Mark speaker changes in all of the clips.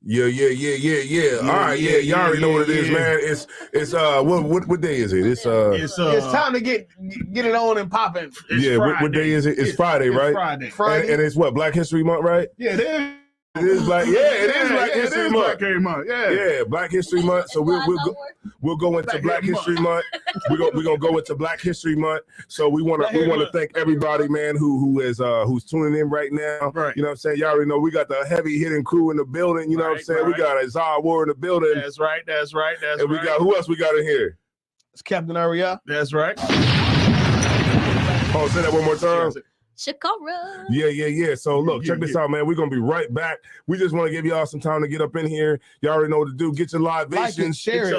Speaker 1: Yeah. All right, y'all already know what it is, man. It's what day is it? It's
Speaker 2: time to get it on and popping.
Speaker 1: What day is it? It's Friday, right?
Speaker 2: Friday.
Speaker 1: And it's what, Black History Month, right?
Speaker 2: Yeah, it is.
Speaker 1: It is Black History Month.
Speaker 2: Black History Month.
Speaker 1: Yeah, Black History Month. So we'll go into Black History Month. We're gonna go into Black History Month. So we want to thank everybody, man, who's tuning in right now.
Speaker 2: Right.
Speaker 1: You know what I'm saying? Y'all already know we got the heavy hitting crew in the building. You know what I'm saying? We got Azar War in the building.
Speaker 2: That's right.
Speaker 1: And we got who else we got in here?
Speaker 2: It's Captain Ariel. That's right.
Speaker 1: Oh, say that one more time.
Speaker 3: Shakara.
Speaker 1: Yeah. So look, check this out, man. We're gonna be right back. We just want to give y'all some time to get up in here. Y'all already know what to do. Get your libations,
Speaker 2: share it.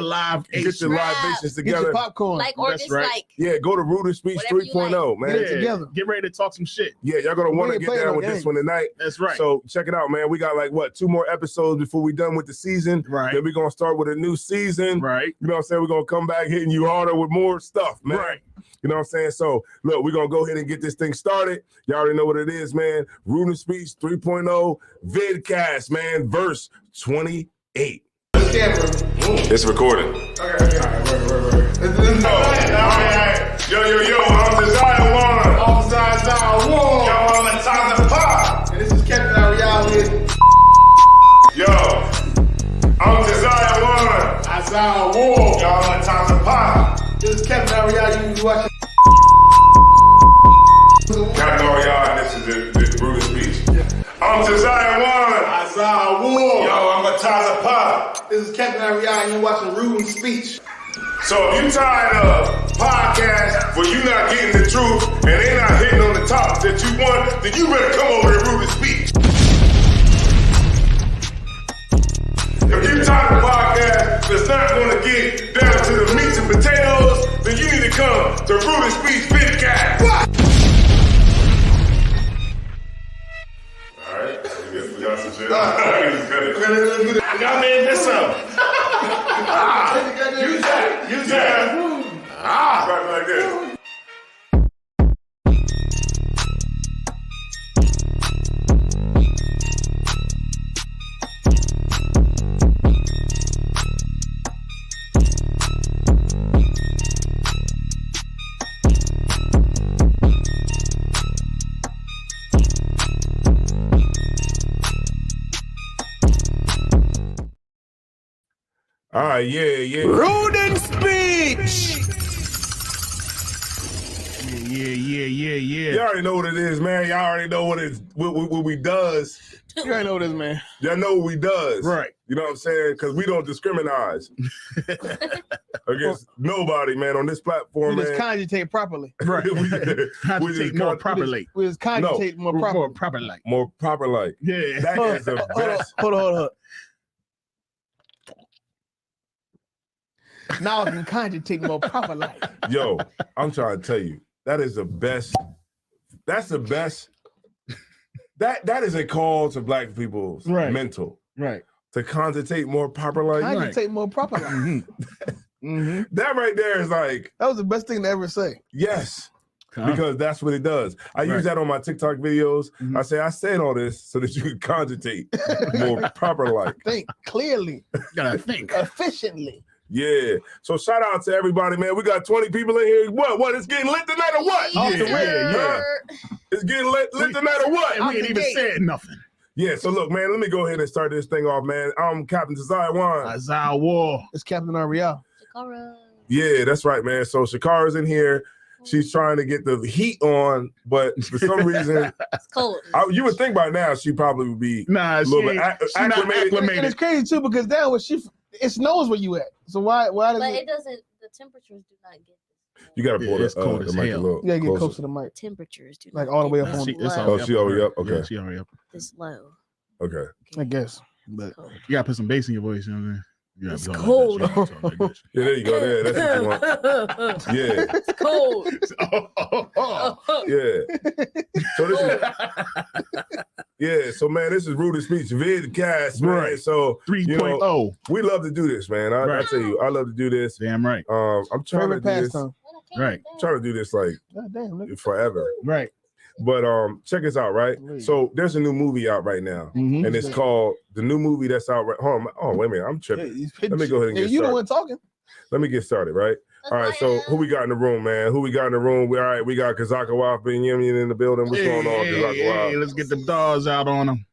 Speaker 1: Get your libations together.
Speaker 2: Get your popcorn.
Speaker 3: Like Organs, like.
Speaker 1: Yeah, go to Ruder Speech 3.0, man.
Speaker 2: Get it together. Get ready to talk some shit.
Speaker 1: Yeah, y'all gonna want to get down with this one tonight.
Speaker 2: That's right.
Speaker 1: So check it out, man. We got 2 more episodes before we done with the season.
Speaker 2: Right.
Speaker 1: Then we're gonna start with a new season.
Speaker 2: Right.
Speaker 1: You know what I'm saying? We're gonna come back hitting you harder with more stuff, man.
Speaker 2: Right.
Speaker 1: You know what I'm saying? So, look, we're going to go ahead and get this thing started. Y'all already know what it is, man. Ruder Speech 3.0 Vidcast, man. Verse 28. It's recording.
Speaker 4: Okay. Yo, I'm Desire One. I'm Desire One. Yo, I'm the top of the pop. And this is Captain Ariel here. Yo, I'm Desire One. Desire One. Yo, I'm the top of the pop. This is Captain Ariel. You watching. Captain Ariel, and this is the Ruder Speech. Yeah. I'm Desire One. Desire One. Yo, I'm a Taza Pop. This is Captain Ariel, and you're watching Ruder Speech. So if you tired of podcasts where you not getting the truth and they not hitting on the topics that you want, then you better come over to Ruder Speech. If you tired of podcasts that's not going to get down to the meats and potatoes, then you need to come to Ruder Speech Vidcast. Alright, we got some shit. Y'all made this up. Use that. Right like this.
Speaker 1: All right, yeah.
Speaker 2: Ruder Speech. Yeah.
Speaker 1: Y'all already know what it is, man. Y'all already know what we does.
Speaker 2: You already know this, man.
Speaker 1: Y'all know what we does.
Speaker 2: Right.
Speaker 1: You know what I'm saying? Because we don't discriminate against nobody, man, on this platform,
Speaker 2: We
Speaker 1: man.
Speaker 2: just conjugate properly.
Speaker 1: Right. we
Speaker 2: Conjugate more properly. We just conjugate more properly.
Speaker 1: More proper like.
Speaker 2: Yeah.
Speaker 1: That is the best.
Speaker 2: Hold on. Now I can conjugate more proper like.
Speaker 1: Yo, I'm trying to tell you, that is the best. That's the best. That is a call to Black people's mental.
Speaker 2: Right.
Speaker 1: To conjugate more proper like.
Speaker 2: Conjugate more proper like. Mm-hmm.
Speaker 1: That right there is like.
Speaker 2: That was the best thing to ever say.
Speaker 1: Yes. Because that's what it does. I use that on my TikTok videos. Mm-hmm. I said all this so that you can conjugate more proper like.
Speaker 2: Think clearly.
Speaker 5: You gotta think.
Speaker 2: Efficiently.
Speaker 1: Yeah. So shout out to everybody, man. We got 20 people in here. What? It's getting lit tonight or what?
Speaker 2: Yeah.
Speaker 1: It's getting lit tonight or what?
Speaker 5: And we ain't even said nothing.
Speaker 1: Yeah, so look, man, let me go ahead and start this thing off, man. I'm Captain Desire One.
Speaker 5: Desire War.
Speaker 2: It's Captain Ariel.
Speaker 3: Shakara.
Speaker 1: Yeah, that's right, man. So Shakara's in here. She's trying to get the heat on, but for some reason,
Speaker 3: it's cold.
Speaker 1: You would think by now she probably would be
Speaker 5: a little bit acclimated.
Speaker 2: And it's crazy too because now it snows where you at. So why does
Speaker 3: but it doesn't? The temperatures do not get this.
Speaker 1: You gotta pull this
Speaker 5: cold as
Speaker 1: mic
Speaker 5: hell.
Speaker 1: a little.
Speaker 2: Yeah, get close to the mic.
Speaker 3: Temperatures do
Speaker 2: like
Speaker 3: not
Speaker 2: all the way
Speaker 3: get
Speaker 2: up on.
Speaker 1: She already up. Okay.
Speaker 5: Yeah, she already up.
Speaker 3: This low.
Speaker 1: Okay.
Speaker 2: I guess.
Speaker 5: But you gotta put some bass in your voice, you know what I mean? Yeah,
Speaker 3: it's cold.
Speaker 5: Like
Speaker 1: yeah, there you go. There, that's what you want. Yeah.
Speaker 3: It's cold.
Speaker 1: Yeah. So this is so man, this is Ruder Speech Vidcast, man.
Speaker 5: Right.
Speaker 1: So
Speaker 5: 3.0.
Speaker 1: We love to do this, man. I tell you, I love to do this.
Speaker 5: Damn right.
Speaker 1: I'm trying to do this.
Speaker 5: Right.
Speaker 1: I'm trying to do this like
Speaker 2: God damn,
Speaker 1: forever.
Speaker 5: Right.
Speaker 1: But check this out, right? So there's a new movie out right now, and it's called the new movie that's out right. Hold on, oh wait a minute, I'm tripping. Let me go ahead and get started.
Speaker 2: You the one talking.
Speaker 1: Let me get started, right? All right, so who we got in the room, man? Who we got in the room? All right, we got Kazaka Wild Ben Yemen in the building. What's going on, Kazaka Wild?
Speaker 5: Let's get the dogs out on them.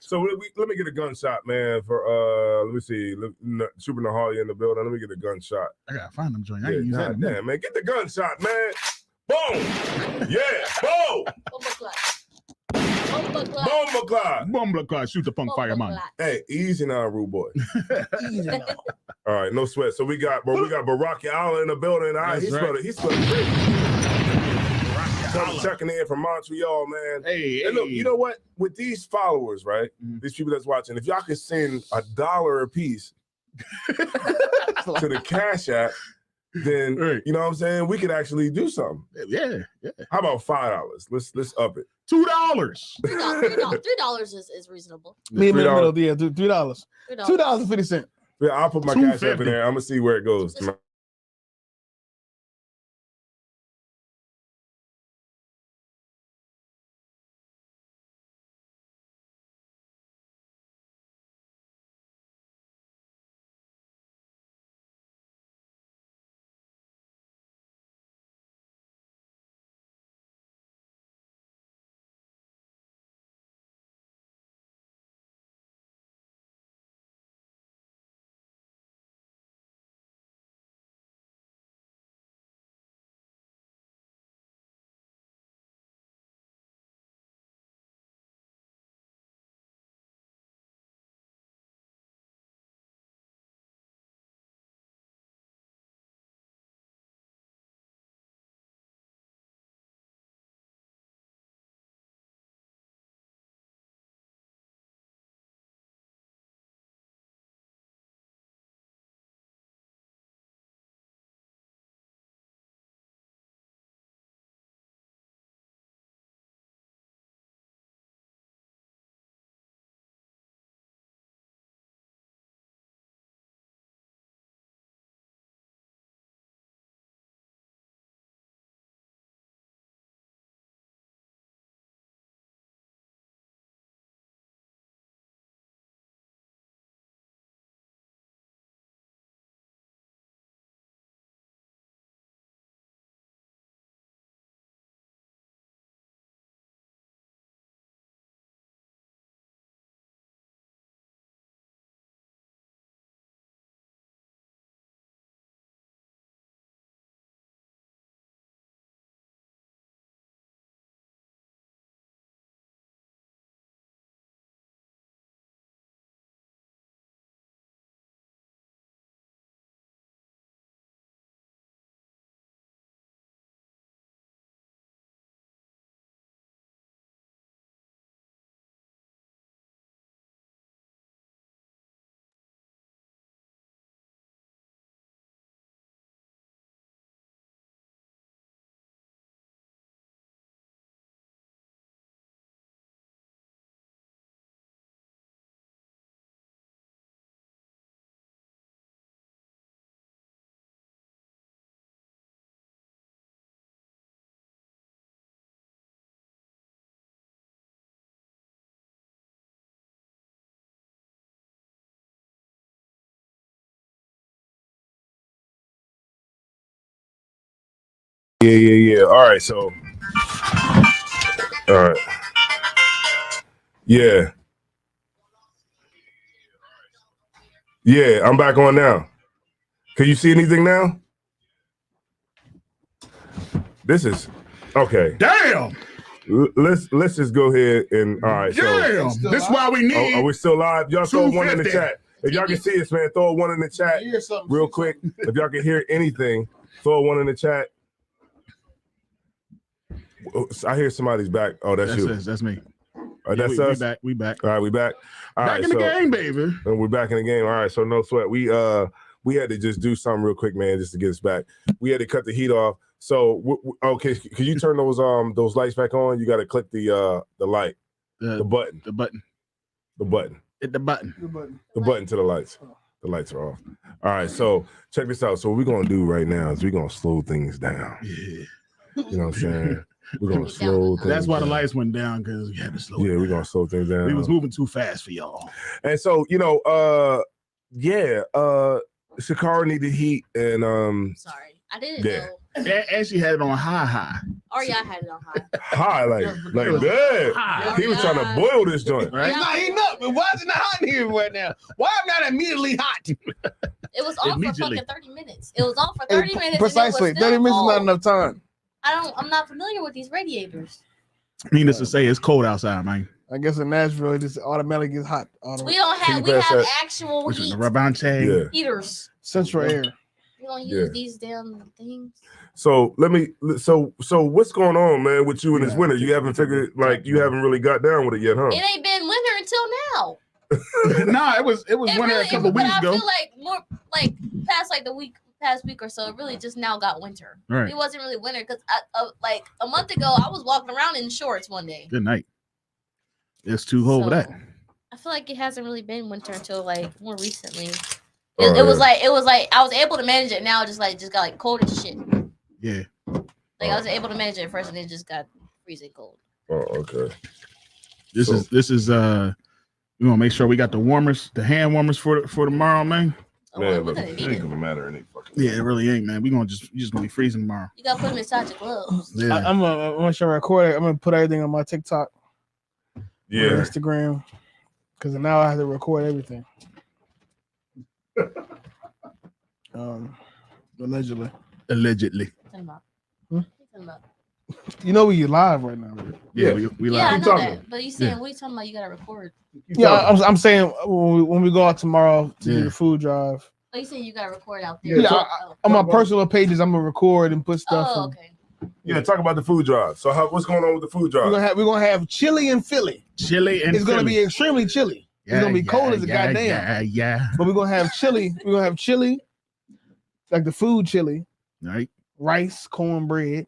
Speaker 1: So let me get a gunshot, man. For let me see, Super Nahali in the building. Let me get a gunshot.
Speaker 5: I gotta find them joint. I can use that.
Speaker 1: Damn, man, get the gunshot, man. Boom, yeah, boom.
Speaker 5: Bomba shoot the punk fireman.
Speaker 1: Hey, easy now, rude boy.
Speaker 2: Easy now.
Speaker 1: All right, no sweat. So we got Baraki Allen in the building. All right, he's spelled checking in from Montreal, man.
Speaker 5: Hey,
Speaker 1: and look, you know what? With these followers, right? These people that's watching, if y'all could send $1 a piece to the Cash App, then you know what I'm saying, we could actually do something.
Speaker 5: Yeah.
Speaker 1: How about $5? Let's up it.
Speaker 5: $2.
Speaker 3: $3 is reasonable.
Speaker 2: Me in the middle, yeah, $3. $2.50.
Speaker 1: Yeah, I'll put my Cash App in there. I'm gonna see where it goes. Yeah. All right, so all right. Yeah, I'm back on now. Can you see anything now? This is okay.
Speaker 5: Damn.
Speaker 1: Let's just go ahead and all right.
Speaker 5: Damn.
Speaker 1: So
Speaker 5: this is why we need.
Speaker 1: Are we still live? Y'all throw one in the chat. If y'all can see us, man, throw one in the chat real quick. If y'all can hear anything, throw one in the chat. I hear somebody's back. Oh, that's you.
Speaker 5: That's me.
Speaker 1: That's us.
Speaker 5: We back.
Speaker 1: All right, we back. All
Speaker 5: back
Speaker 1: right,
Speaker 5: in the game, baby.
Speaker 1: And we're back in the game. All right, so no sweat. We had to just do something real quick, man, just to get us back. We had to cut the heat off. So okay, can you turn those lights back on? You got to click the light, the button.
Speaker 5: Hit the button.
Speaker 1: The button to the lights. The lights are off. All right, so check this out. So what we're gonna do right now is we're gonna slow things down.
Speaker 5: Yeah.
Speaker 1: You know what I'm saying? We're gonna slow things
Speaker 5: That's why the
Speaker 1: down.
Speaker 5: lights went down because we had to slow.
Speaker 1: Yeah, we're gonna slow things down.
Speaker 5: We was moving too fast for y'all.
Speaker 1: And so, Shakara needed heat and
Speaker 3: Sorry, I didn't
Speaker 1: Yeah.
Speaker 3: know.
Speaker 5: And she had it on high.
Speaker 3: Or y'all had it on high.
Speaker 1: high like that.
Speaker 5: High.
Speaker 1: He was trying to boil this joint.
Speaker 5: Right?
Speaker 2: It's not heating up. But why is it not hot in here right now? Why am I not immediately hot?
Speaker 3: It was on for
Speaker 5: Immediately.
Speaker 3: fucking 30 minutes. It was on for 30 minutes.
Speaker 2: Precisely.
Speaker 3: And it was
Speaker 2: 30 minutes is
Speaker 3: still
Speaker 2: not
Speaker 3: cold.
Speaker 2: enough time.
Speaker 3: I'm not familiar with these radiators.
Speaker 5: Needless to say, it's cold outside, man.
Speaker 2: I guess in Nashville, it just automatically gets hot.
Speaker 3: We don't
Speaker 1: Can
Speaker 3: have.
Speaker 1: you
Speaker 3: We
Speaker 1: pass
Speaker 3: have
Speaker 1: that?
Speaker 3: actual
Speaker 5: Which is
Speaker 3: heat
Speaker 5: the Rabante.
Speaker 1: Yeah.
Speaker 3: heaters.
Speaker 2: Central air.
Speaker 3: We don't use
Speaker 1: Yeah.
Speaker 3: these damn things.
Speaker 1: So so what's going on, man, with you in this winter? You haven't figured you haven't really got down with it yet, huh?
Speaker 3: It ain't been winter until now.
Speaker 5: Nah, it was winter a couple weeks ago.
Speaker 3: I feel like more like past week or so, it really just now got winter.
Speaker 5: Right.
Speaker 3: It wasn't really winter because like a month ago I was walking around in shorts one day.
Speaker 5: Good night. It's too cold for that.
Speaker 3: I feel like it hasn't really been winter until like more recently.
Speaker 1: Oh,
Speaker 3: It was like I was able to manage it. Now it just got like cold as shit.
Speaker 5: Yeah.
Speaker 3: Like I was able to manage it at first, and it just got freezing cold.
Speaker 1: Oh, okay.
Speaker 5: This is we gonna make sure we got the warmers, the hand warmers for tomorrow, man.
Speaker 3: Oh,
Speaker 1: Man,
Speaker 3: we're
Speaker 1: look,
Speaker 3: gonna
Speaker 1: it
Speaker 3: need
Speaker 1: ain't
Speaker 3: it.
Speaker 1: gonna matter any fucking.
Speaker 5: Yeah, it really ain't, man. You just gonna be freezing tomorrow.
Speaker 3: You gotta put them inside your gloves.
Speaker 5: Yeah.
Speaker 2: I'm gonna show record it. I'm gonna put everything on my TikTok,
Speaker 1: Yeah.
Speaker 2: Instagram, because now I have to record everything. Allegedly.
Speaker 5: Allegedly.
Speaker 3: Tell them about.
Speaker 2: Hmm?
Speaker 3: Tell them about.
Speaker 2: You know we live right now. Right?
Speaker 5: Yeah,
Speaker 1: Yeah.
Speaker 5: we
Speaker 3: Yeah, I
Speaker 5: like
Speaker 3: know
Speaker 1: talking.
Speaker 3: that. But you saying what are you talking about? You gotta record.
Speaker 2: Yeah, I'm saying when we go out tomorrow to do
Speaker 5: Yeah.
Speaker 2: the food drive,
Speaker 3: Oh, you saying you gotta record out there?
Speaker 2: Yeah,
Speaker 3: Oh,
Speaker 2: on my personal pages, I'm gonna record and put stuff.
Speaker 3: oh
Speaker 2: and
Speaker 3: okay.
Speaker 1: Yeah, talk about the food drive. So what's going on with the food drive?
Speaker 2: we're gonna have chili in Philly.
Speaker 5: chili and
Speaker 2: It's gonna
Speaker 5: Philly.
Speaker 2: be extremely chilly. It's gonna be cold as a goddamn.
Speaker 5: Yeah.
Speaker 2: But we're gonna have chili. We're gonna have chili, like the food chili,
Speaker 5: Right.
Speaker 2: rice, cornbread.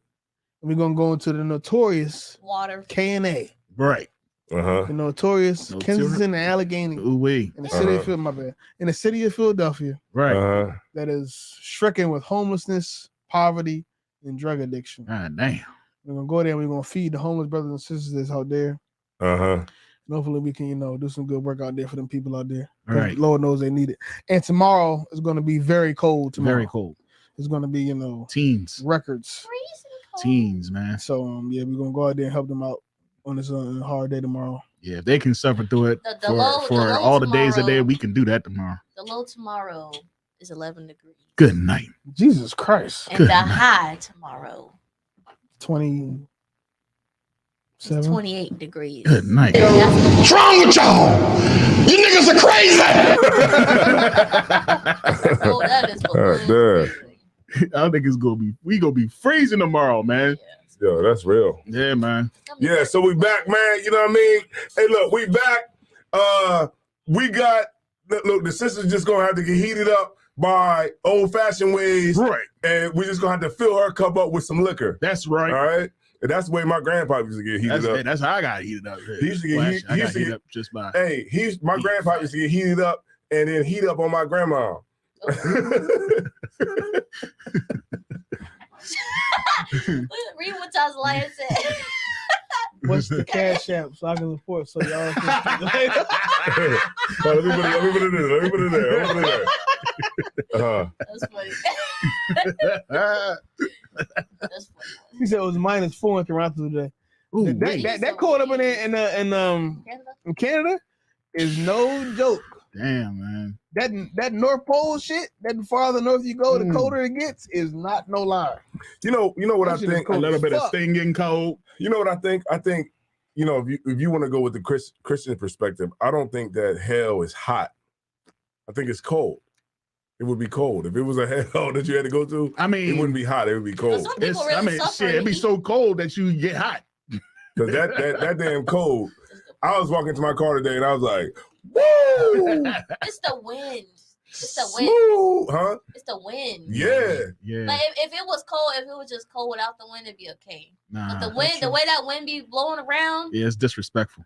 Speaker 2: And we're gonna go into the notorious
Speaker 3: Water.
Speaker 2: K&A.
Speaker 5: Right.
Speaker 1: Uh-huh.
Speaker 2: The notorious
Speaker 5: Notorious.
Speaker 2: Kensington and Allegheny
Speaker 5: Ooh wee.
Speaker 2: in the city
Speaker 1: Uh-huh.
Speaker 2: of Phil, my bad. In the city of Philadelphia,
Speaker 5: Right.
Speaker 1: Uh-huh.
Speaker 2: that is stricken with homelessness, poverty, and drug addiction.
Speaker 5: God damn.
Speaker 2: We're gonna go there and we're gonna feed the homeless brothers and sisters that's out there.
Speaker 1: Uh-huh.
Speaker 2: And hopefully we can, do some good work out there for them people out there. 'Cause
Speaker 5: Right.
Speaker 2: Lord knows they need it. And tomorrow is gonna be very cold tomorrow.
Speaker 5: Very cold.
Speaker 2: It's gonna be,
Speaker 5: Teens.
Speaker 2: records.
Speaker 3: Freezing cold.
Speaker 5: Teens, man.
Speaker 2: So yeah, we're gonna go out there and help them out on this hard day tomorrow.
Speaker 5: Yeah, if they can suffer through it
Speaker 3: The low
Speaker 5: for all the days a day,
Speaker 3: tomorrow-
Speaker 5: we can do that tomorrow.
Speaker 3: The low tomorrow is 11 degrees.
Speaker 5: Good night.
Speaker 2: Jesus Christ.
Speaker 3: And
Speaker 5: Good
Speaker 3: the
Speaker 5: night.
Speaker 3: high tomorrow
Speaker 2: 27.
Speaker 3: is 28 degrees.
Speaker 5: Good night.
Speaker 3: That's
Speaker 4: What's wrong with y'all? You niggas are crazy.
Speaker 3: oh, that is
Speaker 1: Damn.
Speaker 5: I think we gonna be freezing tomorrow, man.
Speaker 1: Yo, that's real.
Speaker 5: Yeah, man.
Speaker 1: Yeah, so we back, man. You know what I mean? Hey, look, we back. We got look, the sisters just gonna have to get heated up by old-fashioned ways,
Speaker 5: Right.
Speaker 1: and we're just gonna have to fill her cup up with some liquor.
Speaker 5: That's right.
Speaker 1: All right? And that's the way my grandpa used to get heated up.
Speaker 5: That's how I got heated up.
Speaker 1: He used to get
Speaker 5: Well,
Speaker 1: heat-
Speaker 5: I
Speaker 1: he
Speaker 5: got
Speaker 1: used to
Speaker 5: heated
Speaker 1: get-
Speaker 5: up just by.
Speaker 1: Hey, my grandpa used to get heated up and then heat up on my grandma.
Speaker 3: Read what Todd's lion said.
Speaker 2: What's the cash app so I can support so y'all can later?
Speaker 1: Oh, let me put it in. Let me put it there. Let me put it there.
Speaker 3: That's funny. That's funny.
Speaker 2: He said it was -4 in Toronto today.
Speaker 5: Ooh,
Speaker 2: That cold up in there in
Speaker 3: Canada?
Speaker 2: Canada is no joke.
Speaker 5: damn, man.
Speaker 2: That North Pole shit, that the farther north you go, the
Speaker 5: Mm.
Speaker 2: colder it gets, is not no lie.
Speaker 1: You know what I
Speaker 2: That shit is
Speaker 1: think?
Speaker 5: A
Speaker 2: cold.
Speaker 5: little bit of
Speaker 2: Fuck.
Speaker 5: stinging cold.
Speaker 1: You know what I think? I think, if you want to go with the Christian perspective, I don't think that hell is hot. I think it's cold. It would be cold. If it was a hell that you had to go to,
Speaker 5: I
Speaker 1: it
Speaker 5: mean,
Speaker 1: wouldn't be hot. It would be cold.
Speaker 3: Some people really suffer
Speaker 5: shit,
Speaker 3: in
Speaker 5: it'd be
Speaker 3: heat.
Speaker 5: so cold that you get hot.
Speaker 1: Because that damn cold. I was walking to my car today and I was like, woo!
Speaker 3: It's the wind. It's the wind.
Speaker 1: Smooth, huh?
Speaker 3: It's the wind.
Speaker 1: Yeah.
Speaker 5: Yeah.
Speaker 3: Like if it was cold, if it was just cold without the wind, it'd be okay.
Speaker 5: Nah.
Speaker 3: But the wind, the way that wind be blowing around,
Speaker 5: Yeah, it's disrespectful.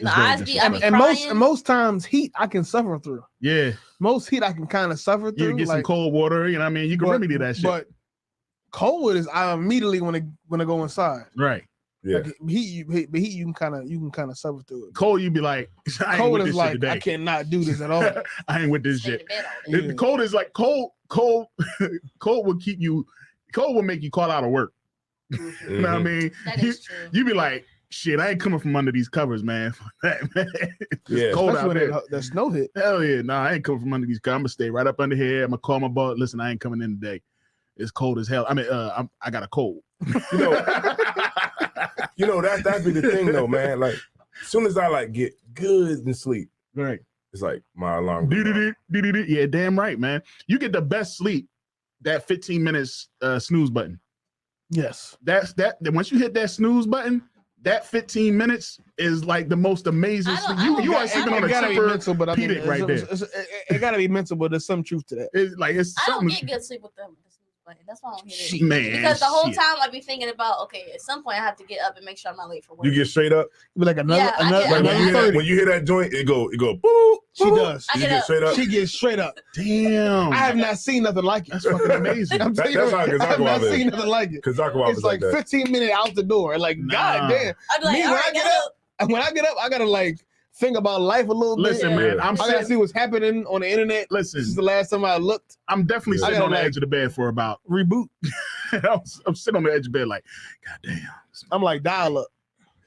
Speaker 3: My eyes be, I be
Speaker 2: And
Speaker 3: crying.
Speaker 2: most times heat I can suffer through.
Speaker 5: Yeah.
Speaker 2: Most heat I can kind of suffer through.
Speaker 5: You get some
Speaker 2: like,
Speaker 5: cold water, you know what I mean? You can remedy that shit.
Speaker 2: But cold is I immediately want to go inside.
Speaker 5: Right.
Speaker 1: Yeah.
Speaker 2: Like, heat you can kind of suffer through it.
Speaker 5: Cold, you be like, I ain't
Speaker 2: Cold
Speaker 5: with
Speaker 2: is
Speaker 5: this
Speaker 2: like
Speaker 5: shit today.
Speaker 2: I cannot do this at all.
Speaker 5: I ain't with this
Speaker 3: Stay in
Speaker 5: shit.
Speaker 3: bed all day.
Speaker 2: Yeah.
Speaker 5: Cold is like cold will keep you. Cold will make you call out of work. You know what I mean?
Speaker 3: That is true.
Speaker 5: You be like, shit, I ain't coming from under these covers, man. Man.
Speaker 1: Yeah.
Speaker 5: Cold
Speaker 2: Especially
Speaker 5: out
Speaker 2: when
Speaker 5: there.
Speaker 2: the snow hit.
Speaker 5: Hell yeah, nah, I ain't coming from under these covers. I'm gonna stay right up under here. I'm gonna call my boss. Listen, I ain't coming in today. It's cold as hell. I mean, I got a cold.
Speaker 1: You know, that's be the thing though, man. Like, as soon as I like get good and sleep,
Speaker 5: Right.
Speaker 1: it's like my alarm. goes off.
Speaker 5: Yeah, damn right, man. You get the best sleep. That 15 minutes snooze button.
Speaker 2: Yes.
Speaker 5: That's that. Once you hit that snooze button, that 15 minutes is like the most amazing sleep. You are sleeping on a
Speaker 2: gotta be
Speaker 5: super
Speaker 2: mental, but I mean,
Speaker 5: pedic right there.
Speaker 2: it gotta be mental, but there's some truth to that.
Speaker 5: It's like it's
Speaker 3: I don't
Speaker 5: something.
Speaker 3: get good sleep with them. That's why I don't hit it.
Speaker 5: Man,
Speaker 3: Because the whole
Speaker 5: shit.
Speaker 3: time I be thinking about, okay, at some point I have to get up and make sure I'm not late for work.
Speaker 1: You get straight up.
Speaker 2: Be like another
Speaker 3: Yeah, I
Speaker 2: another,
Speaker 3: get-
Speaker 1: Like
Speaker 2: another
Speaker 1: when you,
Speaker 2: 30.
Speaker 1: when you hear that joint, it go boop.
Speaker 2: She
Speaker 1: boop.
Speaker 2: does.
Speaker 3: I
Speaker 1: You
Speaker 3: get
Speaker 1: get
Speaker 3: up.
Speaker 1: straight up.
Speaker 2: She gets straight up.
Speaker 5: Damn.
Speaker 2: I have not seen nothing like it.
Speaker 5: That's fucking amazing.
Speaker 2: I'm telling
Speaker 1: That's
Speaker 2: you,
Speaker 1: how
Speaker 2: I have not
Speaker 1: Kazakuwa
Speaker 2: seen
Speaker 1: is.
Speaker 2: nothing like it.
Speaker 1: Kazakuwa
Speaker 2: It's
Speaker 1: is
Speaker 2: like
Speaker 1: like that.
Speaker 2: 15 minutes out the door. Like,
Speaker 5: Nah.
Speaker 2: god damn.
Speaker 3: I'd be like,
Speaker 2: Me,
Speaker 3: all
Speaker 2: when
Speaker 3: right,
Speaker 2: I get
Speaker 3: get
Speaker 2: up,
Speaker 3: up.
Speaker 2: and when I get up, I gotta like think about life a little
Speaker 5: Listen,
Speaker 2: bit.
Speaker 5: man,
Speaker 1: Yeah.
Speaker 5: I'm
Speaker 2: I gotta
Speaker 5: sitting,
Speaker 2: see what's happening on the internet. This is
Speaker 5: listen,
Speaker 2: the last time I looked.
Speaker 5: I'm definitely
Speaker 1: Yeah.
Speaker 5: sitting
Speaker 2: I
Speaker 5: on the
Speaker 2: gotta,
Speaker 5: edge of the bed for about
Speaker 2: Reboot.
Speaker 5: I'm sitting on the edge of the bed like, God damn.
Speaker 2: I'm like, dial up.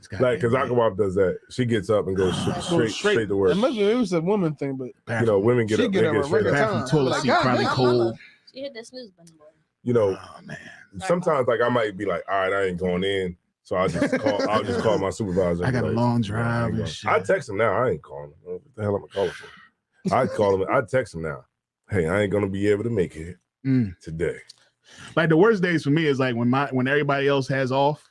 Speaker 5: It's goddamn
Speaker 1: Like Kazakuwa does that. She gets up and goes
Speaker 2: Go
Speaker 1: straight to work.
Speaker 2: It must be it was a woman thing, but
Speaker 5: bad.
Speaker 1: You know, women get
Speaker 2: She
Speaker 1: up.
Speaker 2: get
Speaker 1: They
Speaker 2: up
Speaker 1: get
Speaker 2: at
Speaker 1: straight
Speaker 2: regular
Speaker 1: up.
Speaker 5: Bathroom
Speaker 2: time.
Speaker 5: toilet
Speaker 2: Like,
Speaker 5: seat
Speaker 2: God
Speaker 5: probably
Speaker 2: damn.
Speaker 3: My
Speaker 5: cold.
Speaker 3: mama, she hit that snooze button, boy.
Speaker 1: You know,
Speaker 5: Oh man.
Speaker 1: sometimes like I might be like, all right, I ain't going in. So I'll just call my supervisor.
Speaker 5: I got a
Speaker 1: Like,
Speaker 5: long
Speaker 1: "No, I
Speaker 5: drive
Speaker 1: ain't
Speaker 5: and
Speaker 1: going."
Speaker 5: shit.
Speaker 1: I text him now. I ain't calling him. What the hell am I calling for? I'd call him. I'd text him now. Hey, I ain't gonna be able to make it today.
Speaker 5: Like the worst days for me is like when everybody else has off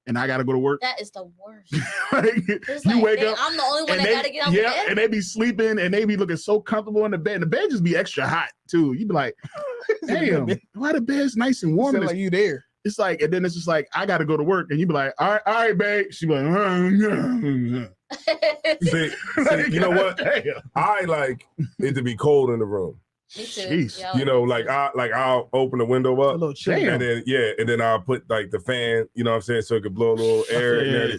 Speaker 5: and I gotta go to work.
Speaker 3: That is the worst.
Speaker 5: Like,
Speaker 3: It's
Speaker 5: you
Speaker 3: like,
Speaker 5: wake up
Speaker 3: I'm the only one
Speaker 5: and
Speaker 3: that
Speaker 5: they,
Speaker 3: gotta get out the bed.
Speaker 5: and they be sleeping and they be looking so comfortable in the bed. And the bed just be extra hot too. You be like, damn, why the bed's nice and warm?
Speaker 2: Sound like you there.
Speaker 5: It's like, and then it's just like, I gotta go to work, and you be like, all right, babe. She be like,
Speaker 1: See, you know what?
Speaker 5: Damn.
Speaker 1: I like it to be cold in the room.
Speaker 3: Me too.
Speaker 5: Jeez.
Speaker 3: Yeah,
Speaker 1: You know, like I'll open the window
Speaker 2: A
Speaker 1: up.
Speaker 2: little chill.
Speaker 5: Damn.
Speaker 1: And then I'll put like the fan, you know what I'm saying, so it could blow a little air in there
Speaker 5: Yeah.
Speaker 1: to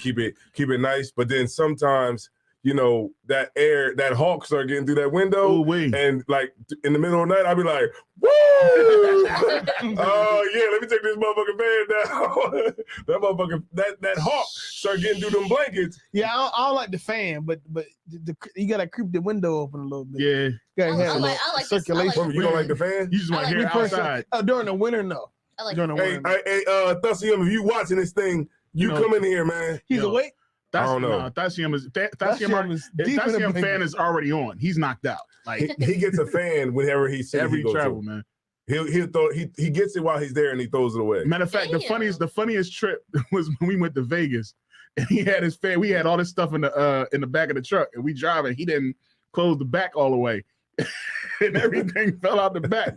Speaker 1: keep it nice. But then sometimes, you know, that hawk start getting through that window.
Speaker 5: Oh, wait.
Speaker 1: And like in the middle of the night, I'll be like, woo! Oh yeah, let me take this motherfucking fan down. That motherfucker, that hawk start getting through them blankets.
Speaker 2: Yeah, I don't like the fan, but you gotta creep the window open a little bit.
Speaker 5: Yeah,
Speaker 2: You gotta
Speaker 3: I
Speaker 2: have
Speaker 3: like-
Speaker 2: a
Speaker 3: I like this-
Speaker 2: circulation.
Speaker 3: I like
Speaker 1: You don't like the fan?
Speaker 5: you just want
Speaker 3: I
Speaker 5: to
Speaker 3: like
Speaker 5: hear
Speaker 3: me
Speaker 5: it outside.
Speaker 2: During the winter, no.
Speaker 3: I like
Speaker 2: During the
Speaker 1: Hey,
Speaker 2: winter.
Speaker 1: Thussium, if you watching this thing, you
Speaker 5: No.
Speaker 1: come in here, man.
Speaker 2: He's
Speaker 5: Yo.
Speaker 2: awake.
Speaker 1: I don't know.
Speaker 5: No, Thasium is
Speaker 2: Thasium is deep in the
Speaker 5: Thasium
Speaker 2: blanket.
Speaker 5: fan is already on. He's knocked out. Like
Speaker 1: He gets a fan whenever he sees
Speaker 5: every
Speaker 1: he goes
Speaker 5: travel,
Speaker 1: to.
Speaker 5: man.
Speaker 1: He'll throw he gets it while he's there and he throws it away.
Speaker 5: Matter of fact, the
Speaker 3: Damn.
Speaker 5: funniest trip was when we went to Vegas and he had his fan. We had all this stuff in the back of the truck and we driving. He didn't close the back all the way. And everything fell out the back.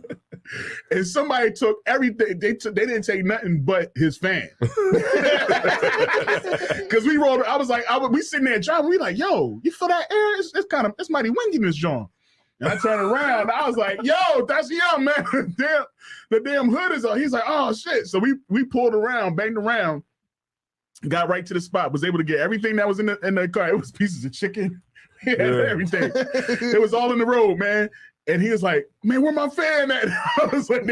Speaker 5: And somebody took everything. They didn't take nothing but his fan. Because we rolled. I was like, we sitting there driving. We like, yo, you feel that air? It's mighty windy in this joint. And I turned around. I was like, yo, that's young man. The damn hood is on. He's like, oh shit. So we pulled around, banged around, got right to the spot. Was able to get everything that was in the car. It was pieces of chicken. Yeah, everything. It was all in the road, man. And he was like, man, where my fan at? I was like,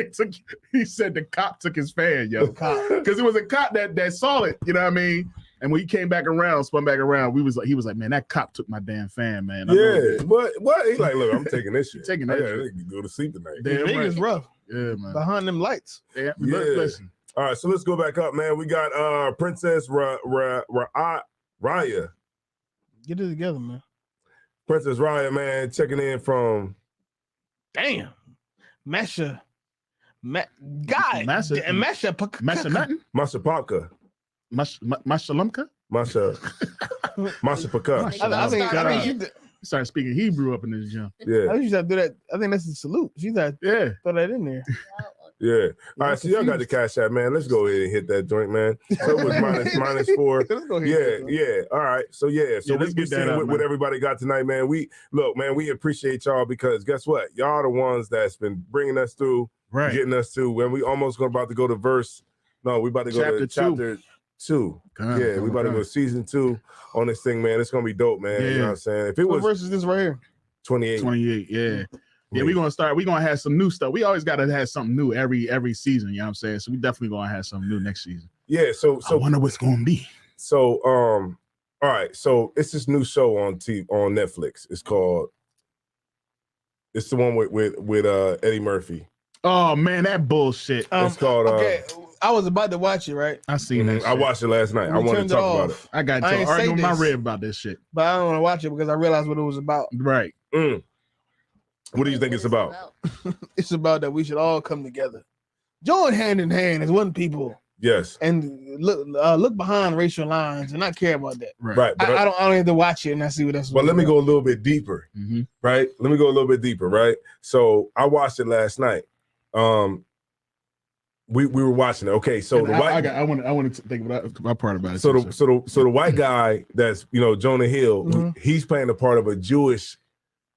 Speaker 5: he said the cop took his fan, yo. Because it was a cop that saw it, you know what I mean? And when he came back around, spun back around, he was like, man, that cop took my damn fan, man.
Speaker 1: Yeah, what? He's like, look, I'm taking this shit.
Speaker 5: Taking
Speaker 1: I
Speaker 5: that
Speaker 1: gotta
Speaker 5: shit.
Speaker 1: go to sleep tonight.
Speaker 5: Damn right.
Speaker 2: Vegas rough
Speaker 5: Yeah, man.
Speaker 2: behind them lights.
Speaker 5: Yeah.
Speaker 1: Yeah.
Speaker 5: Listen.
Speaker 1: All right, so let's go back up, man. We got Princess Raya.
Speaker 2: Get it together, man.
Speaker 1: Princess Raya, man, checking in from
Speaker 2: Damn. Masha. God.
Speaker 5: Masha-
Speaker 2: Damn, Masha.
Speaker 5: Masha nothing?
Speaker 1: Masapaka.
Speaker 5: Masha Lumka?
Speaker 1: Masapaka.
Speaker 2: I think she did.
Speaker 5: He started speaking Hebrew up in this jump.
Speaker 2: I
Speaker 1: Yeah.
Speaker 2: think you should do that. I think that's the salute. She got
Speaker 5: Yeah.
Speaker 2: throw that in there.
Speaker 1: Yeah. All right, so y'all got the cash app, man. Let's go ahead and hit that joint, man. So it was minus 4.
Speaker 2: Let's go ahead.
Speaker 1: Yeah. All right. So
Speaker 5: let's
Speaker 1: we
Speaker 5: get that up,
Speaker 1: what everybody got tonight, man. We appreciate y'all because guess what? Y'all are the ones that's been bringing us through, getting us to when we almost about to go to verse. No, we about to go to chapter 2. We about to go to season 2 on this thing, man. It's gonna be dope, man.
Speaker 5: Yeah.
Speaker 1: You know what I'm saying? If it was
Speaker 2: verse is this right here?
Speaker 1: 28.
Speaker 5: 28, yeah. Yeah, we're gonna have some new stuff. We always gotta have something new every season, you know what I'm saying? So we definitely gonna have something new next season.
Speaker 1: Yeah, so
Speaker 5: I wonder what's gonna be.
Speaker 1: So all right, so it's this new show on Netflix. It's the one with Eddie Murphy.
Speaker 5: Oh man, that bullshit.
Speaker 1: It's called
Speaker 2: okay. I was about to watch it, right?
Speaker 5: I seen that.
Speaker 1: I watched it last night. I wanted to talk about it.
Speaker 5: I got to argue with my rib about this shit.
Speaker 2: But I don't want to watch it because I realized what it was about.
Speaker 5: Right.
Speaker 1: What do you think it's about?
Speaker 2: It's about that we should all come together, join hand in hand as one people.
Speaker 1: Yes.
Speaker 2: And look behind racial lines and not care about that.
Speaker 1: Right. But
Speaker 2: I don't have to watch it and I see what that's.
Speaker 1: But let me go a little bit deeper. Right. Let me go a little bit deeper. Right. So I watched it last night. We were watching it. Okay, so
Speaker 5: and I wanted to think about my part about it.
Speaker 1: So the white guy that's Jonah Hill, he's playing the part of a Jewish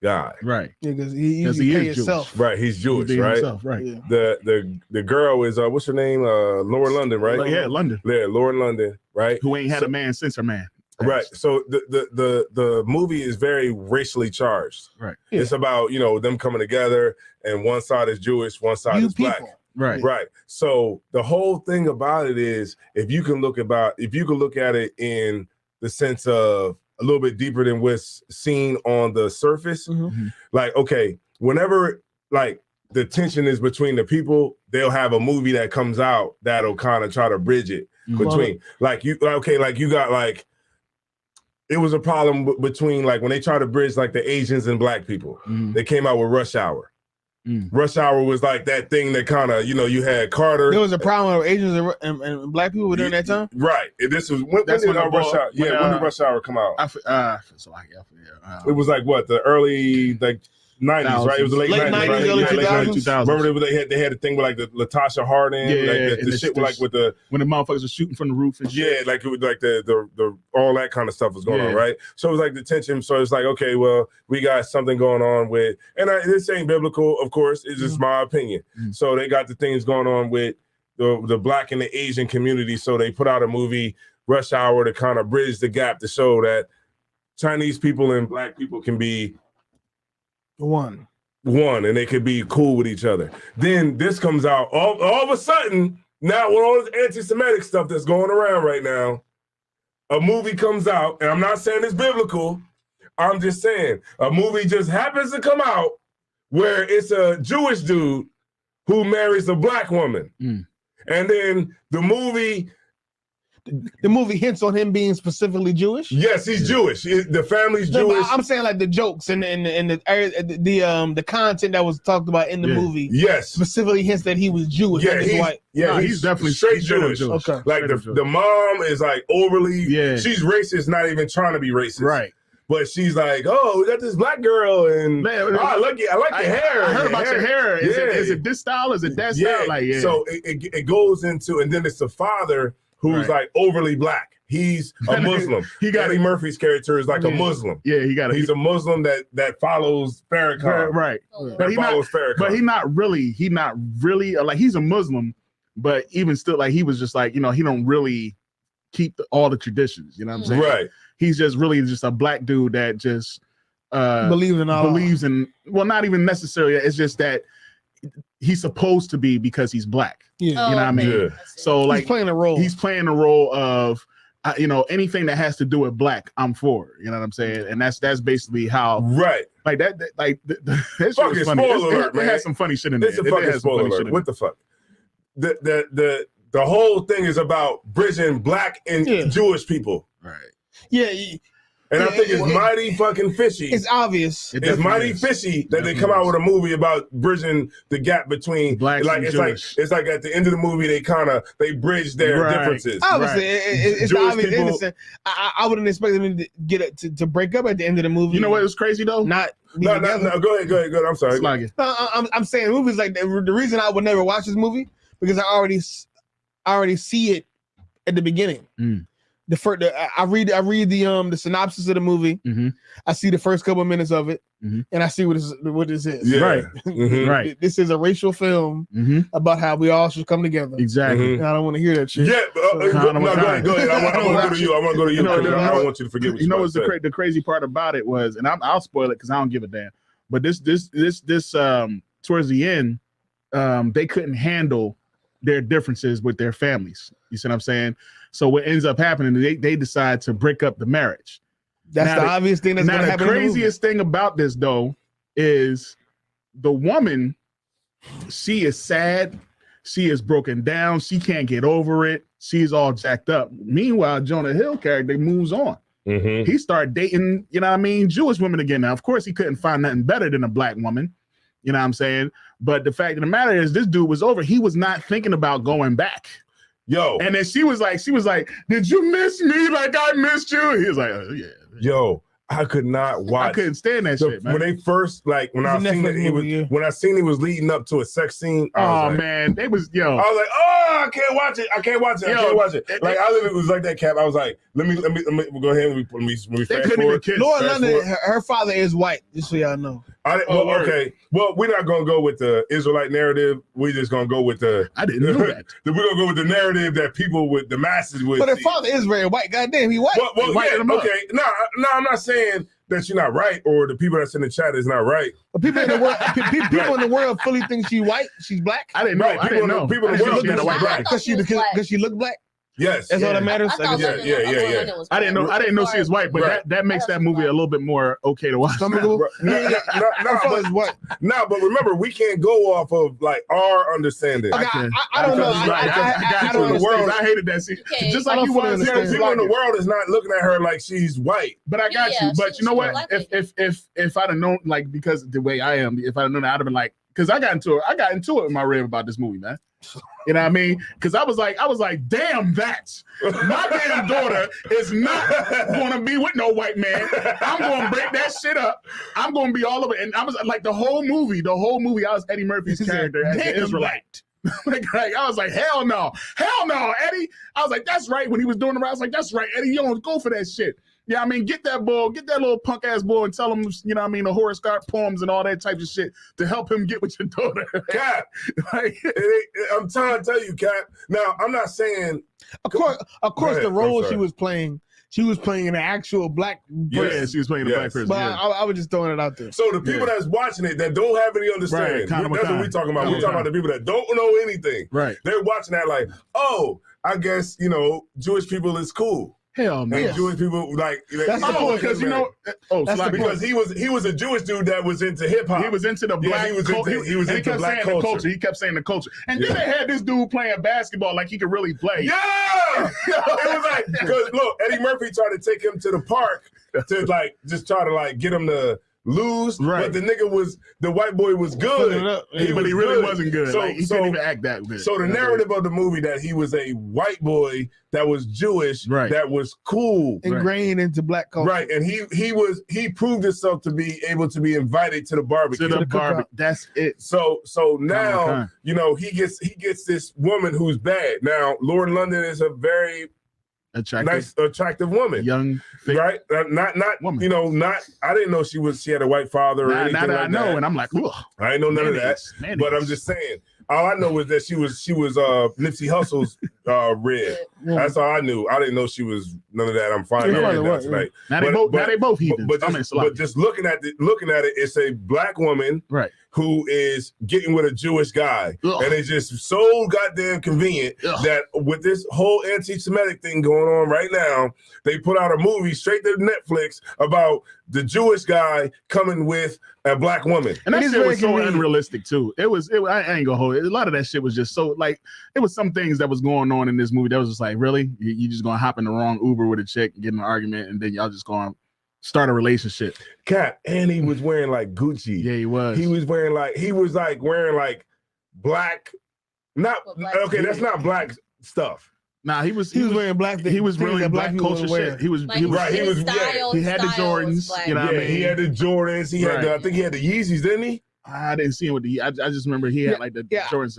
Speaker 1: guy,
Speaker 5: right?
Speaker 2: Yeah, because he is Jewish.
Speaker 1: Right, he's Jewish, right?
Speaker 5: Himself, right.
Speaker 2: Yeah.
Speaker 1: The girl is what's her name? Laura London, right?
Speaker 5: Yeah, London.
Speaker 1: Yeah, Laura London, right?
Speaker 5: Who ain't had a man since her man.
Speaker 1: Right. So the movie is very racially charged.
Speaker 5: Right.
Speaker 1: Yeah. It's about them coming together, and one side is Jewish, one side is black.
Speaker 5: Right.
Speaker 1: Right. So the whole thing about it is if you can look at it in the sense of a little bit deeper than what's seen on the surface, like, okay, whenever like the tension is between the people, they'll have a movie that comes out that'll kind of try to bridge it between it was a problem between like when they try to bridge like the Asians and black people. They came out with Rush Hour. Rush Hour was like that thing that kind of, you had Carter.
Speaker 2: There was a problem with Asians and black people during that time?
Speaker 1: Right. This was when did Rush Hour? Yeah, when did Rush Hour come out? It was like what, the early 90s, right? It was the late 90s,
Speaker 2: early 2000s.
Speaker 1: Remember they had the thing with like the Latasha Hardin, the shit with like with the
Speaker 5: when the motherfuckers were shooting from the roof and shit.
Speaker 1: Yeah, like it was like the all that kind of stuff was going on, right? So it was like the tension. So it's like, okay, well, we got something going on with, and this ain't biblical, of course. It's just my opinion. So they got the things going on with the black and the Asian community. So they put out a movie, Rush Hour, to kind of bridge the gap to show that Chinese people and black people can be one and they could be cool with each other. Then this comes out all of a sudden, now with all this anti-Semitic stuff that's going around right now, a movie comes out, and I'm not saying it's biblical, I'm just saying a movie just happens to come out where it's a Jewish dude who marries a black woman. And then the movie hints on him being specifically Jewish. Yes, he's Jewish. The family's Jewish. I'm saying like the jokes and the content that was talked about in the movie. Yes, specifically hints that he was Jewish. Yeah,
Speaker 2: he's white.
Speaker 1: Yeah, he's definitely straight Jewish. Okay, like the mom is like overly. Yeah, she's racist, not even trying to be racist. Right. But she's like, oh, we got this black girl, and I like the hair.
Speaker 5: I heard about your hair. Is it this style? Is it that style? Like,
Speaker 1: So it goes into, and then it's the father who's like overly black. He's a Muslim. Eddie Murphy's character is like a Muslim. Yeah, he's a Muslim that follows Farrakhan.
Speaker 5: Right.
Speaker 1: But
Speaker 5: he's not really like, he's a Muslim, but even still, like, he was just like, he don't really keep all the traditions. You know what I'm saying? Right. He's just really just a black dude that just believes in well, not even necessarily. It's just that he's supposed to be because he's black. Yeah. You know what I mean? Yeah. So like he's playing a role of anything that has to do with black, I'm for. You know what I'm saying? And that's basically how like that that's fucking spoiler alert, man. It has some funny shit in there.
Speaker 1: It's a fucking spoiler alert. What the fuck? The whole thing is about bridging black and Jewish people.
Speaker 5: Right.
Speaker 2: Yeah.
Speaker 1: And I think it's mighty fucking fishy.
Speaker 2: It's obvious.
Speaker 1: It's mighty fishy that they come out with a movie about bridging the gap between
Speaker 5: black and
Speaker 1: Jewish. It's like at the end of the movie they bridge their differences.
Speaker 2: Obviously, it's obviously innocent. I wouldn't expect them to get to break up at the end of the movie.
Speaker 5: You know what was crazy though?
Speaker 2: Not
Speaker 1: No, go ahead. I'm sorry.
Speaker 5: Slug it.
Speaker 2: I'm saying movies like that. The reason I would never watch this movie because I already see it at the beginning. I read the synopsis of the movie.
Speaker 5: Mm-hmm.
Speaker 2: I see the first couple of minutes of it,
Speaker 5: Mhm.
Speaker 2: and I see what this is.
Speaker 1: Yeah.
Speaker 5: Right.
Speaker 1: Mhm.
Speaker 5: Right.
Speaker 2: This is a racial film about how we all should come together.
Speaker 5: Exactly.
Speaker 2: And I don't want to hear that shit.
Speaker 1: Yeah, go ahead. I want to go to you. I want to go to you.
Speaker 5: No,
Speaker 1: I don't want you to forget what
Speaker 5: You know what's
Speaker 1: about to say.
Speaker 5: the crazy part about it was, and I'll spoil it because I don't give a damn. But this towards the end, they couldn't handle their differences with their families. You see what I'm saying? So what ends up happening, they decide to break up the marriage.
Speaker 2: That's the obvious thing that's going to happen.
Speaker 5: The craziest thing about this, though, is the woman, she is sad. She is broken down. She can't get over it. She's all jacked up. Meanwhile, Jonah Hill character moves on. He started dating, Jewish women again. Now, of course, he couldn't find nothing better than a black woman. You know what I'm saying? But the fact of the matter is this dude was over. He was not thinking about going back.
Speaker 1: Yo.
Speaker 5: And then she was like, did you miss me like I missed you? He was like, oh, yeah.
Speaker 1: Yo, I could not watch.
Speaker 5: I couldn't stand that shit, man.
Speaker 1: When they first, when I seen it was leading up to a sex scene.
Speaker 5: Man, they was, yo.
Speaker 1: I was like, oh, I can't watch it. I can't watch it. Like, I literally was like that, Cap. I was like, let me go ahead and let me fast forward.
Speaker 2: Lord London, her father is white, just so y'all know.
Speaker 1: Okay. Well, we're not gonna go with the Israelite narrative. We're just gonna go with the.
Speaker 5: I didn't know that.
Speaker 1: We're gonna go with the narrative that people with the masses would.
Speaker 2: But her father is very white. Goddamn, he white.
Speaker 1: Well,
Speaker 2: white
Speaker 1: okay. No, I'm not saying that you're not right, or the people that's in the chat is not right.
Speaker 2: But people in the world, people in the world fully think she's white. She's black.
Speaker 5: I didn't know.
Speaker 1: Right. People in the world think she's black
Speaker 2: because she look black.
Speaker 1: Yes,
Speaker 2: that's all that matters.
Speaker 1: Yeah.
Speaker 5: I didn't know she was white, but that makes that movie a little bit more okay to watch.
Speaker 1: No, but remember, we can't go off of like our understanding.
Speaker 2: Okay, I don't know.
Speaker 5: I don't know. I hated that scene. Just like you want to
Speaker 1: understand. People in the world is not looking at her like she's white.
Speaker 5: But I got you. But you know what? If I'd have known, like, because the way I am, if I'd have known, I'd have been like, because I got into it in my rave about this movie, man. You know what I mean? Because I was like, damn, that's my damn daughter is not going to be with no white man. I'm going to break that shit up. I'm going to be all over it. And I was like, the whole movie, I was Eddie Murphy's character as the Israelite. like I was like, hell no, Eddie. I was like, that's right. When he was doing it, I was like, that's right, Eddie. You don't go for that shit. Yeah, I mean, get that little punk ass boy and tell him, the horoscope poems and all that type of shit to help him get with your daughter.
Speaker 1: Cap, I'm trying to tell you, Cap. Now, I'm not saying.
Speaker 2: Of course, the role she was playing an actual black person.
Speaker 5: Yeah, she was playing a black person.
Speaker 2: But I was just throwing it out there.
Speaker 1: So the people that's watching it that don't have any understanding, that's what we're talking about. We're talking about the people that don't know anything.
Speaker 5: Right.
Speaker 1: They're watching that like, oh, I guess, Jewish people is cool.
Speaker 5: Hell no.
Speaker 1: And Jewish people
Speaker 2: that's the point,
Speaker 1: because because he was a Jewish dude that was into hip hop.
Speaker 5: He was into the black culture. He was into black culture. He kept saying the culture. And then they had this dude playing basketball like he could really play.
Speaker 1: Yeah, it was like, because look, Eddie Murphy tried to take him to the park to like just try to like get him to lose,
Speaker 5: right?
Speaker 1: But the white boy was good,
Speaker 5: but he really wasn't good. So he couldn't even act that good.
Speaker 1: So the narrative of the movie that he was a white boy that was Jewish, that was cool,
Speaker 2: ingrained into black culture,
Speaker 1: right? And he proved himself to be able to be invited to the barbecue.
Speaker 5: That's it.
Speaker 1: So now he gets this woman who's bad. Now Lord London is a very attractive woman,
Speaker 5: young,
Speaker 1: right? Not woman. I didn't know she had a white father or anything like that.
Speaker 5: I know, and I'm like, ugh.
Speaker 1: I didn't know none of that. But I'm just saying, all I know is that she was Nipsey Hussle's red. That's all I knew. I didn't know she was none of that. I'm fine knowing that tonight.
Speaker 5: Now they both heathens.
Speaker 1: But just looking at it, it's a black woman,
Speaker 5: right,
Speaker 1: who is getting with a Jewish guy. Ugh. And it's just so goddamn convenient that with this whole anti-Semitic thing going on right now, they put out a movie straight to Netflix about the Jewish guy coming with a black woman.
Speaker 5: And that shit was so unrealistic too. I ain't gonna hold it. A lot of that shit was just so like, it was some things that was going on in this movie that was just like, really? You just gonna hop in the wrong Uber with a chick and get in an argument and then y'all just gonna start a relationship.
Speaker 1: Cat, and he was wearing like Gucci.
Speaker 5: Yeah, he was.
Speaker 1: He was wearing like black, not okay, that's not black stuff.
Speaker 5: Nah, he was
Speaker 2: wearing black things.
Speaker 5: He was
Speaker 2: things
Speaker 5: really
Speaker 2: that
Speaker 5: black
Speaker 2: people
Speaker 5: culture
Speaker 2: wouldn't wear.
Speaker 5: shit. He was
Speaker 3: Like,
Speaker 5: he was
Speaker 1: right, he
Speaker 3: his
Speaker 1: was-
Speaker 3: style,
Speaker 5: he had the
Speaker 3: style was
Speaker 5: Jordans,
Speaker 3: black.
Speaker 5: you know what I mean?
Speaker 1: He had the Jordans. He had
Speaker 5: Right.
Speaker 1: I think he had the Yeezys, didn't he?
Speaker 5: I didn't see him with the. I just remember he had like the
Speaker 2: Yeah.
Speaker 5: Jordans.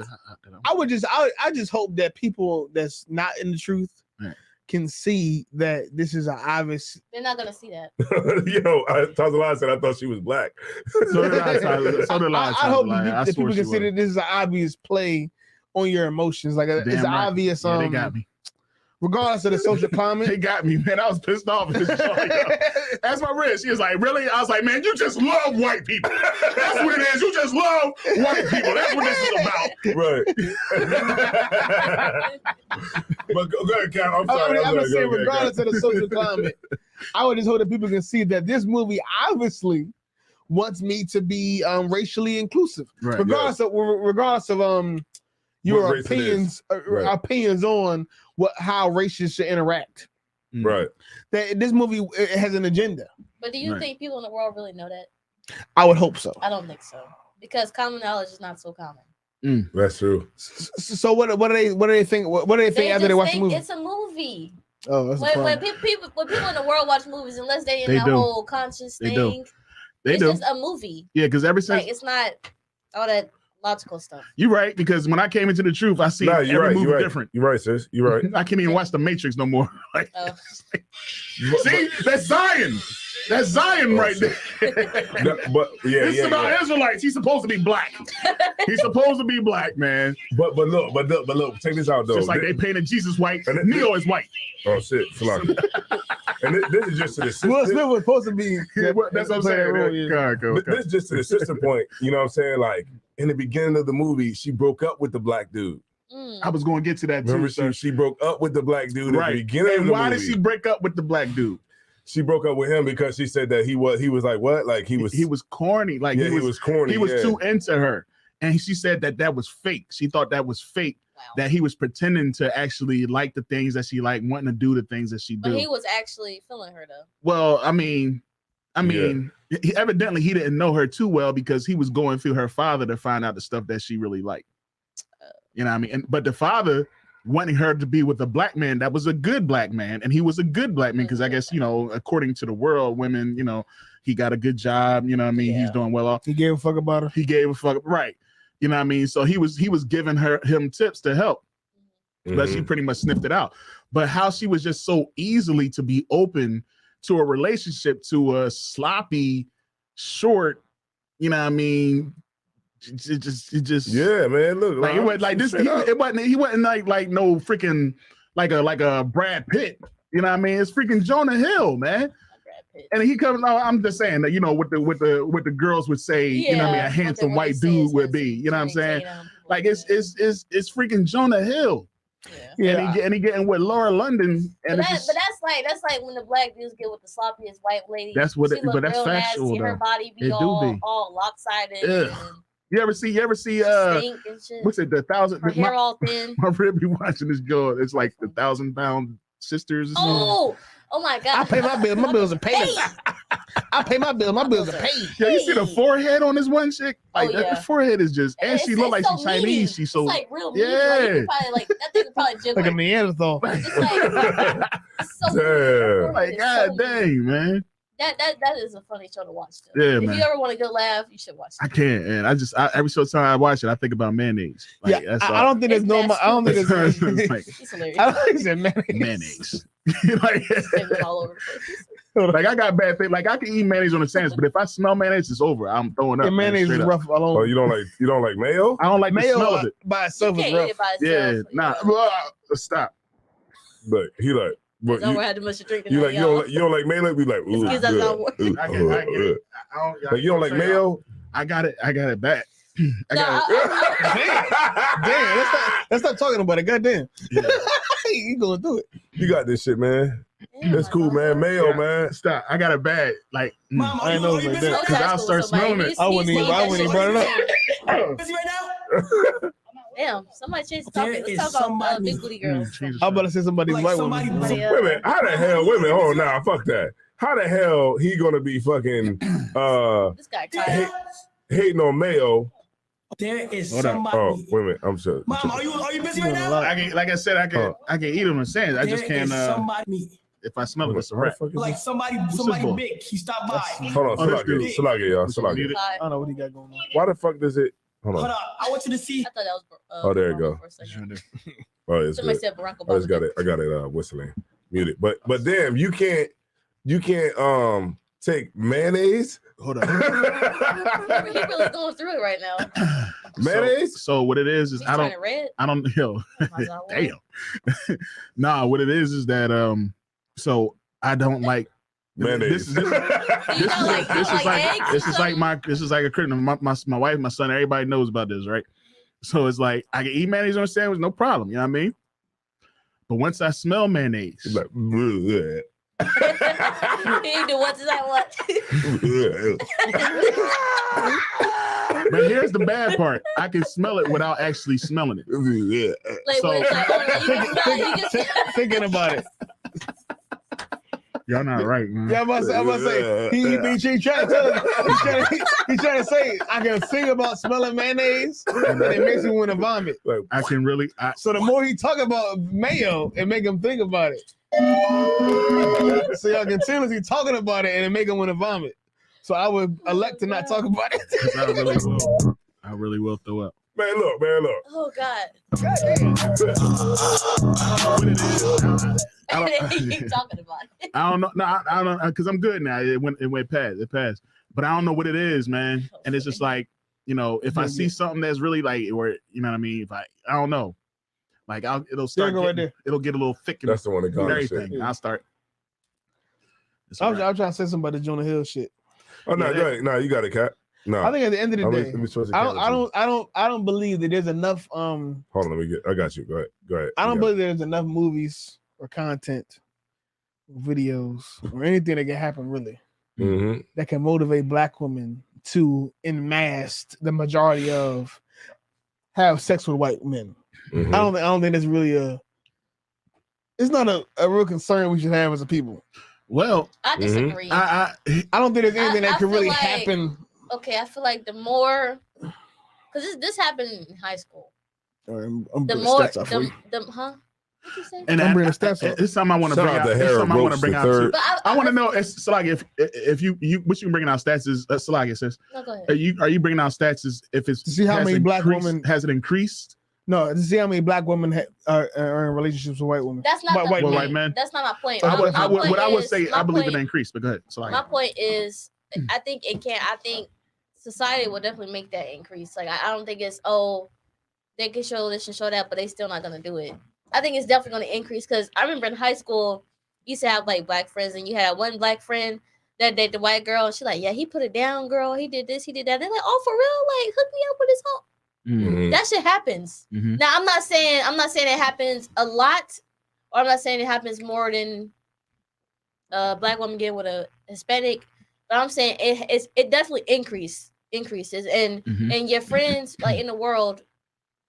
Speaker 2: I just hope that people that's not in the truth
Speaker 5: Right.
Speaker 2: can see that this is an obvious.
Speaker 3: They're not gonna see that.
Speaker 1: Yo, Tazalai said I thought she was black.
Speaker 5: So did I. So did I.
Speaker 2: I hope
Speaker 5: Like,
Speaker 2: that people can see that this is an obvious play on your emotions. Like it's an obvious.
Speaker 5: Yeah, they got me.
Speaker 2: Regardless of the social
Speaker 5: They
Speaker 2: climate.
Speaker 5: got me, man. I was pissed off. That's my wrist. She was like, "Really?" I was like, "Man, you just love white people. That's what it is. You just love white people. That's what this is about."
Speaker 1: Right. But go ahead, Cal. I'm sorry.
Speaker 2: I'm
Speaker 1: sorry.
Speaker 2: just saying,
Speaker 1: Go ahead,
Speaker 2: regardless of the social climate, I would just hope that people can see that this movie obviously wants me to be racially inclusive,
Speaker 5: Right.
Speaker 2: regardless of your
Speaker 1: What race it
Speaker 2: opinions,
Speaker 1: Right.
Speaker 2: opinions on how races should interact.
Speaker 1: Right.
Speaker 2: That this movie it has an agenda.
Speaker 3: But do you
Speaker 5: Right.
Speaker 3: think people in the world really know that?
Speaker 2: I would hope so.
Speaker 3: I don't think so. Because common knowledge is not so common.
Speaker 1: That's true.
Speaker 2: So what do they think? What do they think after they
Speaker 3: just
Speaker 2: watch the
Speaker 3: think
Speaker 2: movie?
Speaker 3: it's a movie.
Speaker 2: Oh, that's
Speaker 3: When
Speaker 2: when
Speaker 3: people in the world watch movies, unless they in
Speaker 5: They
Speaker 3: that
Speaker 5: do.
Speaker 3: whole conscious
Speaker 5: They do.
Speaker 3: thing,
Speaker 5: They
Speaker 3: it's
Speaker 5: do.
Speaker 3: just a movie.
Speaker 5: Yeah, because ever since
Speaker 3: Like it's not all that logical stuff.
Speaker 5: you're right. Because when I came into the truth, I see
Speaker 1: Nah,
Speaker 5: every
Speaker 1: you're right.
Speaker 5: movie
Speaker 1: You're right.
Speaker 5: different.
Speaker 1: You're right, sis. You're right.
Speaker 5: I can't even watch the Matrix no more. Like,
Speaker 3: Oh.
Speaker 5: see, that's Zion. That's Zion right there.
Speaker 1: No, but yeah,
Speaker 5: This is about Israelites. He's supposed to be black. He's supposed to be black, man.
Speaker 1: But look, check this out though.
Speaker 5: Just like they painted Jesus white.
Speaker 1: And
Speaker 5: Neo is white.
Speaker 1: Oh shit, Flocka. And this is just to the
Speaker 2: Will
Speaker 1: system.
Speaker 2: Smith was supposed to be.
Speaker 5: That's what I'm saying. Go.
Speaker 1: This is just to the system point. You know what I'm saying? Like in the beginning of the movie, she broke up with the black dude.
Speaker 5: I was going to get to that too.
Speaker 1: Remember, she broke up with the black dude at the beginning of
Speaker 5: And
Speaker 1: the
Speaker 5: why
Speaker 1: movie.
Speaker 5: did she break up with the black dude?
Speaker 1: She broke up with him because she said that he was like what? Like he was
Speaker 5: corny. Like
Speaker 1: he was corny.
Speaker 5: He was
Speaker 1: yeah.
Speaker 5: too into her. And she said that was fake. She thought that was fake.
Speaker 3: Wow.
Speaker 5: That he was pretending to actually like the things that she liked, wanting to do the things that she do.
Speaker 3: But he was actually feeling her though.
Speaker 5: Well, I mean, evidently he didn't know her too well because he was going through her father to find out the stuff that she really liked. You know what I mean? But the father wanting her to be with a black man that was a good black man, and he was a good black man because I guess, according to the world, women, he got a good job, you know what I mean?
Speaker 3: Yeah.
Speaker 5: He's doing well off.
Speaker 2: He gave a fuck about her.
Speaker 5: He gave a fuck, right? You know what I mean? So he was giving him tips to help, but she pretty much sniffed it out. But how she was just so easily to be open to a relationship to a sloppy, short, you know what I mean? It just
Speaker 1: yeah, man. Look,
Speaker 5: like it wasn't like this. He wasn't like no freaking like a Brad Pitt. You know what I mean? It's freaking Jonah Hill, man. And he comes. No, I'm just saying that what the girls would say. You know what I mean? A handsome white dude would be. You know what I'm saying? Like it's freaking Jonah Hill.
Speaker 3: Yeah.
Speaker 5: And he getting with Laura London. And
Speaker 3: but that's like when the black dudes get with the sloppiest white lady.
Speaker 5: That's what.
Speaker 3: But
Speaker 5: that's factual
Speaker 3: nasty,
Speaker 5: though.
Speaker 3: her body be
Speaker 5: It do be.
Speaker 3: all lopsided.
Speaker 5: Ugh. You ever see
Speaker 3: Stink and shit.
Speaker 5: what's it, the 1,000
Speaker 3: Her hair all thin.
Speaker 5: my rib be watching this girl. It's like the 1,000-pound sisters or something.
Speaker 3: Oh my god.
Speaker 2: I pay my bills. My bills are paid. I pay my bills. My bills are paid.
Speaker 5: Yeah, you see the forehead on this one chick? Like
Speaker 3: yeah.
Speaker 5: that forehead is just, and she look like
Speaker 3: so
Speaker 5: she's Chinese.
Speaker 3: meaty.
Speaker 5: She's so
Speaker 3: it's like real meaty.
Speaker 5: yeah.
Speaker 3: Like, you could probably, like that thing could probably just
Speaker 2: Like a Neanderthal.
Speaker 3: it's like it's so
Speaker 1: Damn.
Speaker 5: like,
Speaker 3: it's
Speaker 5: god
Speaker 3: so
Speaker 5: dang, man.
Speaker 3: That is a funny show to watch too.
Speaker 5: Yeah,
Speaker 3: if
Speaker 5: man.
Speaker 3: you ever want a good laugh, you should watch
Speaker 5: I
Speaker 3: it.
Speaker 5: can't, and every so time I watch it, I think about mayonnaise. Like,
Speaker 2: Yeah,
Speaker 5: that's
Speaker 2: I don't think there's
Speaker 3: It's
Speaker 2: no.
Speaker 3: nasty.
Speaker 2: I don't think there's.
Speaker 5: It's like
Speaker 3: It's hilarious.
Speaker 2: I don't think it's mayonnaise.
Speaker 5: mayonnaise. like,
Speaker 3: It's all over the place.
Speaker 5: like I got bad thing. Like I can eat mayonnaise on a sandwich, but if I smell mayonnaise, it's over. I'm throwing up.
Speaker 2: The mayonnaise
Speaker 5: man,
Speaker 2: is
Speaker 5: straight up.
Speaker 2: rough alone.
Speaker 1: Oh, you don't like mayo?
Speaker 5: I don't like the
Speaker 2: Mayo
Speaker 5: smell of it.
Speaker 2: by
Speaker 3: You
Speaker 2: itself is
Speaker 3: can't eat
Speaker 2: rough.
Speaker 3: it by
Speaker 5: Yeah,
Speaker 3: itself.
Speaker 5: nah. Stop.
Speaker 1: But he like, but
Speaker 3: Don't
Speaker 1: you,
Speaker 3: had too much to drink
Speaker 1: you
Speaker 3: tonight,
Speaker 1: like
Speaker 3: y'all.
Speaker 1: you don't like mayo? Be like, ooh,
Speaker 3: Excuse us,
Speaker 1: good,
Speaker 3: I'm-
Speaker 1: ooh,
Speaker 5: I get it.
Speaker 1: Like you don't like mayo?
Speaker 5: I got it back. I
Speaker 3: No,
Speaker 5: got it.
Speaker 2: Damn, let's not talking about it. Goddamn,
Speaker 5: Yeah.
Speaker 2: you going through it?
Speaker 1: You got this shit, man.
Speaker 3: Damn,
Speaker 1: That's
Speaker 3: my
Speaker 1: cool,
Speaker 3: God.
Speaker 1: man. Mayo,
Speaker 5: Yeah.
Speaker 1: man.
Speaker 5: Stop. I got it bad. Like,
Speaker 2: I ain't know it was like that.
Speaker 3: Go to
Speaker 5: Because
Speaker 3: high
Speaker 5: I'll
Speaker 3: school
Speaker 5: start
Speaker 3: with somebody.
Speaker 5: smelling it.
Speaker 2: I wouldn't even brought it up.
Speaker 3: Damn, somebody change the topic. Let's talk about big booty girls.
Speaker 2: I'm about to say somebody's white woman.
Speaker 3: Somebody,
Speaker 1: Wait a minute. How the hell? Wait a minute. Hold on now. Fuck that. How the hell he gonna be fucking
Speaker 3: This guy Kyle.
Speaker 1: hating on mayo
Speaker 6: There is
Speaker 5: Hold up.
Speaker 6: somebody.
Speaker 1: Oh, wait a minute. I'm sorry.
Speaker 6: Mom, are you busy right now?
Speaker 5: I can, like I said, I can eat them in sand. I just
Speaker 6: There
Speaker 5: can't.
Speaker 6: is somebody.
Speaker 5: If I smell it, it's a
Speaker 1: How the
Speaker 5: rat.
Speaker 1: fuck is
Speaker 6: Like
Speaker 1: this?
Speaker 6: somebody
Speaker 5: this?
Speaker 6: big. He stopped by.
Speaker 1: Hold on,
Speaker 5: Oh, that's good.
Speaker 1: Salagi, y'all. Salagi.
Speaker 5: Muted.
Speaker 2: I don't know what he got going on.
Speaker 1: Why the fuck does it? Hold
Speaker 6: Hold
Speaker 1: on.
Speaker 6: up. I want you to see.
Speaker 3: I thought that was.
Speaker 1: Oh, there you
Speaker 3: Obama
Speaker 1: go.
Speaker 3: for a second.
Speaker 1: Oh, it's
Speaker 3: Somebody
Speaker 1: good.
Speaker 3: said Barack
Speaker 1: I just
Speaker 3: Obama.
Speaker 1: got it. I got it whistling. Muted. But damn, you can't take mayonnaise.
Speaker 5: Hold on.
Speaker 3: He really going through it right now.
Speaker 1: Mayonnaise?
Speaker 5: So what it is
Speaker 3: He's
Speaker 5: I don't.
Speaker 3: turning red.
Speaker 5: Yo.
Speaker 3: Oh my God,
Speaker 5: Damn. Nah, what it is that so I don't like
Speaker 1: Mayonnaise.
Speaker 3: You don't like eggs
Speaker 5: This
Speaker 3: or
Speaker 5: is like a critic. My wife, my son, everybody knows about this, right? So it's like I can eat mayonnaise on a sandwich, no problem. You know what I mean? But once I smell mayonnaise,
Speaker 1: It's like, bleh.
Speaker 3: He do what?
Speaker 5: but here's the bad part: I can smell it without actually smelling it.
Speaker 3: Like,
Speaker 5: So-
Speaker 3: what, like, oh, you can
Speaker 2: Thinking about it.
Speaker 5: Y'all not right, man.
Speaker 2: Yeah, I'm about to say he trying to tell us, he trying to say I can think about smelling mayonnaise and it makes me want to vomit.
Speaker 5: I can really.
Speaker 2: So the more he talk about mayo, it make him think about it. So y'all continuously talking about it and it make him want to vomit. So I would elect to not talk about it.
Speaker 5: 'Cause I really will throw up.
Speaker 1: Man, look.
Speaker 3: Oh God. Keep talking about it.
Speaker 5: I don't know. No, I don't, because I'm good now. It went past. It passed. But I don't know what it is, man. And it's just like, if I see something that's really like, or you know what I mean. If I don't know, like it'll start.
Speaker 2: Go right there.
Speaker 5: It'll get a little thick.
Speaker 1: That's the one that got
Speaker 5: everything.
Speaker 1: shit.
Speaker 5: I'll start.
Speaker 2: I'm trying to say something about the Jonah Hill shit.
Speaker 1: Oh no, go ahead. No, you got it, Cat. No.
Speaker 2: I think at the end of the day,
Speaker 1: let me switch the
Speaker 2: I
Speaker 1: camera
Speaker 2: don't believe that there's enough
Speaker 1: Hold on, I got you. Go ahead.
Speaker 2: I don't believe there's enough movies or content, videos, or anything that can happen really that can motivate Black women to en masse the majority of have sex with white men. I don't think that's really it's not a real concern we should have as a people.
Speaker 5: Well,
Speaker 3: I disagree.
Speaker 2: I don't think there's anything that
Speaker 3: I
Speaker 2: can really
Speaker 3: feel like-
Speaker 2: happen.
Speaker 3: Okay, I feel like the more, because this happened in high school.
Speaker 2: I'm
Speaker 3: The
Speaker 2: bringing
Speaker 3: more,
Speaker 2: stats out for you.
Speaker 3: huh? What'd you say?
Speaker 5: and
Speaker 2: I'm bringing the stats up.
Speaker 5: it's something I want to
Speaker 1: Shout
Speaker 5: bring
Speaker 1: out
Speaker 5: out.
Speaker 1: to
Speaker 5: It's
Speaker 1: Harold
Speaker 5: something I want to
Speaker 1: Brooks
Speaker 5: bring
Speaker 1: the
Speaker 5: out
Speaker 1: third.
Speaker 5: too.
Speaker 3: But
Speaker 5: I want to know. It's like if you what you bringing out stats is Salagi says.
Speaker 3: No, go ahead.
Speaker 5: Are you bringing out stats is if it's
Speaker 2: To see how
Speaker 5: has
Speaker 2: many Black
Speaker 5: increased-
Speaker 2: women-
Speaker 5: has it increased?
Speaker 2: No, to see how many Black women are in relationships with white women.
Speaker 3: That's not
Speaker 2: White-
Speaker 3: the
Speaker 2: white
Speaker 3: point.
Speaker 5: white men?
Speaker 3: That's not my point.
Speaker 5: I would,
Speaker 3: My point
Speaker 5: what I would
Speaker 3: is-
Speaker 5: say,
Speaker 3: my
Speaker 5: I believe
Speaker 3: point-
Speaker 5: it increased. But go ahead. Salagi.
Speaker 3: My point is, I think it can. I think society will definitely make that increase. Like I don't think it's they can show this and show that, but they still not gonna do it. I think it's definitely gonna increase because I remember in high school, you used to have like Black friends, and you had one Black friend that dated the white girl, and she like, yeah, he put it down, girl. He did this, he did that. They're like, oh, for real? Like, hook me up with his home. That shit happens.
Speaker 5: Mhm.
Speaker 3: Now I'm not saying it happens a lot, or I'm not saying it happens more than Black women get with a Hispanic, but I'm saying it definitely increases, and and your friends like in the world,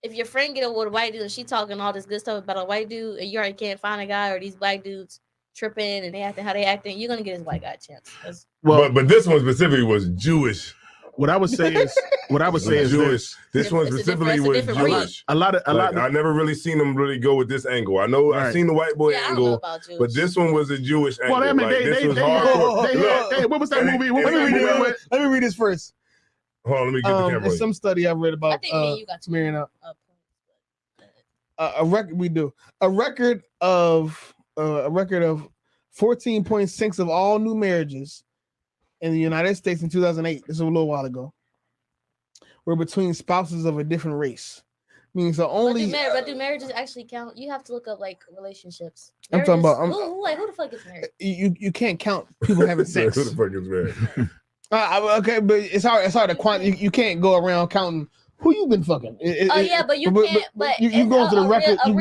Speaker 3: if your friend get with a white dude and she talking all this good stuff about a white dude, and you already can't find a guy, or these Black dudes tripping and they acting how they acting, you're gonna get this white guy a chance.
Speaker 1: But this one specifically was Jewish.
Speaker 5: What I would say is
Speaker 1: Jewish. This one specifically was Jewish.
Speaker 5: A lot.
Speaker 1: I never really seen them really go with this angle. I know I've seen the white boy angle, but this one was a Jewish angle.
Speaker 5: Well, I mean,
Speaker 1: this was hardcore.
Speaker 5: What was that movie? What was that movie?
Speaker 2: Let me read this first.
Speaker 1: Hold on, let me get the camera.
Speaker 2: It's some study I read about.
Speaker 3: I think me and you got
Speaker 2: marrying up. A record we do a record of 14.6 of all new marriages in the United States in 2008. This is a little while ago. Were between spouses of a different race. Meaning so only.
Speaker 3: But do marriages actually count? You have to look up like relationships.
Speaker 2: I'm talking about.
Speaker 3: Who the fuck gets married?
Speaker 2: You can't count people having sex.
Speaker 1: Who the fuck gets married?
Speaker 2: Okay, but it's hard to quantify. You can't go around counting who you've been fucking.
Speaker 3: But you can't. But
Speaker 2: you go to the record. You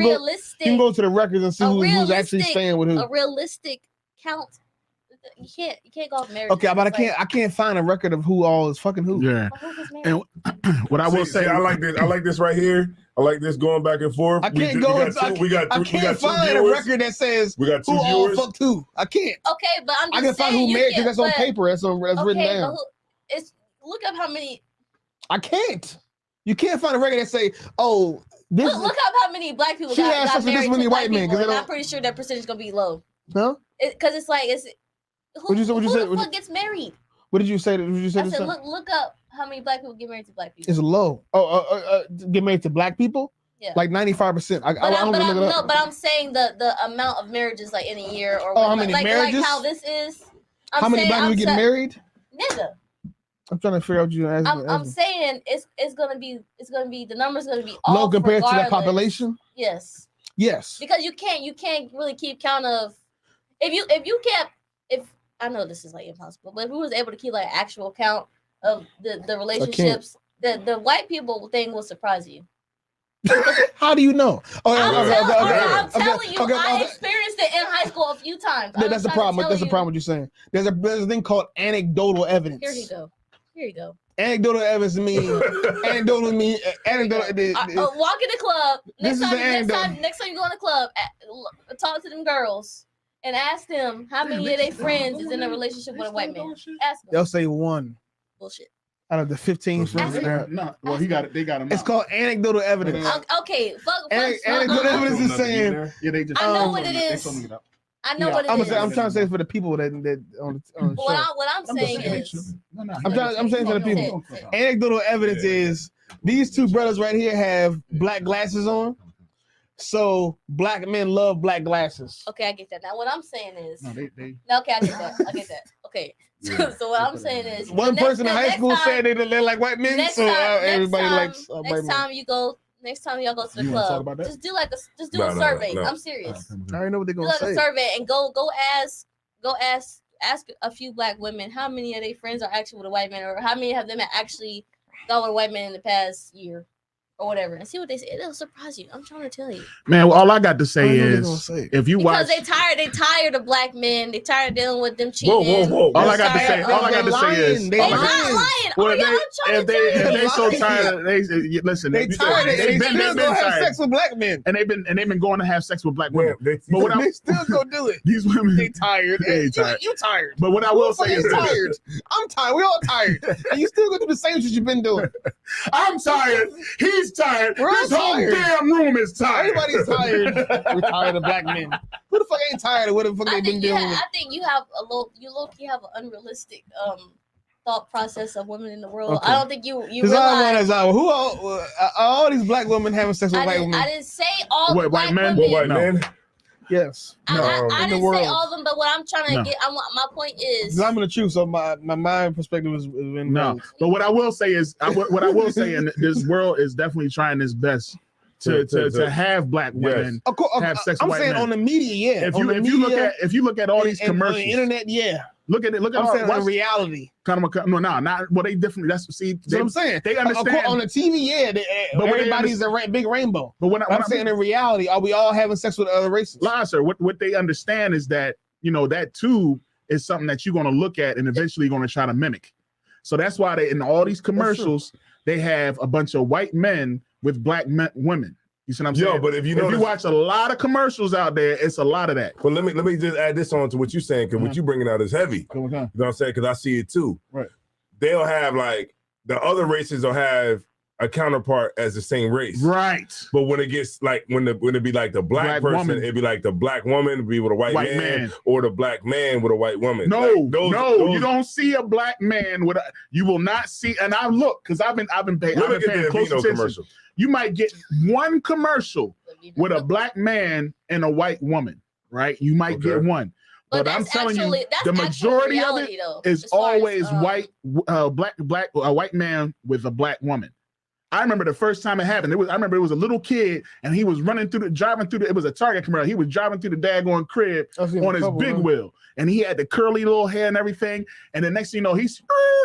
Speaker 2: can go to the records and see who's actually staying with who.
Speaker 3: A realistic count. You can't go off marriage.
Speaker 2: Okay, but I can't find a record of who all is fucking who.
Speaker 5: Yeah. And what I will say,
Speaker 1: I like this. I like this right here. I like this going back and forth.
Speaker 2: I can't go. I can't find a record that says
Speaker 1: we got two
Speaker 2: who all
Speaker 1: viewers.
Speaker 2: fucked who. I can't.
Speaker 3: Okay, but I'm just
Speaker 2: I can find who married because that's on paper. That's written down.
Speaker 3: Look up how many.
Speaker 2: I can't. You can't find a record that say, "Oh, this."
Speaker 3: Look up how many black people
Speaker 2: She
Speaker 3: got
Speaker 2: has sex with this
Speaker 3: married
Speaker 2: many
Speaker 3: to
Speaker 2: white
Speaker 3: black
Speaker 2: men, 'cause
Speaker 3: people,
Speaker 2: they
Speaker 3: and I'm
Speaker 2: don't-
Speaker 3: pretty sure that percentage is gonna be low.
Speaker 2: No.
Speaker 3: Because it's like who
Speaker 2: What'd you say? What'd you say?
Speaker 3: the fuck gets married?
Speaker 2: What did you say? Did you say
Speaker 3: I
Speaker 2: this?
Speaker 3: said look up how many black people get married to black people.
Speaker 2: It's low. Get married to black people.
Speaker 3: Yeah.
Speaker 2: Like 95%.
Speaker 3: But I'm saying the amount of marriages like in a year or
Speaker 2: how many marriages?
Speaker 3: Like how this is.
Speaker 2: How many black people get married?
Speaker 3: Nigga.
Speaker 2: I'm trying to figure out what you asking.
Speaker 3: I'm saying it's gonna be the number's gonna be
Speaker 2: low
Speaker 3: off
Speaker 2: compared to the
Speaker 3: regardless.
Speaker 2: population.
Speaker 3: Yes.
Speaker 2: Yes.
Speaker 3: Because you can't really keep count of if I know this is like impossible, but if we was able to keep like actual count of the relationships, the white people thing will surprise you.
Speaker 2: How do you know?
Speaker 3: I'm telling you, I experienced it in high school a few times.
Speaker 2: That's the problem. That's the problem. What you're saying. There's a thing called anecdotal evidence.
Speaker 3: Here you go.
Speaker 2: Anecdotal evidence means anecdotal.
Speaker 3: Walk in the club. Next time you go in the club, talk to them girls and ask them how many of their friends is in a relationship with a white man. Ask them.
Speaker 2: They'll say one.
Speaker 3: Bullshit.
Speaker 2: Out of the 15 friends.
Speaker 5: No, well, they got him.
Speaker 2: It's called anecdotal evidence.
Speaker 3: Okay, fuck.
Speaker 2: Anecdotal evidence is saying.
Speaker 5: Yeah, they just.
Speaker 3: I know what it is. I know what it is.
Speaker 2: I'm trying to say for the people that on the show.
Speaker 3: What I'm saying is.
Speaker 2: I'm saying to the people. Anecdotal evidence is these two brothers right here have black glasses on. So black men love black glasses.
Speaker 3: Okay, I get that. Now what I'm saying is.
Speaker 5: No, they.
Speaker 3: Okay, I get that. Okay. So what I'm saying is.
Speaker 2: One person in high school said they like white men, so everybody likes white men.
Speaker 3: Next time y'all go to the club, just do a survey. I'm serious.
Speaker 2: I already know what they're gonna say.
Speaker 3: Do like a survey and go ask a few black women how many of their friends are actually with a white man, or how many of them have actually gone with a white man in the past year or whatever, and see what they say. It'll surprise you. I'm trying to tell you.
Speaker 5: Man, well, all I got to say is if you watch,
Speaker 3: because they tired of black men. They tired of dealing with them cheating.
Speaker 5: Whoa. All I got to say is
Speaker 3: they're not lying.
Speaker 5: Well, if they so tired, listen.
Speaker 2: They tired. They
Speaker 5: been
Speaker 2: have sex with black men,
Speaker 5: and they've been going to have sex with black women.
Speaker 2: But they still go do it.
Speaker 5: These women,
Speaker 2: they tired. You tired.
Speaker 5: But what I will say is
Speaker 2: tired. I'm tired. We all tired, and you still go do the same shit you've been doing.
Speaker 5: I'm tired. He's tired. This whole damn room is tired.
Speaker 2: Everybody's tired. We're tired of black men. Who the fuck ain't tired of what the fuck they've been doing?
Speaker 3: I think you have low-key have an unrealistic thought process of women in the world. Okay. I don't think you realize.
Speaker 2: Who all these black women having sex with white women?
Speaker 3: I didn't say all
Speaker 5: white men.
Speaker 1: White men.
Speaker 2: Yes.
Speaker 3: I didn't say all of them, but what I'm trying to get, my point is.
Speaker 2: I'm in the truth, so my mind perspective is
Speaker 5: no. But what I will say is, what I will say, and this world is definitely trying its best to have black women have sex with white men.
Speaker 2: I'm saying on the media, yeah.
Speaker 5: If you look at all these commercials,
Speaker 2: on the internet, yeah.
Speaker 5: Look at
Speaker 2: I'm saying on reality.
Speaker 5: They differently. That's what I'm saying. They understand
Speaker 2: on the TV, yeah. But everybody's a big rainbow. But when I'm saying in reality, are we all having sex with other races?
Speaker 5: Nah, sir. What they understand is that that too is something that you're going to look at and eventually going to try to mimic. So that's why in all these commercials they have a bunch of white men with black women. You see what I'm saying?
Speaker 1: But if you
Speaker 5: watch a lot of commercials out there, it's a lot of that.
Speaker 1: Well, let me just add this on to what you're saying, because what you bringing out is heavy. You know what I'm saying? Because I see it too.
Speaker 5: Right.
Speaker 1: They'll have like the other races will have a counterpart as the same race.
Speaker 5: Right.
Speaker 1: But when it gets like when it be like the black person,
Speaker 5: woman.
Speaker 1: it'd be like the black woman be with a white man, or the black man with a white woman.
Speaker 5: No,
Speaker 1: like
Speaker 5: you don't see a black man with you will not see. And I look because I've been paying close attention. Commercial. You might get one commercial with a black man and a white woman, right? You might get one. But I'm telling you, the majority of it is always white man with a black woman. I remember the first time it happened. I remember it was a little kid and he was driving through it was a Target commercial. He was driving through the daggone crib on his big wheel. And he had the curly little hair and everything. And the next thing you know, he's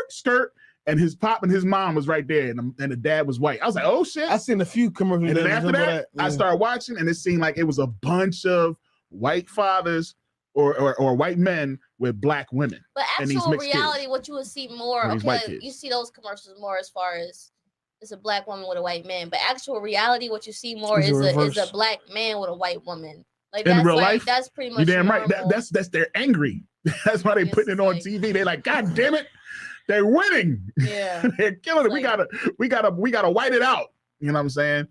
Speaker 5: skirt. And his pop and his mom was right there, and the dad was white. I was like, "Oh shit!"
Speaker 2: I seen a few commercials.
Speaker 5: And then after that, I started watching, and it seemed like it was a bunch of white fathers or white men with black women.
Speaker 3: But actual reality, kids. What you would see more, you see those commercials more as far as it's a black woman with a white man. But actual reality, what you see more is a black man with a white woman. Like
Speaker 5: in real life,
Speaker 3: that's pretty much.
Speaker 5: You're damn right. That's they're angry. That's why they putting it on TV. They're like, "God damn it." They're winning.
Speaker 3: Yeah.
Speaker 5: They're killing it.
Speaker 3: Like-
Speaker 5: we gotta white it out. You know what I'm saying?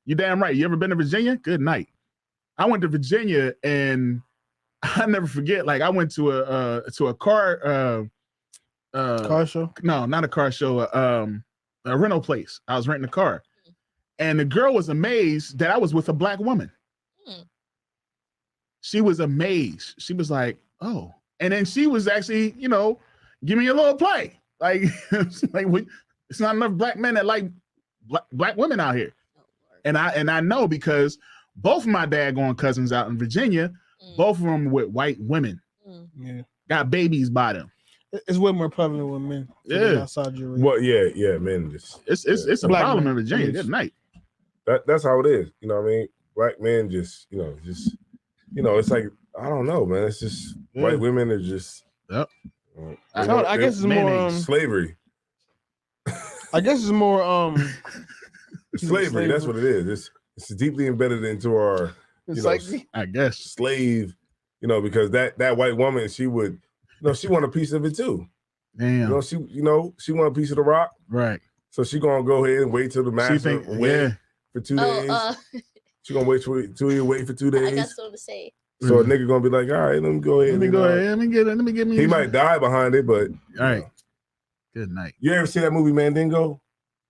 Speaker 5: You damn right. You ever been to Virginia? Good night. I went to Virginia and I never forget. Like I went to a car
Speaker 2: Car show?
Speaker 5: No, not a car show. A rental place. I was renting a car, and the girl was amazed that I was with a black woman. She was amazed. She was like, "Oh," and then she was actually, give me a little play. Like, it's not enough black men that like black women out here. And I know because both of my daggone cousins out in Virginia, both of them with white women, got babies by them.
Speaker 2: It's way more prevalent with men.
Speaker 5: Yeah.
Speaker 2: Outside your
Speaker 1: Well, yeah, men just
Speaker 5: It's a
Speaker 2: Black
Speaker 5: problem
Speaker 2: men.
Speaker 5: in Virginia. Good night.
Speaker 1: that's how it is. You know what I mean? Black men just it's like I don't know, man. It's just white women are just
Speaker 5: Yep.
Speaker 2: I guess it's more
Speaker 1: slavery.
Speaker 2: I guess it's more
Speaker 1: Slavery. That's what it is. It's deeply embedded into our
Speaker 5: I guess.
Speaker 1: slave. Because that white woman, she would, she want a piece of it too.
Speaker 5: Damn.
Speaker 1: She want a piece of the rock.
Speaker 5: Right.
Speaker 1: So she gonna go ahead and wait till the master wait for 2 days. She gonna wait for 2 days.
Speaker 3: I got something to say.
Speaker 1: So a nigga gonna be like, all right, let me go ahead.
Speaker 5: Let me get me.
Speaker 1: He might die behind it, but
Speaker 5: all right. Good night.
Speaker 1: You ever see that movie Mandingo?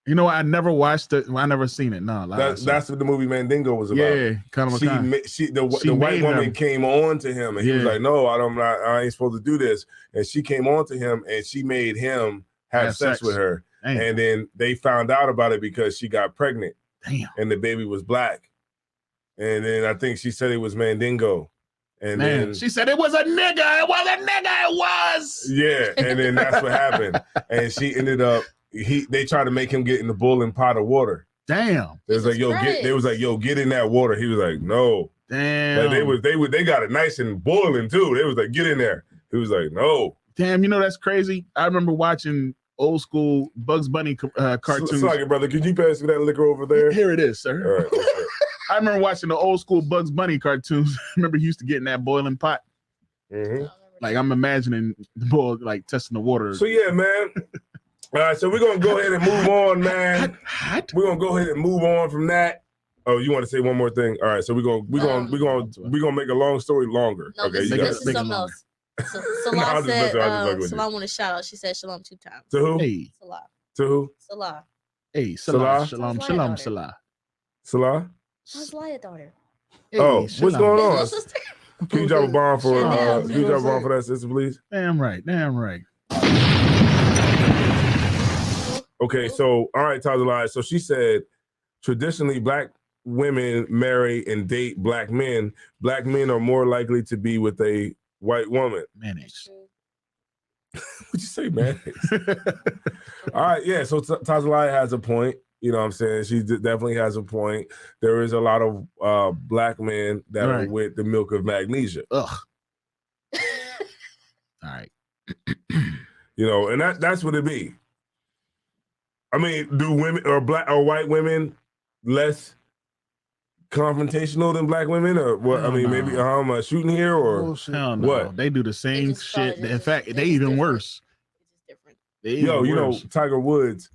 Speaker 5: You know, I never watched it. I never seen it. No,
Speaker 1: that's what the movie Mandingo was about.
Speaker 5: Yeah, kind of.
Speaker 1: The white woman came on to him, and he was like, "No, I ain't supposed to do this." And she came on to him, and she made him have sex with her.
Speaker 5: Damn.
Speaker 1: And then they found out about it because she got pregnant.
Speaker 5: Damn.
Speaker 1: And the baby was black. And then I think she said it was Mandingo. And then
Speaker 5: she said it was a nigga. It was a nigga. It was.
Speaker 1: Yeah, and then that's what happened. And she ended up. They tried to make him get in the boiling pot of water.
Speaker 5: Damn.
Speaker 1: They was like, get in that water. He was like, no.
Speaker 5: Damn.
Speaker 1: Like they got it nice and boiling too. They was like, get in there. He was like, no.
Speaker 5: Damn, that's crazy. I remember watching old school Bugs Bunny cartoons.
Speaker 1: Sorry, brother. Could you pass me that liquor over there?
Speaker 5: Here it is, sir.
Speaker 1: All right.
Speaker 5: I remember watching the old school Bugs Bunny cartoons. I remember he used to get in that boiling pot.
Speaker 1: Mm-hmm.
Speaker 5: Like I'm imagining the boy like testing the water.
Speaker 1: So yeah, man. All right, so we're gonna go ahead and move on, man. We're gonna go ahead and move on from that. Oh, you want to say one more thing? All right, so we're gonna make a long story longer.
Speaker 3: No,
Speaker 1: okay,
Speaker 3: this is something else. So, Salah said, Salah want a shout out. She said shalom 2 times.
Speaker 1: To who?
Speaker 5: Hey.
Speaker 3: Salah.
Speaker 1: To who?
Speaker 3: Salah.
Speaker 5: Hey, Salah.
Speaker 1: Salah?
Speaker 5: Shalom, Salah.
Speaker 1: Salah?
Speaker 3: How's Laya daughter?
Speaker 5: Hey,
Speaker 1: what's going on?
Speaker 3: Little sister?
Speaker 1: Can you drop a bomb for
Speaker 3: Chanel.
Speaker 1: can you drop a bomb for that, sister, please?
Speaker 5: Damn right.
Speaker 1: Okay, so all right, Tazalai. So she said traditionally black women marry and date black men. Black men are more likely to be with a white woman.
Speaker 5: Mayonnaise.
Speaker 1: What'd you say, man? All right, yeah. So Tazalai has a point. You know what I'm saying? She definitely has a point. There is a lot of black men that are with the milk of magnesia.
Speaker 5: Ugh. All right.
Speaker 1: And that's what it be. I mean, do women or white women less confrontational than black women, or what?
Speaker 5: Hell
Speaker 1: I mean,
Speaker 5: no.
Speaker 1: maybe I'm shooting here, or
Speaker 5: Hell no.
Speaker 1: what?
Speaker 5: They do the same shit. In fact, they even worse.
Speaker 3: It's different.
Speaker 1: Tiger Woods,